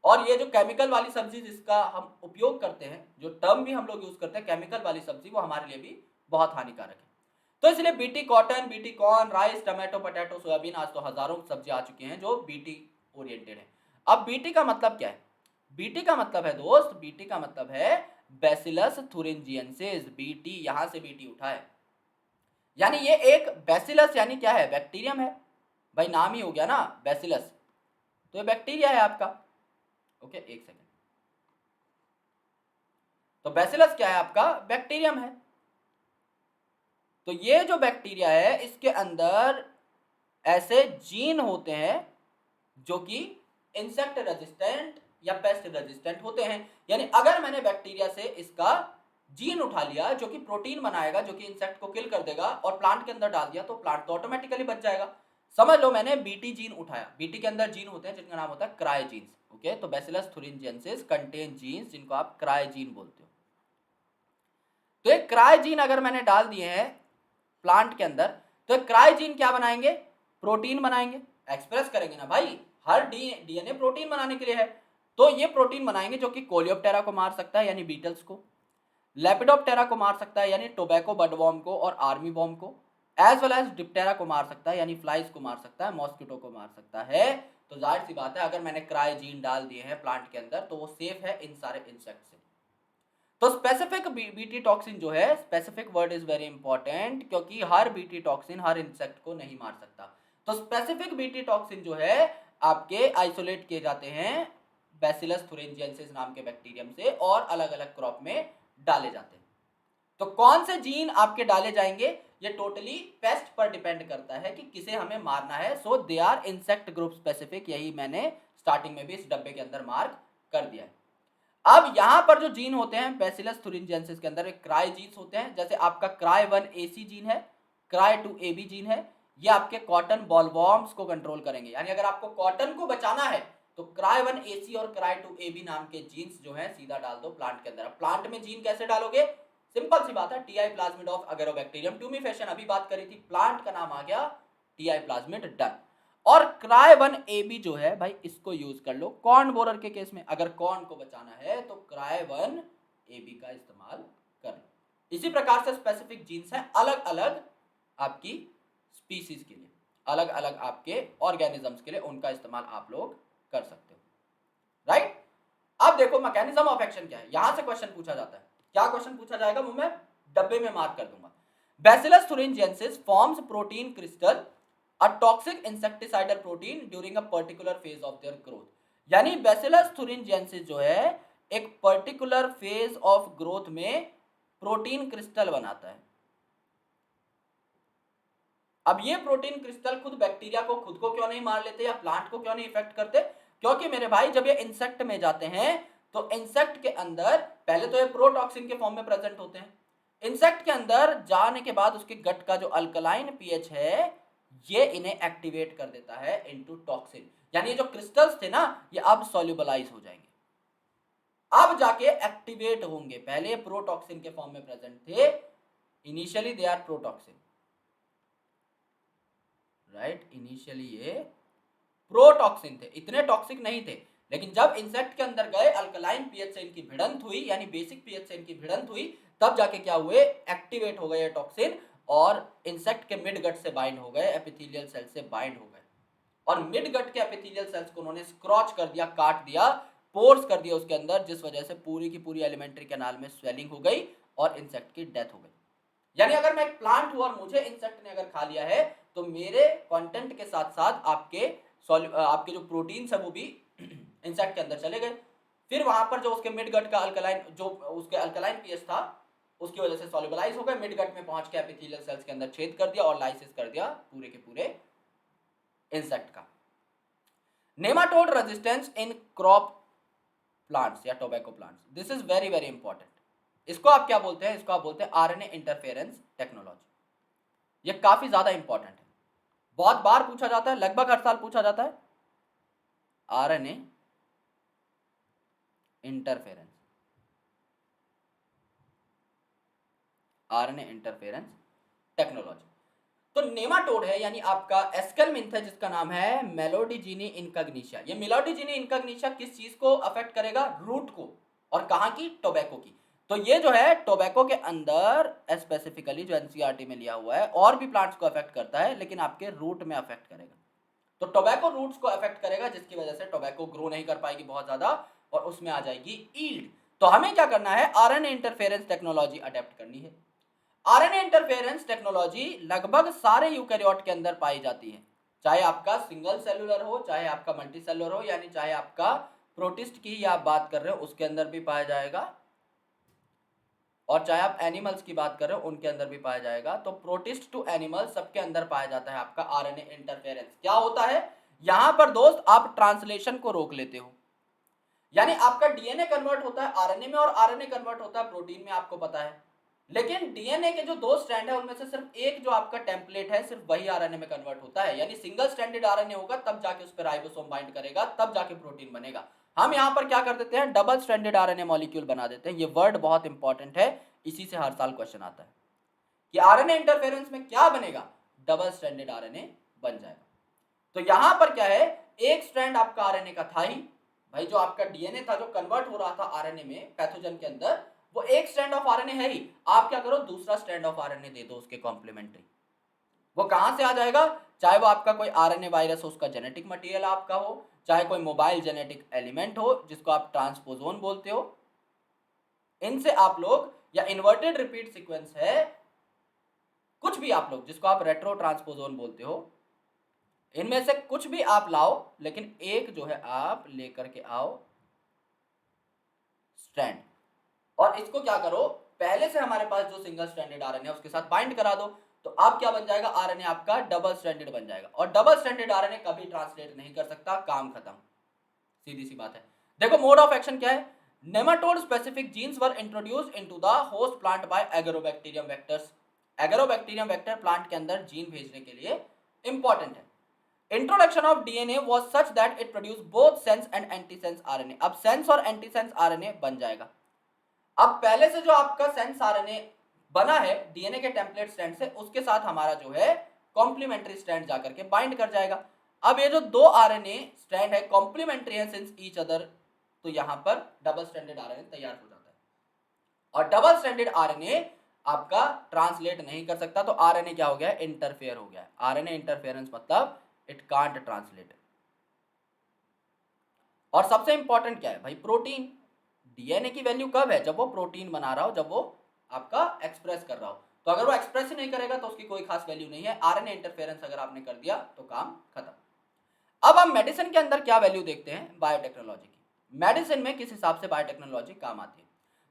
और ये जो केमिकल वाली सब्जी जिसका हम उपयोग करते हैं, जो टर्म भी हम लोग यूज करते हैं केमिकल वाली सब्जी, वो हमारे लिए भी बहुत हानिकारक है। तो इसलिए BT cotton, BT corn, rice, tomato, potato, soybean, आज तो हजारों सब्जी आ चुकी हैं जो बीटी ओरिएंटेड है। अब बीटी का मतलब क्या है? बीटी का मतलब है दोस्त, बीटी का मतलब है बैसिलस थुरिंजिएंसिस। बीटी, यहां से बीटी उठा है, यानी ये एक बैसिलस यानी क्या है, बैक्टीरियम है भाई, नाम ही हो गया ना बैसिलस, तो ये बैक्टीरिया है आपका। ओके, एक सेकेंड। तो बैसिलस क्या है आपका, बैक्टीरियम है। तो ये जो बैक्टीरिया है इसके अंदर ऐसे जीन होते हैं जो कि इंसेक्ट रेजिस्टेंट या पेस्ट रेजिस्टेंट होते हैं। यानी अगर मैंने बैक्टीरिया से इसका जीन उठा लिया जो कि प्रोटीन बनाएगा, जो कि इंसेक्ट को किल कर देगा, और प्लांट के अंदर डाल दिया, तो प्लांट तो ऑटोमेटिकली बच जाएगा। समझ लो मैंने बीटी जीन उठाया, बीटी के अंदर जीन होते हैं जिनका नाम होता है क्राई जीन्स। ओके, तो बैसिलस थुरिंजिएंसिस कंटेन जीन्स जिनको आप क्राई जीन बोलते हो। तो एक क्राई जीन अगर मैंने डाल दिए हैं प्लांट के अंदर, तो क्राई जीन क्या बनाएंगे, प्रोटीन बनाएंगे, एक्सप्रेस करेंगे ना भाई, हर डीएनए प्रोटीन बनाने के लिए है। तो ये प्रोटीन बनाएंगे जो कि कोलियोप्टेरा को मार सकता है यानी बीटल्स को, लेपिडोप्टेरा को मार सकता है यानी टोबैको बडवॉर्म को और आर्मी वॉर्म को, एज वेल एज डिप्टेरा को मार सकता है यानी फ्लाइज को मार सकता है, मॉस्किटो को मार सकता है। तो जाहिर सी बात है अगर मैंने क्राई जीन डाल दिए हैं प्लांट के अंदर तो वो सेफ है इन सारे इंसेक्ट से। तो स्पेसिफिक बीटी टॉक्सिन जो है, specific word is very important, क्योंकि हर बीटी टॉक्सिन हर इंसेक्ट को नहीं मार सकता। तो स्पेसिफिक बीटी टॉक्सिन जो है आपके आइसोलेट किए जाते हैं बैसिलस थुरिंजिएंसिस नाम के बैक्टीरियम से और अलग अलग क्रॉप में डाले जाते हैं। तो कौन से जीन आपके डाले जाएंगे ये टोटली पेस्ट पर डिपेंड करता है कि किसे हमें मारना है। So they are insect group specific, यही मैंने स्टार्टिंग में भी इस डब्बे के अंदर मार्क कर दिया है। अब यहां पर जो जीन होते हैं बैसिलस thuringiensis के अंदर एक क्राई जीन्स होते हैं, जैसे आपका क्राई 1 AC जीन है, क्राई 2 AB जीन है, ये आपके कॉटन बॉलवॉर्म्स को कंट्रोल करेंगे। यानी अगर आपको कॉटन को बचाना है तो क्राई 1 AC और क्राई 2 AB नाम के जीन्स जो है सीधा डाल दो प्लांट के अंदर। अब प्लांट में जीन कैसे डालोगे, सिंपल सी बात है, टीआई प्लाज्मिड ऑफ अगेरोबैक्टीरियम ट्यूमीफेशन अभी बात करी थी, प्लांट का नाम आ गया टीआई प्लाज्मिड, डन। और क्राई 1 AB जो है भाई इसको यूज कर लो कॉर्न बोरर के केस में, अगर कॉर्न को बचाना है तो क्राई 1 AB का इस्तेमाल कर लो। इसी प्रकार से स्पेसिफिक जीन्स हैं अलग अलग आपकी स्पीसीज के लिए, अलग अलग आपके ऑर्गेनिजम्स के लिए, उनका इस्तेमाल आप लोग कर सकते हो, राइट। अब देखो मैकेनिज्म ऑफ एक्शन क्या है, यहां से क्वेश्चन पूछा जाता है। क्या क्वेश्चन पूछा जाएगा वो मैं डब्बे में मार्क कर दूंगा। Bacillus thuringiensis forms protein crystal a toxic insecticidal protein during a particular phase of their growth। यानी बैसिलस thuringiensis जो है एक पर्टिकुलर फेज ऑफ ग्रोथ में प्रोटीन क्रिस्टल बनाता है। अब ये प्रोटीन क्रिस्टल खुद बैक्टीरिया को खुद को क्यों नहीं मार लेते या प्लांट को क्यों नहीं इफेक्ट करते, क्योंकि मेरे भाई जब ये इंसेक्ट में जाते हैं तो इंसेक्ट के अंदर पहले तो ये प्रोटॉक्सिन के फॉर्म में प्रेजेंट होते हैं, इंसेक्ट के अंदर जाने के बाद उसके गट का जो अल्कलाइन पीएच है ये इन्हें एक्टिवेट कर देता है इनटू टॉक्सिन। यानी ये जो क्रिस्टल्स थे ना ये अब सॉल्युबलाइज हो जाएंगे, अब जाके एक्टिवेट होंगे। पहले प्रोटॉक्सिन के फॉर्म में प्रेजेंट थे, initially they are protoxin, right, initially ये प्रोटॉक्सिन थे, इतने टॉक्सिक नहीं थे, लेकिन जब इंसेक्ट के अंदर गए अल्कलाइन पीएच से इनकी भिड़ंत हुई, यानी बेसिक पीएच से इनकी भिड़ंत हुई, तब जाके क्या हुए, एक्टिवेट हो गए टॉक्सिन और इंसेक्ट के मिड गट से बाइंड हो गए, एपिथेलियल सेल से बाइंड हो गए, और मिड गट के एपिथेलियल सेल्स को उन्होंने स्क्रॉच कर दिया, काट दिया, पोर्स कर दिया उसके अंदर, जिस वजह से पूरी की पूरी एलिमेंट्री कैनाल में स्वेलिंग हो गई और इंसेक्ट की डेथ हो गई। यानी अगर मैं एक प्लांट हूं और मुझे इंसेक्ट ने अगर खा लिया है तो मेरे कंटेंट के साथ साथ आपके जो प्रोटीन्स है वो भी इंसेक्ट के अंदर चले गए, फिर वहां पर जो उसके मिड गट का अल्कलाइन, जो उसके अल्कलाइन पीएच था उसकी वजह से सॉल्युबलाइज हो गए, मिड गट में पहुंच के एपिथेलियल सेल्स के अंदर छेद कर दिया और लाइसिस कर दिया पूरे के पूरे इंसेक्ट का। Nematode resistance in crop plants या tobacco plants, this is very very important. इसको आप क्या बोलते हैं, इसको आप बोलते हैं आरएनए इंटरफेरेंस टेक्नोलॉजी। ये काफी ज्यादा इंपॉर्टेंट है, बहुत बार पूछा जाता है, लगभग हर साल पूछा जाता है RNA interference, RNA interference technology. तो नेमाटोड है यानी आपका एस्केलमिंथ है जिसका नाम है मेलोडिजीनी इनकग्निशिया। ये मेलोडिजीनी इनकग्निशिया किस चीज को अफेक्ट करेगा, रूट को, और कहां की, टोबैको की। तो ये जो है टोबैको के अंदर स्पेसिफिकली जो एनसीईआरटी में लिया हुआ है, और भी प्लांट्स को अफेक्ट करता है लेकिन आपके रूट में अफेक्ट करेगा। तो टोबैको रूट्स को अफेक्ट करेगा जिसकी वजह से टोबैको ग्रो नहीं कर पाएगी बहुत ज्यादा और उसमें आ जाएगी ईल्ड। तो हमें क्या करना है, आरएनए इंटरफेरेंस टेक्नोलॉजी अडेप्ट करनी है। आरएनए इंटरफेरेंस टेक्नोलॉजी लगभग सारे यूकैरियोट के अंदर पाई जाती है, चाहे आपका सिंगल सेलुलर हो, चाहे आपका मल्टी सेलुलर हो, यानी चाहे आपका प्रोटिस्ट की ही आप बात कर रहे हो उसके अंदर भी पाया जाएगा, और चाहे आप एनिमल्स की बात कर रहे हो उनके अंदर भी पाया जाएगा। तो प्रोटिस्ट टू एनिमल सबके अंदर पाया जाता है आपका आरएनए इंटरफेरेंस। क्या होता है यहां पर दोस्त, आप ट्रांसलेशन को रोक लेते हो, यानी आपका डीएनए कन्वर्ट होता है आरएनए में और आरएनए कन्वर्ट होता है प्रोटीन में, आपको पता है, लेकिन डीएनए के जो 2 स्ट्रैंड है उनमें से सिर्फ एक जो आपका टेम्पलेट है सिर्फ वही आरएनए में कन्वर्ट होता है, यानी सिंगल स्ट्रैंडेड आरएनए होगा तब जाके उस पर राइबोसोम बाइंड करेगा, तब जाके प्रोटीन बनेगा। हम यहां पर क्या कर देते हैं, डबल स्ट्रैंडेड आरएनए मॉलिक्यूल बना देते हैं। ये वर्ड बहुत इंपॉर्टेंट है, इसी से हर साल क्वेश्चन आता है कि आरएनए इंटरफेरेंस में क्या बनेगा, डबल स्ट्रैंडेड आरएनए बन जाएगा। तो यहां पर क्या है, एक स्ट्रैंड आपका आरएनए का था ही भाई, जो आपका डीएनए था जो कन्वर्ट हो रहा था आरएनए में पैथोजन के अंदर, वो एक स्ट्रैंड ऑफ आरएनए है ही, आप क्या करो दूसरा स्ट्रैंड ऑफ आरएनए दे दो उसके कॉम्प्लीमेंट्री। वो कहां से आ जाएगा, चाहे वो आपका कोई आरएनए वायरस हो उसका जेनेटिक मटेरियल आपका हो, चाहे कोई मोबाइल जेनेटिक एलिमेंट हो जिसको आप ट्रांसपोजोन बोलते हो, इनसे आप लोग, या इन्वर्टेड रिपीट सीक्वेंस है, कुछ भी आप लोग जिसको आप रेट्रो ट्रांसपोजोन बोलते हो, इनमें से कुछ भी आप लाओ, लेकिन एक जो है आप लेकर के आओ स्ट्रैंड, और इसको क्या करो, पहले से हमारे पास जो सिंगल स्ट्रैंडेड आरएनए है उसके साथ बाइंड करा दो, तो अब क्या बन जाएगा, आरएनए आपका डबल स्ट्रैंडेड बन जाएगा, और डबल स्ट्रैंडेड आरएनए कभी ट्रांसलेट नहीं कर सकता, काम खत्म, सीधी सी बात है। देखो मोड ऑफ एक्शन क्या है, nematode specific genes were introduced into the host plant by Agrobacterium vectors. Agrobacterium vector plant के अंदर जीन भेजने के लिए इंपॉर्टेंट है। Introduction of DNA was such that it produce both sense and antisense RNA. अब सेंस और एंटीसेंस आरएनए बन जाएगा। अब पहले से जो आपका सेंस आरएनए बना है डीएनए के टेम्पलेट स्ट्रैंड से, उसके साथ हमारा जो है कॉम्प्लीमेंट्री स्ट्रैंड जाकर के बाइंड कर जाएगा। अब ये जो दो आरएनए स्ट्रैंड है कॉम्प्लीमेंट्री है सिंस ईच अदर, तो यहां पर डबल स्ट्रैंडेड आरएनए तैयार हो जाता है। और डबल स्ट्रैंडेड आरएनए आपका ट्रांसलेट नहीं कर सकता, तो आरएनए क्या हो गया, इंटरफेयर हो गया। आरएनए इंटरफेरेंस मतलब इट कांट ट्रांसलेट। और सबसे इंपॉर्टेंट क्या है भाई, प्रोटीन। डीएनए की वैल्यू कब है, जब वो प्रोटीन बना रहा हो, जब वो आपका एक्सप्रेस कर रहा हो। तो अगर वो एक्सप्रेस ही नहीं करेगा तो उसकी कोई खास वैल्यू नहीं है। आरएनए इंटरफेरेंस अगर आपने कर दिया तो काम खत्म। अब हम मेडिसिन के अंदर क्या वैल्यू देखते हैं, बायोटेक्नोलॉजी की। मेडिसिन में किस हिसाब से बायोटेक्नोलॉजी काम आती है,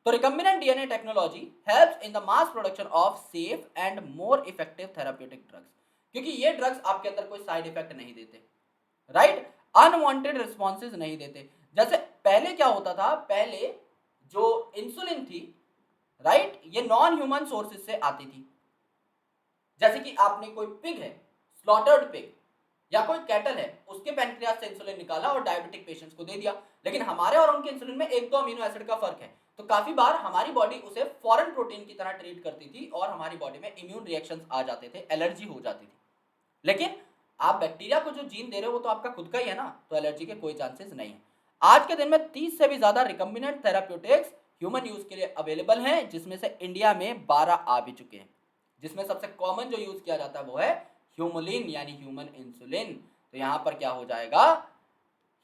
तो recombinant DNA technology helps in the mass production of safe and more effective therapeutic drugs, क्योंकि ये ड्रग्स आपके अंदर कोई साइड इफेक्ट नहीं देते, राइट, अनवांटेड रिस्पॉन्सेज नहीं देते। जैसे पहले क्या होता था, पहले जो इंसुलिन थी, राइट, ये नॉन ह्यूमन सोर्सेज से आती थी। जैसे कि आपने कोई पिग है, स्लॉटर्ड पिग, या कोई कैटल है, उसके पैनक्रियास से इंसुलिन निकाला और डायबिटिक पेशेंट्स को दे दिया। लेकिन हमारे और उनके इंसुलिन में एक दो अमीनो एसिड का फर्क है, तो काफी बार हमारी बॉडी उसे फॉरेन प्रोटीन की तरह ट्रीट करती थी और हमारी बॉडी में इम्यून रिएक्शंस आ जाते थे, एलर्जी हो जाती थी। लेकिन आप बैक्टीरिया को जो जीन दे रहे हो वो तो आपका खुद का ही है ना, तो एलर्जी के कोई चांसेस नहीं है। आज के दिन में 30 से भी ज्यादा रिकम्बिनेंट थेराप्यूटिक्स ह्यूमन यूज के लिए अवेलेबल हैं, जिसमें से इंडिया में 12 आ भी चुके हैं। जिसमें सबसे कॉमन जो यूज किया जाता है वो है ह्यूमुलिन यानी ह्यूमन इंसुलिन। तो यहां पर क्या हो जाएगा,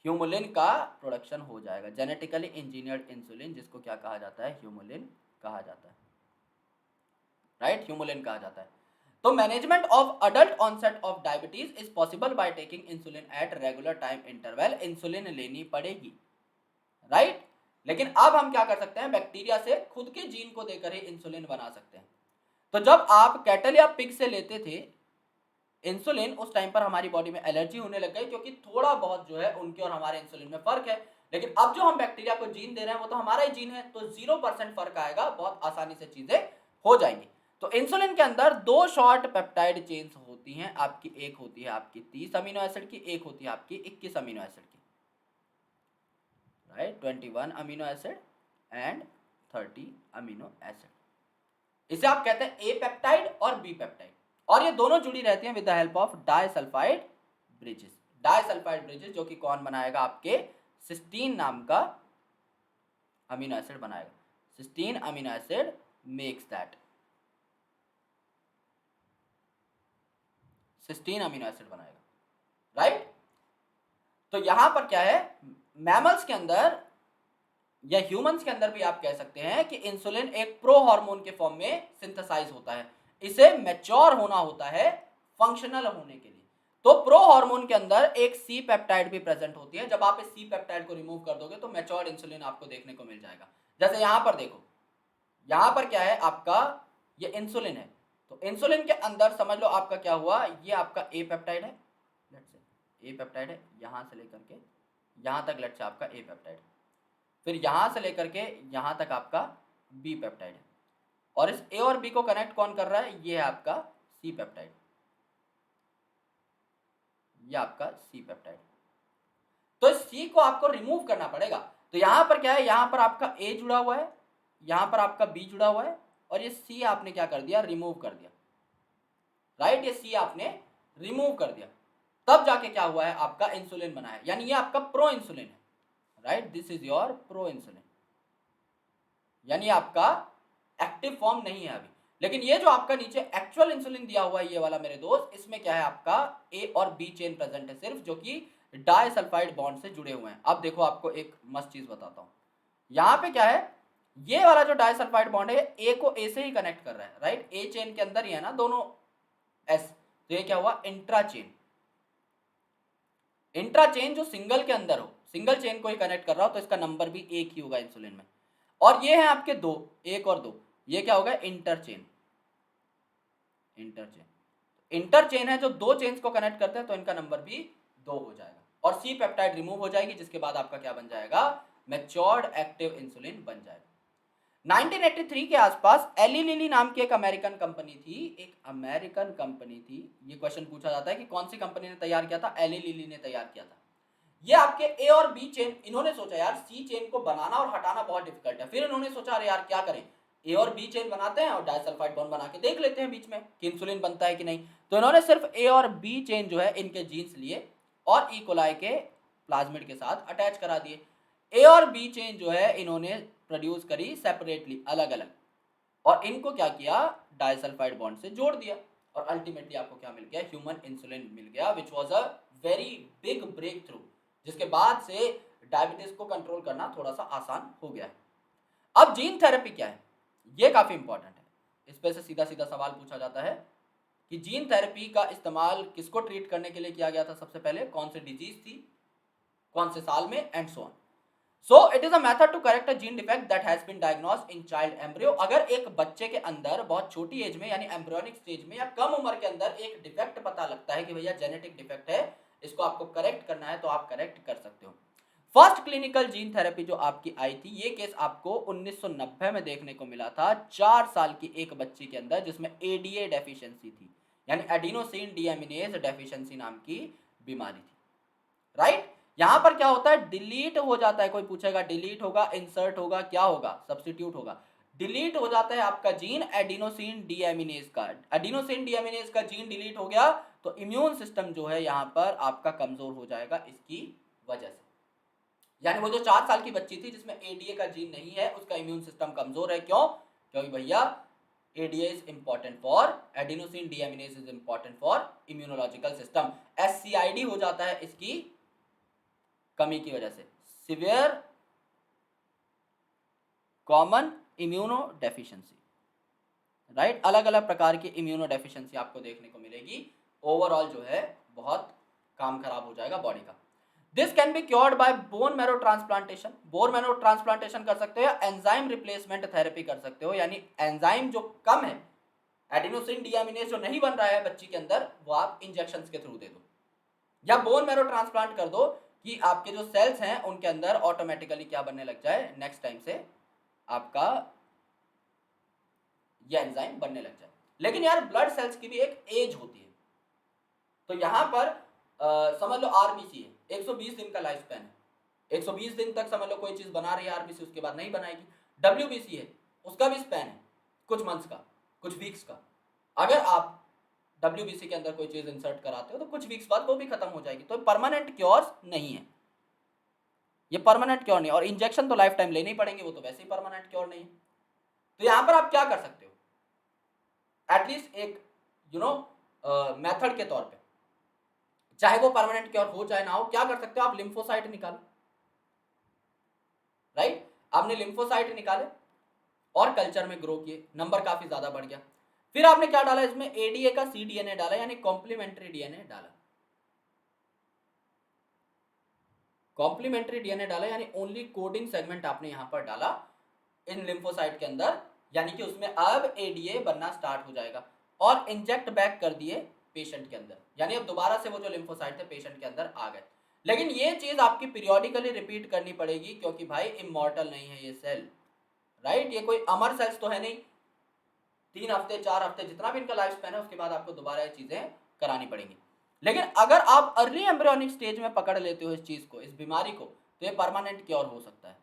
ह्यूमुलिन का प्रोडक्शन हो जाएगा, जेनेटिकली इंजीनियर्ड इंसुलिन, जिसको क्या कहा जाता है, ह्यूमुलिन कहा जाता है, राइट, ह्यूमुलिन कहा जाता है। तो management of adult onset of diabetes is possible by taking insulin at regular time interval. Insulin लेनी पड़ेगी, राइट। लेकिन अब हम क्या कर सकते हैं, बैक्टीरिया से खुद के जीन को देकर ही इंसुलिन बना सकते हैं। तो जब आप कैटल या पिग से लेते थे इंसुलिन, उस टाइम पर हमारी बॉडी में एलर्जी होने लग गई, क्योंकि थोड़ा बहुत जो है उनके और हमारे इंसुलिन में फर्क है। लेकिन अब जो हम बैक्टीरिया को जीन दे रहे हैं वो तो हमारा ही जीन है, तो 0% फर्क आएगा, बहुत आसानी से चीजें हो जाएंगी। तो इंसुलिन के अंदर दो शॉर्ट पेप्टाइड चेन्स होती हैं आपकी, एक होती है आपकी 30 अमीनो एसिड की, एक होती है आपकी 21 अमीनो एसिड की, right, 21 amino acid and 30 amino acid. इसे आप कहते हैं ए पेप्टाइड और बी पेप्टाइड, और ये दोनों जुड़ी रहती हैं with the help of disulphide bridges. Disulphide bridges जो कि कौन बनाएगा, आपके सिस्टीन नाम का अमीनो एसिड बनाएगा। Cysteine amino acid makes that, cysteine amino acid बनाएगा, राइट। तो यहां पर क्या है, मैमल्स के अंदर या ह्यूमंस के अंदर भी आप कह सकते हैं कि इंसुलिन एक प्रो हार्मोन के फॉर्म में सिंथेसाइज होता है। इसे मैच्योर होना होता है फंक्शनल होने के लिए। तो प्रो हार्मोन के अंदर एक सी पेप्टाइड भी प्रेजेंट होती है। जब आप इस सी पेप्टाइड को रिमूव कर दोगे तो मैच्योर्ड इंसुलिन आपको देखने को मिल जाएगा। जैसे यहां पर देखो, यहां पर क्या है आपका, ये इंसुलिन है, तो इंसुलिन के अंदर समझ लो आपका क्या हुआ, ये आपका ए पेप्टाइड है, लेट्स से ए पेप्टाइड है, यहां से लेकर के यहां तक लेट्स से आपका ए पेप्टाइड, फिर यहां से लेकर के यहां तक आपका बी पेप्टाइड है, और इस ए और बी को कनेक्ट कौन कर रहा है, ये है आपका सी पेप्टाइड, ये आपका सी पेप्टाइड। तो इस सी को आपको रिमूव करना पड़ेगा। तो यहां पर क्या है, यहां पर आपका ए जुड़ा हुआ है, यहां पर आपका बी जुड़ा हुआ है, और ये सी आपने क्या कर दिया, रिमूव कर दिया, राइट, ये सी आपने रिमूव कर दिया, तब जाके क्या हुआ है, आपका इंसुलिन बना है, यानी ये आपका प्रो इंसुलिन है, right, this is your pro insulin, यानी आपका एक्टिव फॉर्म नहीं है अभी। लेकिन ये जो आपका नीचे एक्चुअल इंसुलिन दिया हुआ है ये वाला मेरे दोस्त, इसमें क्या है, आपका ए और बी चेन प्रेजेंट है सिर्फ, जो कि डाइसल्फाइड बॉन्ड से जुड़े हुए हैं। अब देखो आपको एक मस्त चीज बताता हूं, यहाँ पे क्या है, ये वाला जो डाइसल्फाइड बॉन्ड है ए को ए से ही कनेक्ट कर रहा है, राइट, ए चेन के अंदर ही है ना दोनों एस, तो ये क्या हुआ, इंट्रा चेन। इंट्रा चेन जो सिंगल के अंदर हो, सिंगल चेन को ही कनेक्ट कर रहा हो, तो इसका नंबर भी एक ही होगा इंसुलिन में। और ये है आपके दो, एक और दो, ये क्या होगा, इंटरचेन। इंटरचेन, इंटरचेन है जो दो चेन्स को कनेक्ट करते हैं, तो इनका नंबर भी 2 हो जाएगा, और सी पेप्टाइड रिमूव हो जाएगी, जिसके बाद आपका क्या बन जाएगा, मैच्योर्ड एक्टिव इंसुलिन बन जाएगा। 1983 के आसपास एली लिली नाम की एक अमेरिकन कंपनी थी, ये क्वेश्चन पूछा जाता है कि कौन सी कंपनी ने तैयार किया था, एली लिली ने तैयार किया था। ये आपके ए और बी चेन, इन्होंने सोचा यार सी चेन को बनाना और हटाना बहुत डिफिकल्ट है, फिर इन्होंने सोचा अरे यार क्या करें, ए और बी चेन बनाते हैं और डाइसल्फाइड बॉन्ड बना के देख लेते हैं बीच में कि इंसुलिन बनता है कि नहीं। तो इन्होंने सिर्फ ए और बी चेन जो है इनके जीन्स लिए और ई कोलाई के प्लाज्मिड के साथ अटैच करा दिए। ए और बी चेन जो है इन्होंने प्रोड्यूस करी सेपरेटली, अलग अलग, और इनको क्या किया, डाइसल्फाइड बॉन्ड से जोड़ दिया, और अल्टीमेटली आपको क्या मिल गया, ह्यूमन इंसुलिन मिल गया, which was a very big breakthrough, जिसके बाद से डायबिटीज को कंट्रोल करना थोड़ा सा आसान हो गया है। अब जीन थेरेपी क्या है, ये काफी इंपॉर्टेंट है। इस पे से सीधा सीधा सवाल पूछा जाता है कि जीन थेरेपी का इस्तेमाल किसको ट्रीट करने के लिए किया गया था, सबसे पहले कौन सी डिजीज थी, कौन से साल में, and so on. So it is a method to correct a gene defect that has been diagnosed in child embryo। अगर एक बच्चे के अंदर बहुत छोटी एज में यानी एम्ब्रियोनिक स्टेज में या कम उम्र के अंदर एक डिफेक्ट पता लगता है कि भैया जेनेटिक डिफेक्ट है, इसको आपको करेक्ट करना है, तो आप करेक्ट कर सकते हो। फर्स्ट क्लिनिकल जीन थेरेपी जो आपकी आई थी, ये केस आपको 1990 में देखने को मिला था, 4 साल की एक बच्ची के अंदर जिसमें एडीए डेफिशिएंसी थी, यानी एडिनोसिन डीएमिनेज डेफिशिएंसी नाम की बीमारी थी, राइट। यहां पर क्या होता है, डिलीट हो जाता है, कोई पूछेगा डिलीट होगा, इंसर्ट होगा, क्या होगा, सब्स्टिट्यूट होगा। डिलीट हो जाता है आपका जीन एडिनोसिन डीएमिनेज का, एडिनोसिन डीएमिनेज का जीन डिलीट हो गया तो इम्यून सिस्टम जो है यहां पर आपका कमजोर हो जाएगा इसकी वजह से। यानी वो जो 4 साल की बच्ची थी जिसमें एडीए का जीन नहीं है, उसका इम्यून सिस्टम कमजोर है, क्यों, क्योंकि भैया ADA is important for, adenosine deaminase is important for immunological system. SCID हो जाता है इसकी कमी की वजह से, severe common immuno deficiency, right. अलग अलग प्रकार की इम्यूनो डेफिशिएंसी आपको देखने को मिलेगी, ओवरऑल जो है बहुत काम खराब हो जाएगा बॉडी का। This can be cured by bone marrow transplantation, bone marrow transplantation कर सकते हो या एंजाइम रिप्लेसमेंट थेरेपी कर सकते हो, यानी एंजाइम जो कम है, एडिनोसिन डीएमिनेज जो नहीं बन रहा है बच्ची के अंदर, वो आप इंजेक्शन के थ्रू दे दो, या बोन मैरो ट्रांसप्लांट कर दो कि आपके जो सेल्स हैं उनके अंदर ऑटोमेटिकली क्या बनने लग जाए, नेक्स्ट टाइम से आपका ये एंजाइम बनने लग जाए। लेकिन यार ब्लड सेल्स की भी एक एज होती है, तो यहां पर समझ लो आरबीसी है, 120 दिन का लाइफ स्पैन है, 120 दिन तक समझ लो कोई चीज बना रही है आरबीसी, उसके बाद नहीं बनाएगी। डब्ल्यूबीसी है, उसका भी स्पैन है कुछ मंथ्स का, कुछ वीक्स का। अगर आप डब्ल्यूबीसी के अंदर कोई चीज इंसर्ट कराते हो तो कुछ वीक्स बाद वो भी खत्म हो जाएगी, तो परमानेंट क्योर्स नहीं है, ये परमानेंट क्योर नहीं, और इंजेक्शन तो लाइफ टाइम लेने ही पड़ेंगे, वो तो वैसे ही परमानेंट क्योर नहीं है। तो यहां पर आप क्या कर सकते हो, एटलीस्ट एक मेथड के तौर पे, चाहे वो परमानेंट क्योर हो चाहे ना हो, क्या कर सकते हो आप, लिम्फोसाइट निकालो, राइट। आपने लिम्फोसाइट निकाले और कल्चर में ग्रो किए, नंबर काफी ज्यादा बढ़ गया, फिर आपने क्या डाला इसमें, एडीए का सीडीएनए डाला, यानी कॉम्प्लीमेंट्री डीएनए डाला, कॉम्प्लीमेंट्री डीएनए डाला, यानी ओनली कोडिंग सेगमेंट आपने यहां पर डाला इन लिम्फोसाइट के अंदर, यानी कि उसमें अब एडीए बनना स्टार्ट हो जाएगा, और इंजेक्ट बैक कर दिए पेशेंट के अंदर, यानी अब दोबारा से वो जो लिम्फोसाइट थे पेशेंट के अंदर आ गए। लेकिन ये चीज आपकी पीरियोडिकली रिपीट करनी पड़ेगी, क्योंकि भाई इमॉर्टल नहीं है ये सेल, राइट, ये कोई अमर सेल्स तो है नहीं, 3 हफ्ते 4 हफ्ते जितना भी इनका लाइफ स्पैन है, उसके बाद आपको दोबारा ये चीजें करानी पड़ेंगी। लेकिन अगर आप अर्ली एम्ब्रियोनिक स्टेज में पकड़ लेते हो इस चीज को, इस बीमारी को, तो ये परमानेंट क्योर हो सकता है,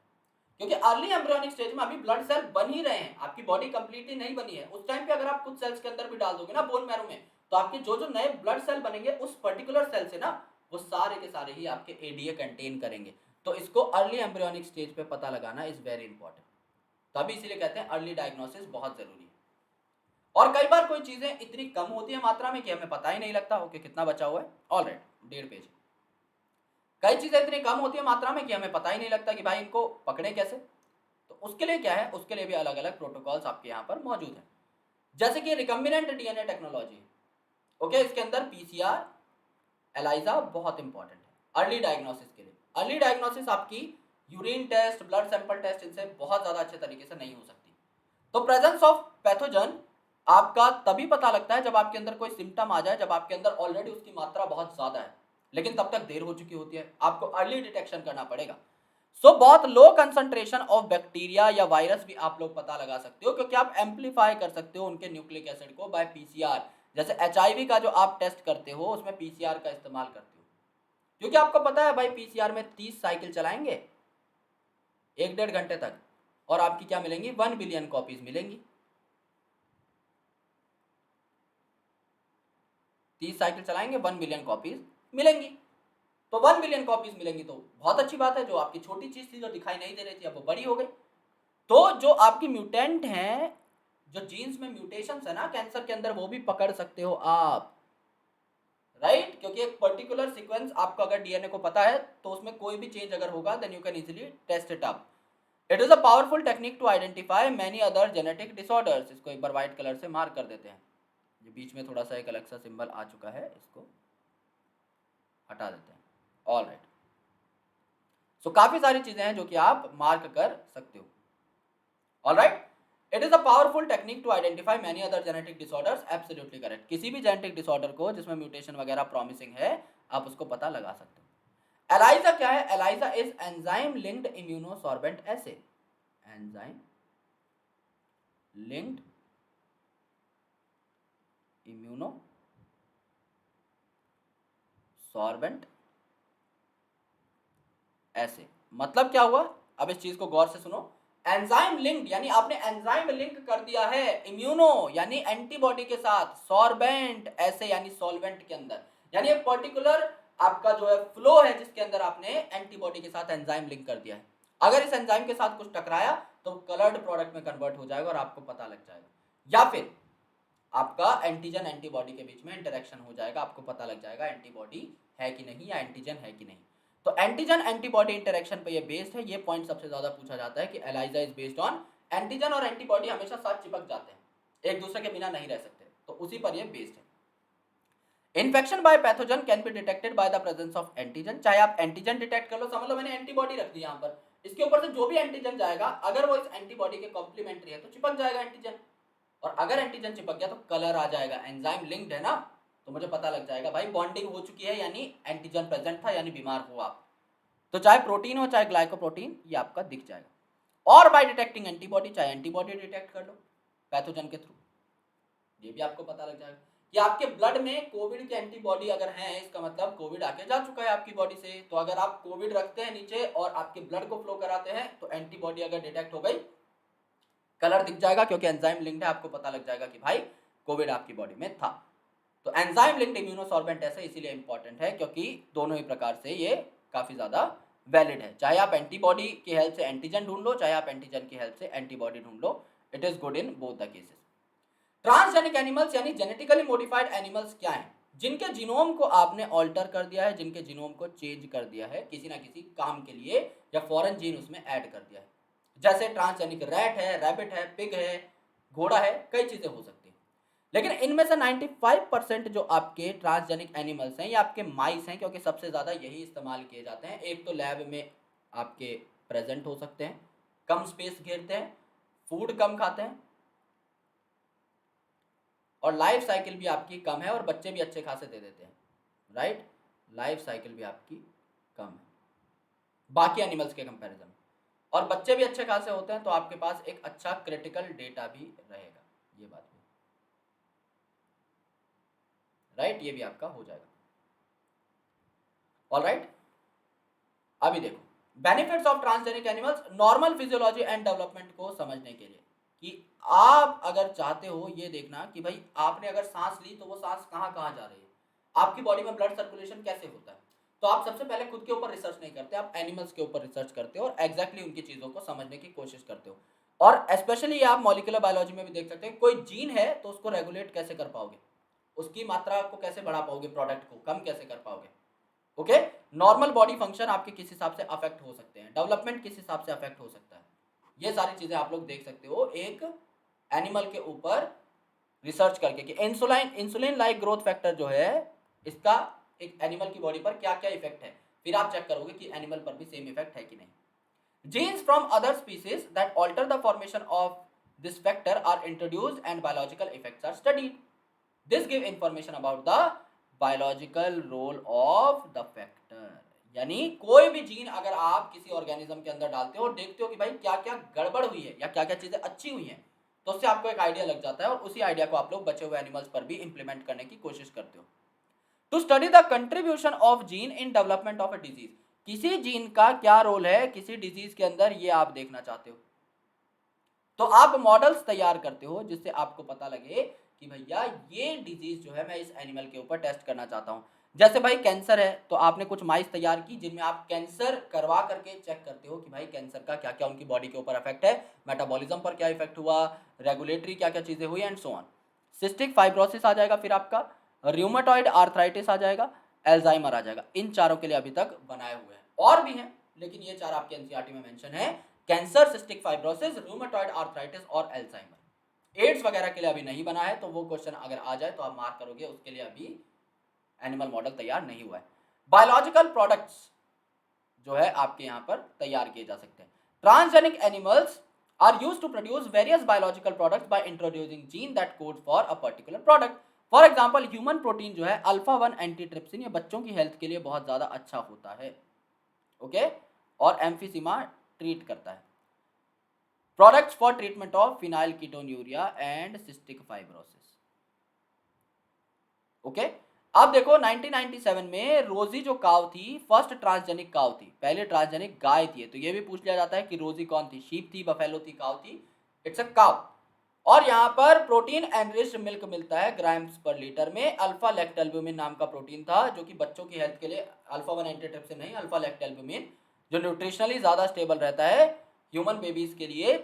क्योंकि अर्ली एम्ब्रियोनिक स्टेज में अभी ब्लड सेल बन ही रहे हैं, आपकी बॉडी कंप्लीटली नहीं बनी है। उस टाइम पे अगर आप कुछ सेल्स के अंदर भी डाल दोगे ना बोन मैरो में, तो आपके जो जो नए ब्लड सेल बनेंगे उस पर्टिकुलर सेल से ना, वो सारे के सारे ही आपके एडीए कंटेन करेंगे। तो इसको अर्ली एम्ब्रियोनिक स्टेज पे पता लगाना इज वेरी इंपॉर्टेंट, तभी इसीलिए कहते हैं अर्ली डायग्नोसिस बहुत जरूरी है। और कई बार कोई चीजें इतनी कम होती है मात्रा में कि हमें पता ही नहीं लगता ओके कितना बचा हुआ है, ऑलराइट 1.5 पेज। कई चीजें इतनी कम होती है मात्रा में कि हमें पता ही नहीं लगता कि भाई इनको पकड़े कैसे, तो उसके लिए क्या है, उसके लिए भी अलग अलग प्रोटोकॉल्स आपके यहाँ पर मौजूद हैं, जैसे कि रिकम्बिनेंट डीएनए टेक्नोलॉजी, ओके, इसके अंदर पीसीआर एलाइजा बहुत इंपॉर्टेंट है अर्ली डायग्नोसिस के लिए। अर्ली डायग्नोसिस आपकी urine test, blood sample test, इनसे बहुत ज्यादा अच्छे तरीके से नहीं हो सकती। तो प्रेजेंस ऑफ पैथोजन आपका तभी पता लगता है जब आपके अंदर कोई सिम्टम आ जाए, जब आपके अंदर ऑलरेडी उसकी मात्रा बहुत ज्यादा है, लेकिन तब तक देर हो चुकी होती है, आपको अर्ली डिटेक्शन करना पड़ेगा। सो बहुत लो कंसंट्रेशन ऑफ बैक्टीरिया या वायरस भी आप लोग पता लगा सकते हो, क्योंकि आप एम्पलीफाई कर सकते हो उनके न्यूक्लिक एसिड को बाय पीसीआर। जैसे एचआईवी का जो आप टेस्ट करते हो उसमें पीसीआर का इस्तेमाल करते हो, क्योंकि आपको पता है भाई पीसीआर में 30 साइकिल चलाएंगे 1-1.5 घंटे तक, और आपकी क्या मिलेंगी, 1 बिलियन कॉपीज मिलेंगी। 30 साइकिल चलाएंगे 1 बिलियन कॉपीज मिलेंगी। तो 1 बिलियन कॉपीज मिलेंगी तो बहुत अच्छी बात है। जो आपकी छोटी चीज थी जो दिखाई नहीं दे रही थी अब वो बड़ी हो गई। तो जो आपकी म्यूटेंट हैं, जो जीन्स में म्यूटेशंस है ना कैंसर के अंदर, वो भी पकड़ सकते हो आप, राइट? क्योंकि एक पर्टिकुलर सीक्वेंस आपको अगर डीएनए को पता है तो उसमें कोई भी चेंज अगर होगा then you can easily test it up. It is a powerful technique to identify many other genetic disorders. इसको एक बार व्हाइट कलर से मार्क कर देते हैं। ये बीच में थोड़ा सा एक अलग सा सिंबल आ चुका है, इसको हटा देते हैं। All right. सो काफी सारी चीजें हैं जो कि आप मार्क कर सकते हो। All right. It is a powerful technique to identify many other genetic disorders. Absolutely correct. किसी भी जेनेटिक डिसऑर्डर को जिसमें म्यूटेशन वगैरह प्रॉमिसिंग है आप उसको पता लगा सकते हो। एलाइजा क्या है? ELISA is enzyme linked immunosorbent assay. Enzyme linked immunosorbent assay. मतलब क्या हुआ? अब इस चीज को गौर से सुनो। एंजाइम लिंक्ड यानी आपने एंजाइम लिंक कर दिया है इम्यूनो यानी एंटीबॉडी के साथ, सॉर्बेंट ऐसे यानी सॉल्वेंट के अंदर, यानी एक पर्टिकुलर आपका जो है फ्लो है जिसके अंदर आपने एंटीबॉडी के साथ एंजाइम लिंक कर दिया है। अगर इस एंजाइम के साथ कुछ टकराया तो कलर्ड प्रोडक्ट में कन्वर्ट हो जाएगा और आपको पता लग जाएगा, या फिर आपका एंटीजन एंटीबॉडी के बीच में इंटरेक्शन हो जाएगा, आपको पता लग जाएगा एंटीबॉडी है कि नहीं या एंटीजन है कि नहीं। तो एंटीजन एंटीबॉडी इंटरेक्शन पे ये बेस्ड है। ये पॉइंट सबसे ज्यादा पूछा जाता है कि ELISA is based on antigen और एंटीबॉडी हमेशा साथ चिपक जाते हैं, एक दूसरे के बिना नहीं रह सकते, तो उसी पर ये बेस्ड है। Infection by pathogen can be detected by the presence of antigen. चाहे आप एंटीजन डिटेक्ट कर लो, समझ लो मैंने एंटीबॉडी रख दी यहाँ पर, इसके ऊपर से जो भी एंटीजन जाएगा अगर वो इस एंटीबॉडी के कॉम्प्लीमेंट्री है तो चिपक जाएगा एंटीजन, और अगर एंटीजन चिपक गया तो कलर आ जाएगा। एंजाइम लिंक्ड है ना, तो मुझे पता लग जाएगा भाई बॉन्डिंग हो चुकी है, यानी एंटीजन प्रेजेंट था, यानी बीमार हो आप। तो चाहे प्रोटीन हो चाहे ग्लाइकोप्रोटीन, ये आपका दिख जाएगा। और बाय डिटेक्टिंग एंटीबॉडी, चाहे एंटीबॉडी डिटेक्ट कर लो पैथोजन के थ्रू, ये भी आपको पता लग जाएगा कि आपके ब्लड में कोविड की एंटीबॉडी अगर है, इसका मतलब कोविड आके जा चुका है आपकी बॉडी से। तो अगर आप कोविड रखते हैं नीचे और आपके ब्लड को फ्लो कराते हैं तो एंटीबॉडी अगर डिटेक्ट हो गई, कलर दिख जाएगा, क्योंकि एंजाइम लिंक्ड है, आपको पता लग जाएगा कि भाई कोविड आपकी बॉडी में था। तो एंजाइम लिंक्ड इम्यूनोसॉर्बेंट ऐसे इसीलिए इंपॉर्टेंट है क्योंकि दोनों ही प्रकार से ये काफी ज्यादा वैलिड है। चाहे आप एंटीबॉडी की हेल्प से एंटीजन ढूंढ लो, चाहे आप एंटीजन की हेल्प से एंटीबॉडी ढूंढ लो, it is good in both the cases. Transgenic animals यानी जेनेटिकली मॉडिफाइड एनिमल्स क्या है? जिनके जीनोम को आपने ऑल्टर कर दिया है, जिनके जीनोम को चेंज कर दिया है किसी ना किसी काम के लिए, या फॉरेन जीन उसमें ऐड कर दिया है। जैसे ट्रांसजेनिक रैट है, रैबिट है, पिग है, घोड़ा है, कई चीजें हो सकती हैं। लेकिन इनमें से 95% जो आपके ट्रांसजेनिक एनिमल्स हैं ये आपके माइस हैं, क्योंकि सबसे ज्यादा यही इस्तेमाल किए जाते हैं। एक तो लैब में आपके प्रेजेंट हो सकते हैं, कम स्पेस घेरते हैं, फूड कम खाते हैं, और लाइफ साइकिल भी आपकी कम है, और बच्चे भी अच्छे खासे दे देते हैं, राइट? लाइफ साइकिल भी आपकी कम है बाकी एनिमल्स के कंपैरिजन में, और बच्चे भी अच्छे खासे होते हैं, तो आपके पास एक अच्छा क्रिटिकल डेटा भी रहेगा, ये बात भी, राइट? ये भी आपका हो जाएगा। All right. अभी देखो benefits of transgenic animals normal physiology and development को समझने के लिए, कि आप अगर चाहते हो ये देखना कि भाई आपने अगर सांस ली तो वो सांस कहाँ कहाँ जा रही है, आपकी बॉडी में ब्लड सर्कुलेशन कैसे होता है, तो आप सबसे पहले खुद के ऊपर रिसर्च नहीं करते, आप एनिमल्स के ऊपर रिसर्च करते हो और एग्जैक्टली उनकी चीजों को समझने की कोशिश करते हो। और स्पेशली आप मॉलिक्यूलर बायोलॉजी में भी देख सकते हैं, कोई जीन है तो उसको रेगुलेट कैसे कर पाओगे, उसकी मात्रा को कैसे बढ़ा पाओगे, प्रोडक्ट को कम कैसे कर पाओगे। ओके, नॉर्मल बॉडी फंक्शन आपके किस हिसाब से अफेक्ट हो सकते हैं, डेवलपमेंट किस हिसाब से अफेक्ट हो सकता है, ये सारी चीजें आप लोग देख सकते हो एक एनिमल के ऊपर रिसर्च करके कि insulin insulin like growth factor जो है इसका एक एनिमल की बॉडी पर क्या क्या इफेक्ट है, फिर आप चेक करोगे कि एनिमल पर भी सेम इफेक्ट है कि नहीं। Genes from other species that alter the formation of this factor are introduced and biological effects are studied. This give information about the biological role of the factor. यानी कोई भी जीन अगर आप किसी ऑर्गेनिज्म के अंदर डालते हो और देखते हो कि भाई क्या क्या गड़बड़ हुई है या क्या क्या चीजें अच्छी हुई हैं, तो उससे आपको एक आइडिया लग जाता है और उसी आइडिया को आप लोग बचे हुए एनिमल्स पर भी इंप्लीमेंट करने की कोशिश करते हो। To study the contribution of gene in development of a disease, किसी जीन का क्या रोल है किसी डिजीज के अंदर, ये आप देखना चाहते हो, तो आप मॉडल्स तैयार करते हो जिससे आपको पता लगे कि भैया ये डिजीज जो है मैं इस एनिमल के ऊपर टेस्ट करना चाहता हूँ। जैसे भाई कैंसर है तो आपने कुछ माइस तैयार की जिनमें आप कैंसर करवा करके चेक करते हो कि भाई कैंसर का क्या क्या उनकी बॉडी के ऊपर इफेक्ट है, मेटाबॉलिज्म पर क्या इफेक्ट हुआ, रेगुलेटरी क्या क्या चीजें हुई and so on. Cystic fibrosis आ जाएगा, फिर आपका र्यूमेटॉइड आर्थराइटिस आ जाएगा, एल्जाइमर आ जाएगा। इन चारों के लिए अभी तक बनाए हुए हैं, और भी हैं लेकिन ये चार आपके एनसीईआरटी में मेंशन है, cancer, cystic fibrosis, rheumatoid arthritis और एल्जाइमर। एड्स वगैरह के लिए अभी नहीं बना है, तो वो क्वेश्चन अगर आ जाए तो आप मार्क करोगे, उसके लिए अभी एनिमल मॉडल तैयार नहीं हुआ है। बायोलॉजिकल प्रोडक्ट्स जो है आपके यहाँ पर तैयार किए जा सकते हैं। Transgenic animals are used to produce various biological products by introducing gene that code for a particular product. For example human protein जो है अल्फा 1 एंटीट्रिप्सिन, ये बच्चों की हेल्थ के लिए बहुत ज्यादा अच्छा होता है, ओके, और एम्फीसीमा ट्रीट करता है। Products for treatment of phenyl ketonuria and cystic fibrosis, okay. अब देखो 1997 में रोजी जो काव थी फर्स्ट ट्रांसजेनिक काव थी, पहले ट्रांसजेनिक गाय थी, तो ये भी पूछ लिया जाता है कि रोजी कौन थी, शीप थी, बफेलो थी, काव थी, इट्स अ काव। और यहाँ पर प्रोटीन एनरिच्ड मिल्क मिलता है ग्राम्स पर लीटर में। अल्फा लैक्टोल्ब्यूमिन नाम का प्रोटीन था जो कि बच्चों की हेल्थ के लिए, अल्फा 1 एंटीट्रिप्सिन नहीं, अल्फा लैक्टोल्ब्यूमिन, जो न्यूट्रिशनली ज्यादा स्टेबल रहता है ह्यूमन बेबीज के लिए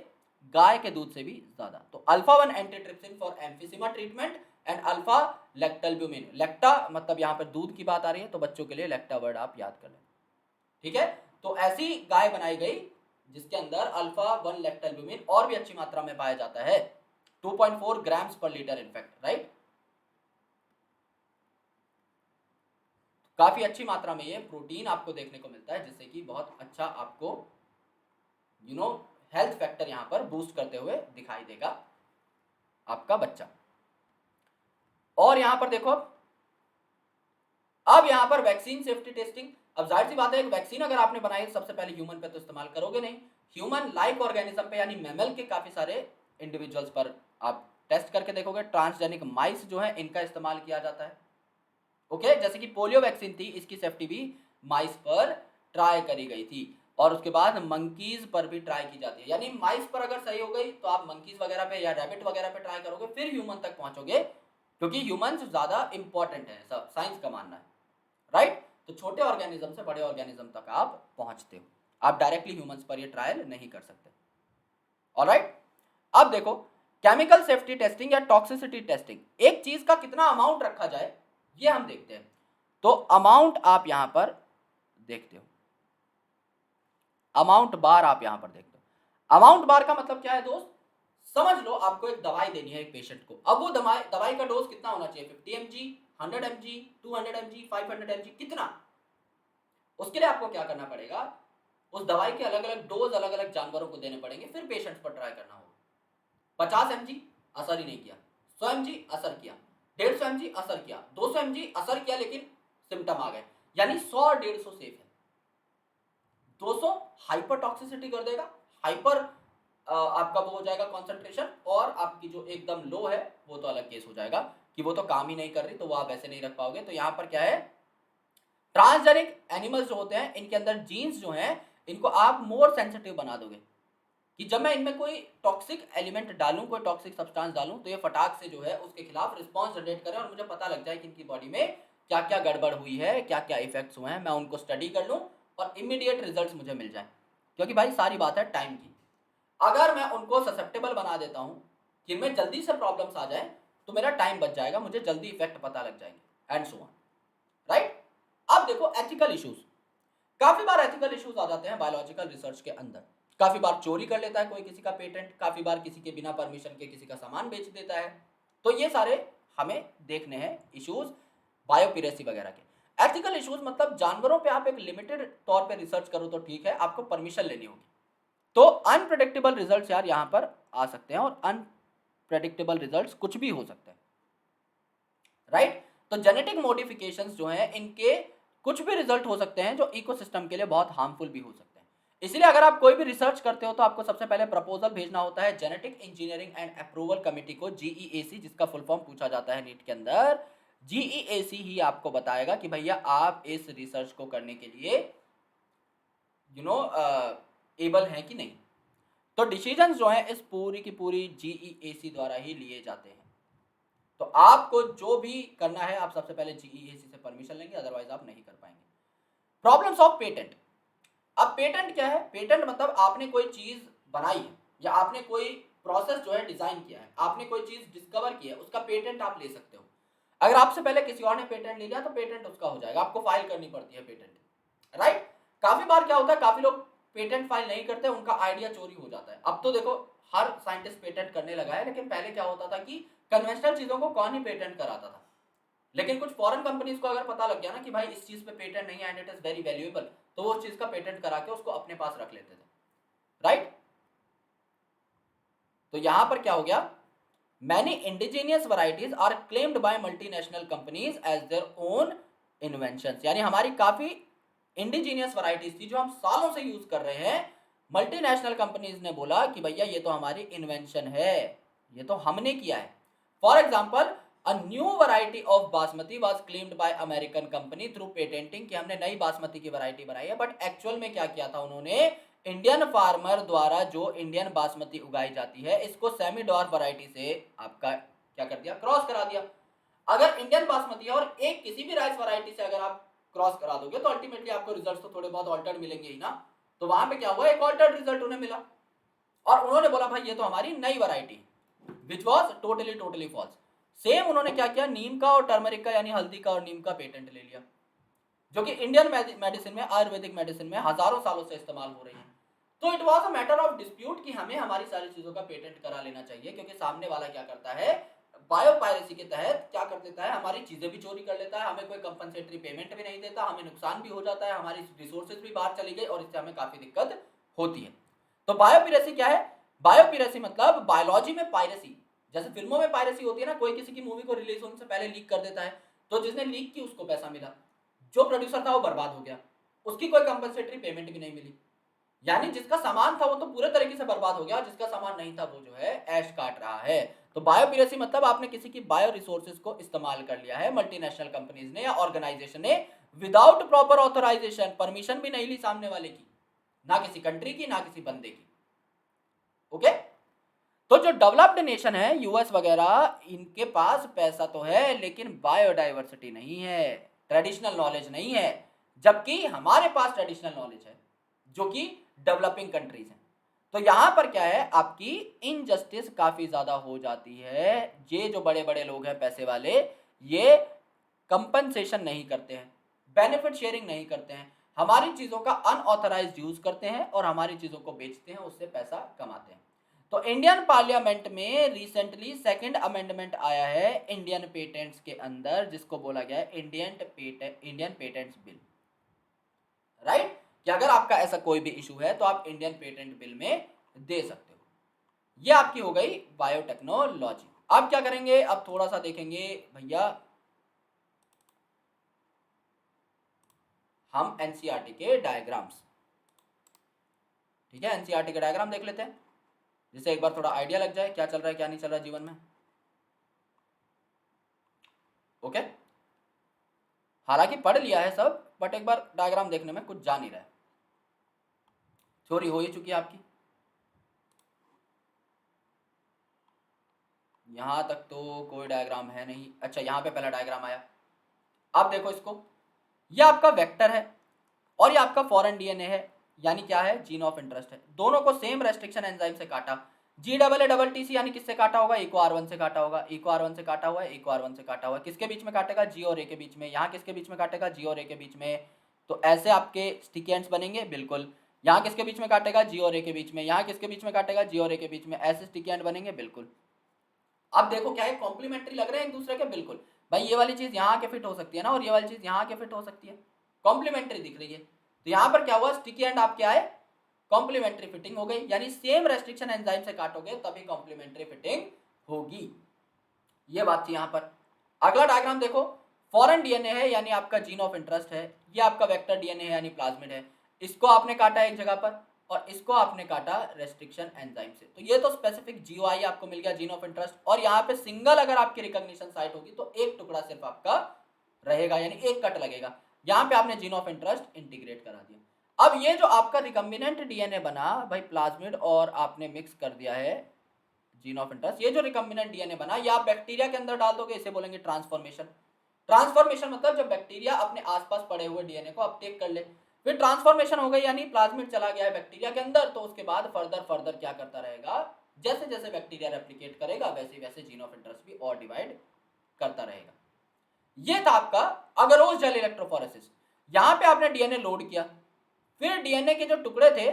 गाय के दूध से भी ज्यादा। तो alpha 1 antitrypsin for emphysema treatment and alpha lactalbumin, लेक्टा मतलब यहाँ पर दूध की बात आ रही है तो बच्चों के लिए लेक्टा वर्ड आप याद कर लें, ठीक है। तो ऐसी गाय बनाई गई जिसके अंदर अल्फा 1 लैक्टोल्ब्यूमिन और भी अच्छी मात्रा में पाया जाता है, 2.4 ग्राम्स पर लीटर इनफैक्ट, राइट। काफी अच्छी मात्रा में ये प्रोटीन आपको देखने को मिलता है जिससे कि बहुत अच्छा आपको हेल्थ फैक्टर यहां पर बूस्ट करते हुए दिखाई देगा आपका बच्चा। और यहां पर देखो अब यहां पर वैक्सीन सेफ्टी टेस्टिंग। अब जाहिर सी बात है, एक वैक्सीन अगर आपने बनाई सबसे पहले ह्यूमन पे तो इस्तेमाल करोगे नहीं, ह्यूमन लाइक ऑर्गेनिज्म पे यानी मैमल के काफी सारे इंडिविजुअल्स पर आप टेस्ट करके देखोगे। ट्रांसजेनिक माइस जो है इनका इस्तेमाल किया जाता है, ओके। जैसे कि पोलियो वैक्सीन थी, इसकी सेफ्टी भी माइस पर ट्राई करी गई थी, और उसके बाद मंकीज पर भी ट्राई की जाती है। यानी माइस पर अगर सही हो गई तो आप मंकीज वगैरह पे या रैबिट वगैरह पे ट्राई करोगे, फिर ह्यूमन तक पहुंचोगे, क्योंकि ह्यूमंस ज्यादा इंपॉर्टेंट है, सब साइंस का मानना है, राइट। तो छोटे ऑर्गेनिज्म से बड़े ऑर्गेनिज्म तक आप पहुंचते हो, आप डायरेक्टली ह्यूमंस पर ये ट्रायल नहीं कर सकते, ऑलराइट। अब देखो केमिकल सेफ्टी टेस्टिंग या टॉक्सिसिटी टेस्टिंग, एक चीज का कितना अमाउंट रखा जाए ये हम देखते हैं। तो अमाउंट आप यहां पर देखते हो, अमाउंट बार आप यहां पर देखते हो। अमाउंट बार का मतलब क्या है दोस्त, समझ लो आपको एक दवाई देनी है एक पेशेंट को, अब वो दवाई का डोज कितना होना चाहिए, 50 mg, 100 mg, 200 mg, 500 mg, कितना। उसके लिए आपको क्या करना पड़ेगा, उस दवाई के अलग अलग डोज अलग अलग जानवरों को देने पड़ेंगे, फिर पेशेंट्स पर ट्राई करना होगा। 50 mg असर ही नहीं किया, 100 mg असर किया, 150 mg असर किया, 200 mg असर किया लेकिन सिम्टम आ गए, यानी 100 150 सेफ है, 200 हाइपर टॉक्सिसिटी कर देगा, हाइपर आपका वो हो जाएगा कॉन्सेंट्रेशन, और आपकी जो एकदम लो है वो तो अलग केस हो जाएगा कि वो तो काम ही नहीं कर रही, तो वो आप ऐसे नहीं रख पाओगे। तो यहां पर क्या है, ट्रांसजेनिक एनिमल्स जो होते हैं इनके अंदर जीन्स जो हैं इनको आप मोर सेंसिटिव बना दोगे, कि जब मैं इनमें कोई टॉक्सिक एलिमेंट डालूं, कोई टॉक्सिक सब्सटेंस डालूं, तो ये फटाक से जो है उसके खिलाफ रिस्पॉन्स जनरेट करें और मुझे पता लग जाए कि इनकी बॉडी में क्या क्या गड़बड़ हुई है, क्या क्या इफेक्ट्स हुए हैं, मैं उनको स्टडी कर लूं और इमीडिएट रिजल्ट्स मुझे मिल जाए। क्योंकि भाई सारी बात है टाइम की, अगर मैं उनको ससेप्टेबल बना देता हूं कि इनमें जल्दी से प्रॉब्लम्स आ जाए तो मेरा टाइम बच जाएगा, मुझे जल्दी इफेक्ट पता लग जाएंगे एंड सो ऑन, राइट। अब देखो एथिकल इश्यूज, काफी बार एथिकल इश्यूज आ जाते हैं बायोलॉजिकल रिसर्च के अंदर। काफी बार चोरी कर लेता है कोई किसी का पेटेंट, काफी बार किसी के बिना परमिशन के किसी का सामान बेच देता है, तो ये सारे हमें देखने हैं इश्यूज बायोपिरेसी वगैरह के। एथिकल इश्यूज मतलब जानवरों पे आप एक लिमिटेड तौर पे रिसर्च करो तो ठीक है, आपको परमिशन लेनी होगी। तो अनप्रेडिक्टेबल रिजल्ट्स यार यहां पर आ सकते हैं, और अनप्रेडिक्टेबल रिजल्ट्स कुछ भी हो सकते हैं, राइट। तो जेनेटिक मॉडिफिकेशंस जो हैं इनके कुछ भी रिजल्ट हो सकते हैं जो इकोसिस्टम के लिए बहुत हार्मफुल भी हो सकते हैं। इसलिए अगर आप कोई भी रिसर्च करते हो तो आपको सबसे पहले प्रपोजल भेजना होता है genetic engineering and approval committee को, जीईएसी, जिसका फुल फॉर्म पूछा जाता है नीट के अंदर। जीईएसी ही आपको बताएगा कि भैया आप इस रिसर्च को करने के लिए एबल हैं कि नहीं। तो डिसीजंस जो है इस पूरी की पूरी जीईएसी द्वारा ही लिए जाते हैं। तो आपको जो भी करना है आप सबसे पहले जीईएसी से परमिशन लेंगे, अदरवाइज आप नहीं कर पाएंगे। Problems of patent. अब पेटेंट क्या है? पेटेंट मतलब आपने कोई चीज बनाई है या आपने कोई प्रोसेस जो है डिजाइन किया है, आपने कोई चीज डिस्कवर की है, उसका पेटेंट आप ले सकते हो। अगर आपसे पहले किसी और ने पेटेंट ले लिया तो पेटेंट उसका हो जाएगा, आपको फाइल करनी पड़ती है पेटेंट, राइट। काफी बार क्या होता है, काफी लोग पेटेंट फाइल नहीं करते, उनका आइडिया चोरी हो जाता है। अब तो देखो हर साइंटिस्ट पेटेंट करने लगा है, लेकिन पहले क्या होता था कि कन्वेंशनल चीजों को कौन ही पेटेंट कराता था। लेकिन कुछ फॉरेन कंपनीज को अगर पता लग गया ना कि भाई इस चीज पे पेटेंट नहीं है and it is very valuable, तो वो उस चीज का पेटेंट करा के उसको अपने पास रख लेते थे, राइट। तो यहां पर क्या हो गया, many indigenous varieties are claimed by multinational companies as their own inventions, यानी हमारी काफी इंडिजीनियस वैरायटीज थी जो हम सालों से यूज कर रहे हैं, मल्टीनेशनल कंपनीज ने बोला कि भैया ये तो हमारी इन्वेंशन है, ये तो हमने किया है। For example, A new variety of basmati was claimed by American company through patenting, कि हमने नई बासमती की वैरायटी बनाई है, बट एक्चुअल में क्या किया था उन्होंने, इंडियन फार्मर द्वारा जो इंडियन बासमती उगाई जाती है इसको सेमी डॉर्फ वैरायटी से आपका क्या कर दिया, क्रॉस करा दिया। अगर इंडियन बासमती है और एक किसी भी राइस वैरायटी से अगर आप क्रॉस करा दोगे तो अल्टीमेटली आपको रिजल्ट तो थोड़े बहुत ऑल्टर्ड मिलेंगे ही ना। तो वहां पे क्या हुआ, एक ऑल्टर्ड रिजल्ट उन्हें मिला और उन्होंने बोला भाई ये तो हमारी नई variety, which was totally false. Same उन्होंने क्या किया, नीम का और टर्मरिक का यानी हल्दी का और नीम का पेटेंट ले लिया, जो कि इंडियन मेडिसिन में, आयुर्वेदिक मेडिसिन में हजारों सालों से इस्तेमाल हो रही है। तो it was a matter of dispute कि हमें हमारी सारी चीजों का पेटेंट करा लेना चाहिए, क्योंकि सामने वाला क्या करता है, बायोपायरेसी के तहत क्या कर देता है, हमारी चीजें भी चोरी कर लेता है, हमें कोई कंपनसेटरी पेमेंट भी नहीं देता, हमें नुकसान भी हो जाता है, हमारी रिसोर्सेज भी बाहर चली गई और इससे हमें काफी दिक्कत होती है। तो बायोपिरेसी क्या है, बायोपिरेसी मतलब बायोलॉजी में पायरेसी, जैसे फिल्मों में पायरेसी होती है ना, कोई किसी की मूवी को रिलीज होने से पहले लीक कर देता है, तो जिसने लीक की उसको पैसा मिला, जो प्रोड्यूसर था वो बर्बाद हो गया, उसकी कोई कंपनसेटरी पेमेंट भी नहीं मिली, यानी जिसका सामान था वो तो पूरे तरीके से बर्बाद हो गया, जिसका सामान नहीं था वो जो है ऐश काट रहा है। तो बायोपिरेसी मतलब आपने किसी की बायो रिसोर्सेज को इस्तेमाल कर लिया है मल्टीनेशनल कंपनीज ने या ऑर्गेनाइजेशन ने, विदाउट प्रॉपर ऑथराइजेशन, परमिशन भी नहीं ली सामने वाले की, ना किसी कंट्री की ना किसी बंदे की। ओके, तो जो डेवलप्ड नेशन है यूएस वगैरह, इनके पास पैसा तो है लेकिन बायोडाइवर्सिटी नहीं है, ट्रेडिशनल नॉलेज नहीं है, जबकि हमारे पास ट्रेडिशनल नॉलेज है जो कि डेवलपिंग कंट्रीज हैं। तो यहां पर क्या है, आपकी इनजस्टिस काफी ज्यादा हो जाती है। ये जो बड़े बड़े लोग हैं पैसे वाले, ये कंपनसेशन नहीं करते हैं, बेनिफिट शेयरिंग नहीं करते हैं, हमारी चीजों का अनऑथराइज्ड यूज करते हैं और हमारी चीजों को बेचते हैं, उससे पैसा कमाते हैं। तो इंडियन पार्लियामेंट में रिसेंटली सेकंड अमेंडमेंट आया है इंडियन पेटेंट्स के अंदर, जिसको बोला गया है इंडियन पेटेंट्स बिल, राइट, कि अगर आपका ऐसा कोई भी इशू है तो आप इंडियन पेटेंट बिल में दे सकते हो। ये आपकी हो गई बायोटेक्नोलॉजी। अब क्या करेंगे, अब थोड़ा सा देखेंगे भैया हम एनसीईआरटी के डायग्राम्स, ठीक है, एनसीईआरटी के डायग्राम देख लेते हैं, जिससे एक बार थोड़ा आइडिया लग जाए क्या चल रहा है क्या नहीं चल रहा है जीवन में। ओके, हालांकि पढ़ लिया है सब, बट एक बार डायग्राम देखने में कुछ जा नहीं रहा है, थ्योरी हो ही चुकी है आपकी, यहां तक तो कोई डायग्राम है नहीं। अच्छा, यहां पे पहला डायग्राम आया, अब देखो इसको, ये आपका वेक्टर है और ये आपका फॉरेन डीएनए है, यानी क्या है, जीन ऑफ इंटरेस्ट है। दोनों को सेम रेस्ट्रिक्शन एंजाइम से काटा, GAATC यानी किससे काटा होगा, इको R1 से काटा होगा, इको R1 से काटा हुआ है, इको R1 से काटा हुआ है, किसके बीच में काटेगा, जी और ए के बीच में, यहाँ किसके बीच में काटेगा, जी और ए के बीच में। तो ऐसे आपके स्टिकी एंड्स बनेंगे, बिल्कुल। यहाँ किसके बीच में काटेगा, जी और ए के बीच में, यहाँ किसके बीच में काटेगा, जी और ए के बीच में, ऐसे स्टिकी एंड बनेंगे, बिल्कुल। अब देखो क्या है, कॉम्प्लीमेंट्री लग रहे हैं एक दूसरे के, बिल्कुल भाई, ये वाली चीज यहाँ के फिट हो सकती है ना और ये वाली चीज यहाँ के फिट हो सकती है, कॉम्प्लीमेंट्री दिख रही है। तो यहाँ पर क्या हुआ, स्टिकी एंड आपके आए, कॉम्प्लीमेंट्री फिटिंग हो गई, यानी सेम रेस्ट्रिक्शन एंजाइम से काटोगे तभी कॉम्प्लीमेंट्री फिटिंग होगी, ये बात थी यहाँ पर। अगला डायग्राम देखो, फॉरेन डीएनए है यानी आपका जीन ऑफ इंटरेस्ट है, ये आपका वेक्टर डीएनए है यानी प्लाज्मिड है, इसको आपने काटा एक जगह पर और इसको आपने काटा रेस्ट्रिक्शन एंजाइम से। तो ये तो स्पेसिफिक जीओआई आपको मिल गया, जीन ऑफ इंटरेस्ट, और यहाँ पे सिंगल अगर आपकी रिकॉग्निशन साइट होगी तो एक टुकड़ा सिर्फ आपका रहेगा यानी एक कट लगेगा। यहाँ पे आपने जीन ऑफ इंटरेस्ट इंटीग्रेट करा दिया। अब ये जो आपका रिकम्बिनेंट डीएनए बना भाई प्लाज्मिड और आपने मिक्स कर दिया है जीन ऑफ इंटरेस्ट, ये जो रिकम्बिनेंट डीएनए बना ये आप बैक्टीरिया के अंदर डाल दोगे, इसे बोलेंगे ट्रांसफॉर्मेशन। ट्रांसफॉर्मेशन मतलब जब बैक्टीरिया अपने आसपास पड़े हुए डीएनए को अपटेक कर ले, फिर ट्रांसफॉर्मेशन हो गई यानी प्लाज्मिड चला गया है बैक्टीरिया के अंदर, तो उसके बाद फर्दर क्या करता रहेगा, जैसे जैसे बैक्टीरिया रेप्लिकेट करेगा वैसे वैसे जीन ऑफ इंटरेस्ट भी और डिवाइड करता रहेगा। ये था आपका अगरोस जेल इलेक्ट्रोफोरेसिस। यहां पे आपने डीएनए लोड किया, फिर डीएनए के जो टुकड़े थे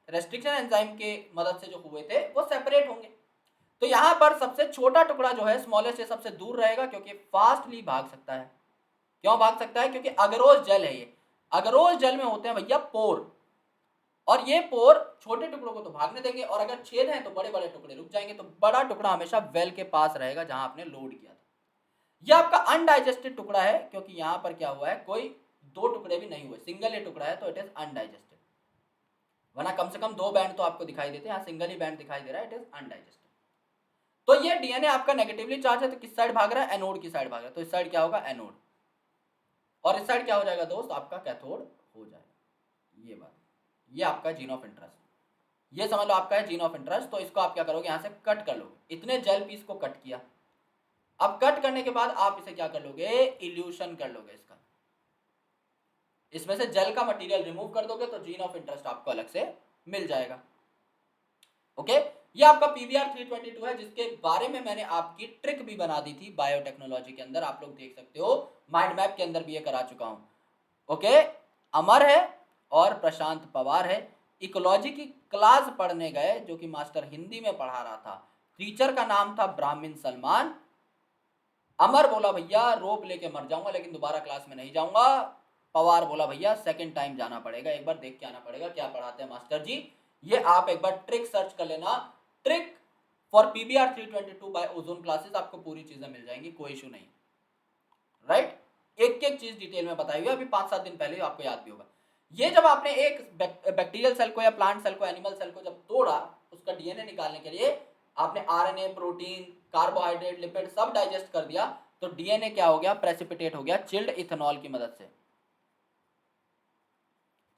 रेस्ट्रिक्शन एंजाइम के मदद से जो हुए थे वो सेपरेट होंगे। तो यहां पर सबसे छोटा टुकड़ा जो है स्मॉलेस्ट से सबसे दूर रहेगा क्योंकि फास्टली भाग सकता है। क्यों भाग सकता है? क्योंकि अगरोस जेल है ये। अगरोस जेल में होते हैं भैया पोर, और ये पोर छोटे टुकड़ों को तो भागने देंगे और अगर छेद है तो बड़े बड़े टुकड़े रुक जाएंगे। तो बड़ा टुकड़ा हमेशा वेल के पास रहेगा जहां आपने लोड किया था। ये आपका अनडाइजेस्टेड टुकड़ा है क्योंकि यहां पर क्या हुआ है, कोई दो टुकड़े भी नहीं हुए, सिंगल ये टुकड़ा है तो इट इज अनडाइजेस्टेड, वरना कम से कम दो बैंड तो आपको दिखाई देते हैं, यहाँ सिंगल ही बैंड दिखाई दे रहा है, इट इज अनडाइजेस्टेड। तो ये डीएनए आपका नेगेटिवली चार्ज है तो किस साइड भाग रहा है, एनोड की साइड भाग रहा है, तो इस साइड क्या होगा एनोड, और इस साइड क्या हो जाएगा दोस्त आपका कैथोड हो जाएगा। ये बात, ये आपका जीन ऑफ इंटरेस्ट, ये समझ लो आपका है जीन ऑफ इंटरेस्ट। तो इसको आप क्या करोगे, यहाँ से कट कर लोगे, इतने जेल पीस को कट किया। अब कट करने के बाद आप इसे क्या कर लोगे, इल्यूशन कर लोगे इसका, इसमें से जेल का मटेरियल रिमूव कर दोगे तो जीन ऑफ इंटरेस्ट आपको अलग से मिल जाएगा। ओके, ये आपका PBr 322 है जिसके बारे में मैंने आपकी ट्रिक भी बना दी थी बायोटेक्नोलॉजी के अंदर, आप लोग देख सकते हो, माइंड मैप के अंदर भी ये करा चुका हूं। ओके, अमर है और प्रशांत पवार है, इकोलॉजी की क्लास पढ़ने गए जो कि मास्टर हिंदी में पढ़ा रहा था, टीचर का नाम था ब्राह्मण सलमान। अमर बोला भैया रोप लेके मर जाऊंगा लेकिन दोबारा क्लास में नहीं जाऊंगा। पवार बोला भैया सेकंड टाइम जाना पड़ेगा, एक बार देख के आना पड़ेगा क्या पढ़ाते हैं मास्टर जी। ये आप एक बार ट्रिक सर्च कर लेना, trick for PBr 322 by Ozone classes, आपको पूरी चीजें मिल जाएंगी, कोई इशू नहीं, राइट। एक एक चीज डिटेल में बताई हुई है, अभी 5-7 दिन पहले आपको याद भी होगा। ये जब आपने एक बैक्टीरियल सेल को या प्लांट सेल को, एनिमल सेल को जब तोड़ा, उसका डीएनए निकालने के लिए आपने आरएनए, प्रोटीन, कार्बोहाइड्रेट, लिपिड सब डाइजेस्ट कर दिया, तो डीएनए क्या हो गया, प्रेसिपिटेट हो गया चिल्ड इथेनॉल की मदद से।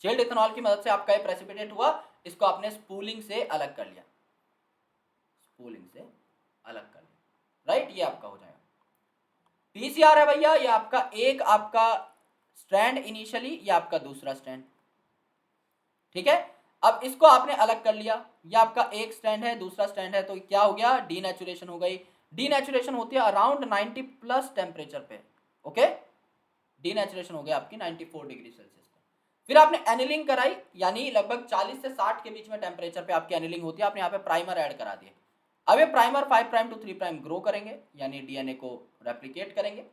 चिल्ड इथेनॉल की मदद से आपका ये प्रेसिपिटेट हुआ, इसको आपने स्पूलिंग से अलग कर लिया, स्पूलिंग से अलग कर लिया, राइट। ये आपका हो जाएगा पीसीआर है भैया, ये आपका एक आपका स्ट्रैंड इनिशियली, ये आपका दूसरा स्ट्रैंड, ठीक है। अब इसको आपने अलग कर लिया, ये आपका एक स्ट्रैंड है दूसरा स्ट्रैंड है, तो क्या हो गया, डीनेचुरेशन हो गई। डीनेचुरेशन होती है अराउंड 90 प्लस टेम्परेचर पे, ओके, डीनेचुरेशन हो गया आपकी 94 डिग्री सेल्सियस पे। फिर आपने एनिलिंग कराई, यानी लगभग 40 से 60 के बीच में टेम्परेचर पे आपकी एनिलिंग होती है, आपने यहाँ पे प्राइमर ऐड करा दिए। अब ये primer 5 prime to 3 prime grow करेंगे यानी डीएनए को रेप्लिकेट करेंगे,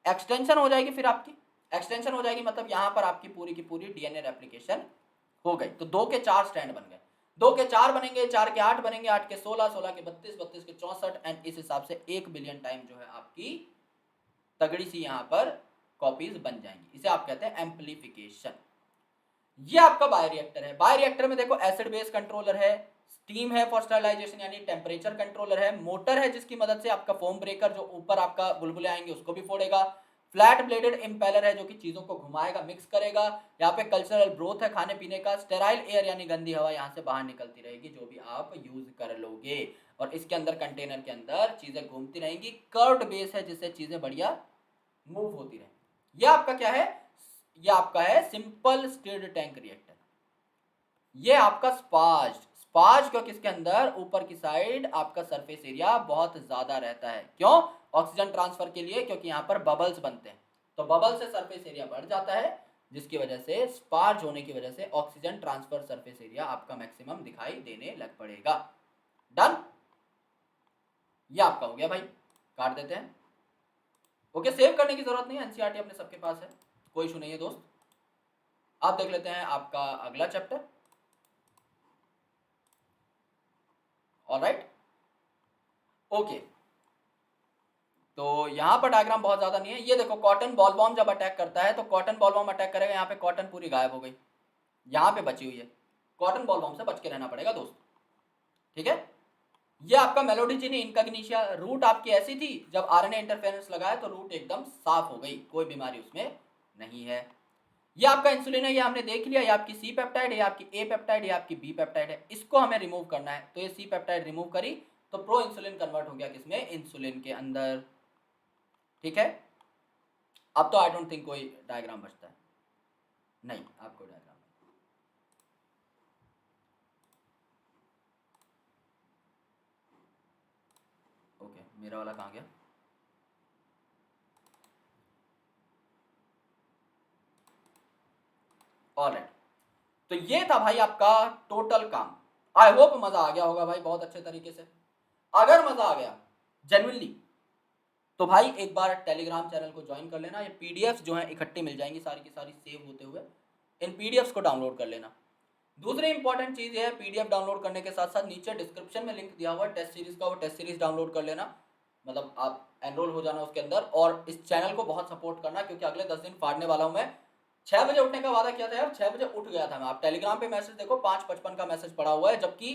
एक्सटेंशन हो जाएगी, फिर आपकी एक्सटेंशन हो जाएगी मतलब यहाँ पर आपकी पूरी की पूरी डीएनए रेप्लिकेशन हो गई। तो 2 के 4 स्टैंड बन गए, 2 के 4 बनेंगे, 4 के 8 बनेंगे, 8 के 16, 16 के 32, 32 के 64, एंड इस हिसाब से 1 बिलियन टाइम जो है आपकी तगड़ी सी यहाँ पर कॉपीज बन जाएंगी, इसे आप कहते हैं एम्प्लीफिकेशन। ये आपका बायोरिएक्टर है, बायोरिएक्टर में देखो एसिड बेस कंट्रोलर है, स्टीम है फॉर स्टरलाइजेशन यानी टेम्परेचर कंट्रोलर है, मोटर है जिसकी मदद से आपका फोम ब्रेकर जो ऊपर आपका बुलबुले आएंगे उसको भी फोड़ेगा, फ्लैट ब्लेडेड इम्पेलर है जो कि चीजों को घुमाएगा, मिक्स करेगा, यहाँ पे कल्चरल ब्रोथ है खाने पीने का, स्टेराइल एयर यानी गंदी हवा यहाँ से बाहर निकलती रहेगी जो भी आप यूज कर लोगे, और इसके अंदर कंटेनर के अंदर चीजें घूमती रहेंगी, कर्व्ड बेस है जिससे चीजें बढ़िया मूव होती रहे। ये आपका क्या है, ये आपका है सिंपल स्टिर्ड टैंक रिएक्टर। ये आपका स्पाज, स्पाज क्योंकि इसके अंदर ऊपर की साइड आपका सरफेस एरिया बहुत ज्यादा रहता है, क्यों, ऑक्सीजन ट्रांसफर के लिए, क्योंकि यहाँ पर बबल्स बनते हैं, तो बबल से सरफेस एरिया बढ़ जाता है जिसकी वजह से स्पार्ज होने की वजह से ऑक्सीजन ट्रांसफर सरफेस एरिया आपका मैक्सिमम दिखाई देने लग पड़ेगा। डन, ये आपका हो गया भाई, काट देते हैं। ओके, सेव करने की जरूरत नहीं है, एनसीईआरटी अपने सबके पास है, कोई इशू नहीं है दोस्त। आप देख लेते हैं आपका अगला चैप्टर, ऑलराइट। ओके, तो यहाँ पर डायग्राम बहुत ज़्यादा नहीं है। ये देखो कॉटन बॉल बॉम्ब जब अटैक करता है तो कॉटन बॉल बॉम्ब अटैक करेगा, यहाँ पे कॉटन पूरी गायब हो गई, यहाँ पे बची हुई है। कॉटन बॉल बॉम्ब से बच के रहना पड़ेगा दोस्त, ठीक है। ये आपका मेलोडिजिनी इनकग्निशिया, रूट आपकी ऐसी थी जब आरएनए इंटरफेरेंस लगाया तो रूट एकदम साफ हो गई, कोई बीमारी उसमें नहीं है। ये आपका इंसुलिन है, ये हमने देख लिया, ये आपकी सी पेप्टाइड है, ये आपकी ए पेप्टाइड, ये आपकी बी पेप्टाइड है, इसको हमें रिमूव करना है। तो ये सी पेप्टाइड रिमूव करी तो प्रो इंसुलिन कन्वर्ट हो गया किसमें, इंसुलिन के अंदर, ठीक है। अब तो आई डोंट थिंक कोई डायग्राम बचता है, नहीं आपको डायग्राम नहीं। ओके मेरा वाला कहाँ गया, ऑलराइट। तो ये था भाई आपका टोटल काम। आई होप मजा आ गया होगा भाई बहुत अच्छे तरीके से। अगर मजा आ गया जेन्युइनली तो भाई एक बार टेलीग्राम चैनल को ज्वाइन कर लेना। ये पीडीएफ्स जो हैं इकट्ठी मिल जाएंगी सारी की सारी सेव होते हुए, इन पीडीएफ्स को डाउनलोड कर लेना। दूसरी इंपॉर्टेंट चीज़ ये है, पीडीएफ डाउनलोड करने के साथ साथ नीचे डिस्क्रिप्शन में लिंक दिया हुआ है टेस्ट सीरीज का, वो टेस्ट सीरीज डाउनलोड कर लेना, मतलब आप एनरोल हो जाना उसके अंदर। और इस चैनल को बहुत सपोर्ट करना क्योंकि अगले 10 दिन फाड़ने वाला हूँ मैं। 6 बजे उठने का वादा किया था यार, 6 बजे उठ गया था मैं। आप टेलीग्राम पे मैसेज देखो 5:55 का मैसेज पड़ा हुआ है, जबकि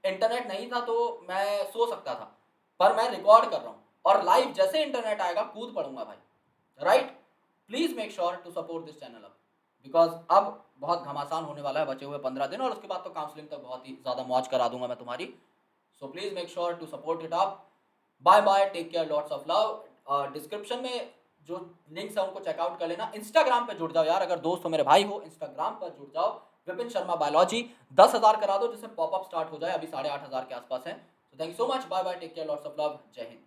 इंटरनेट नहीं था तो मैं सो सकता था, पर मैं रिकॉर्ड कर रहा हूँ और लाइव जैसे इंटरनेट आएगा कूद पड़ूंगा भाई, right. Please make sure to support this channel अब, बिकॉज अब बहुत घमासान होने वाला है बचे हुए 15 दिन, और उसके बाद तो काउंसलिंग तक बहुत ही ज़्यादा मौज करा दूंगा मैं तुम्हारी। So please make sure to support it up. Bye bye, take care, lots of love. Description में जो लिंक्स है उनको चेकआउट कर लेना। इंस्टाग्राम पे जुड़ जाओ यार, अगर दोस्त हो मेरे भाई हो, इंस्टाग्राम पर जुड़ जाओ, विपिन शर्मा बायोलॉजी। 10,000 करा दो जिससे पॉपअप स्टार्ट हो जाए, अभी 8,500 के आसपास है। तो thank you so much, bye bye, take care, lots of love, जय हिंद।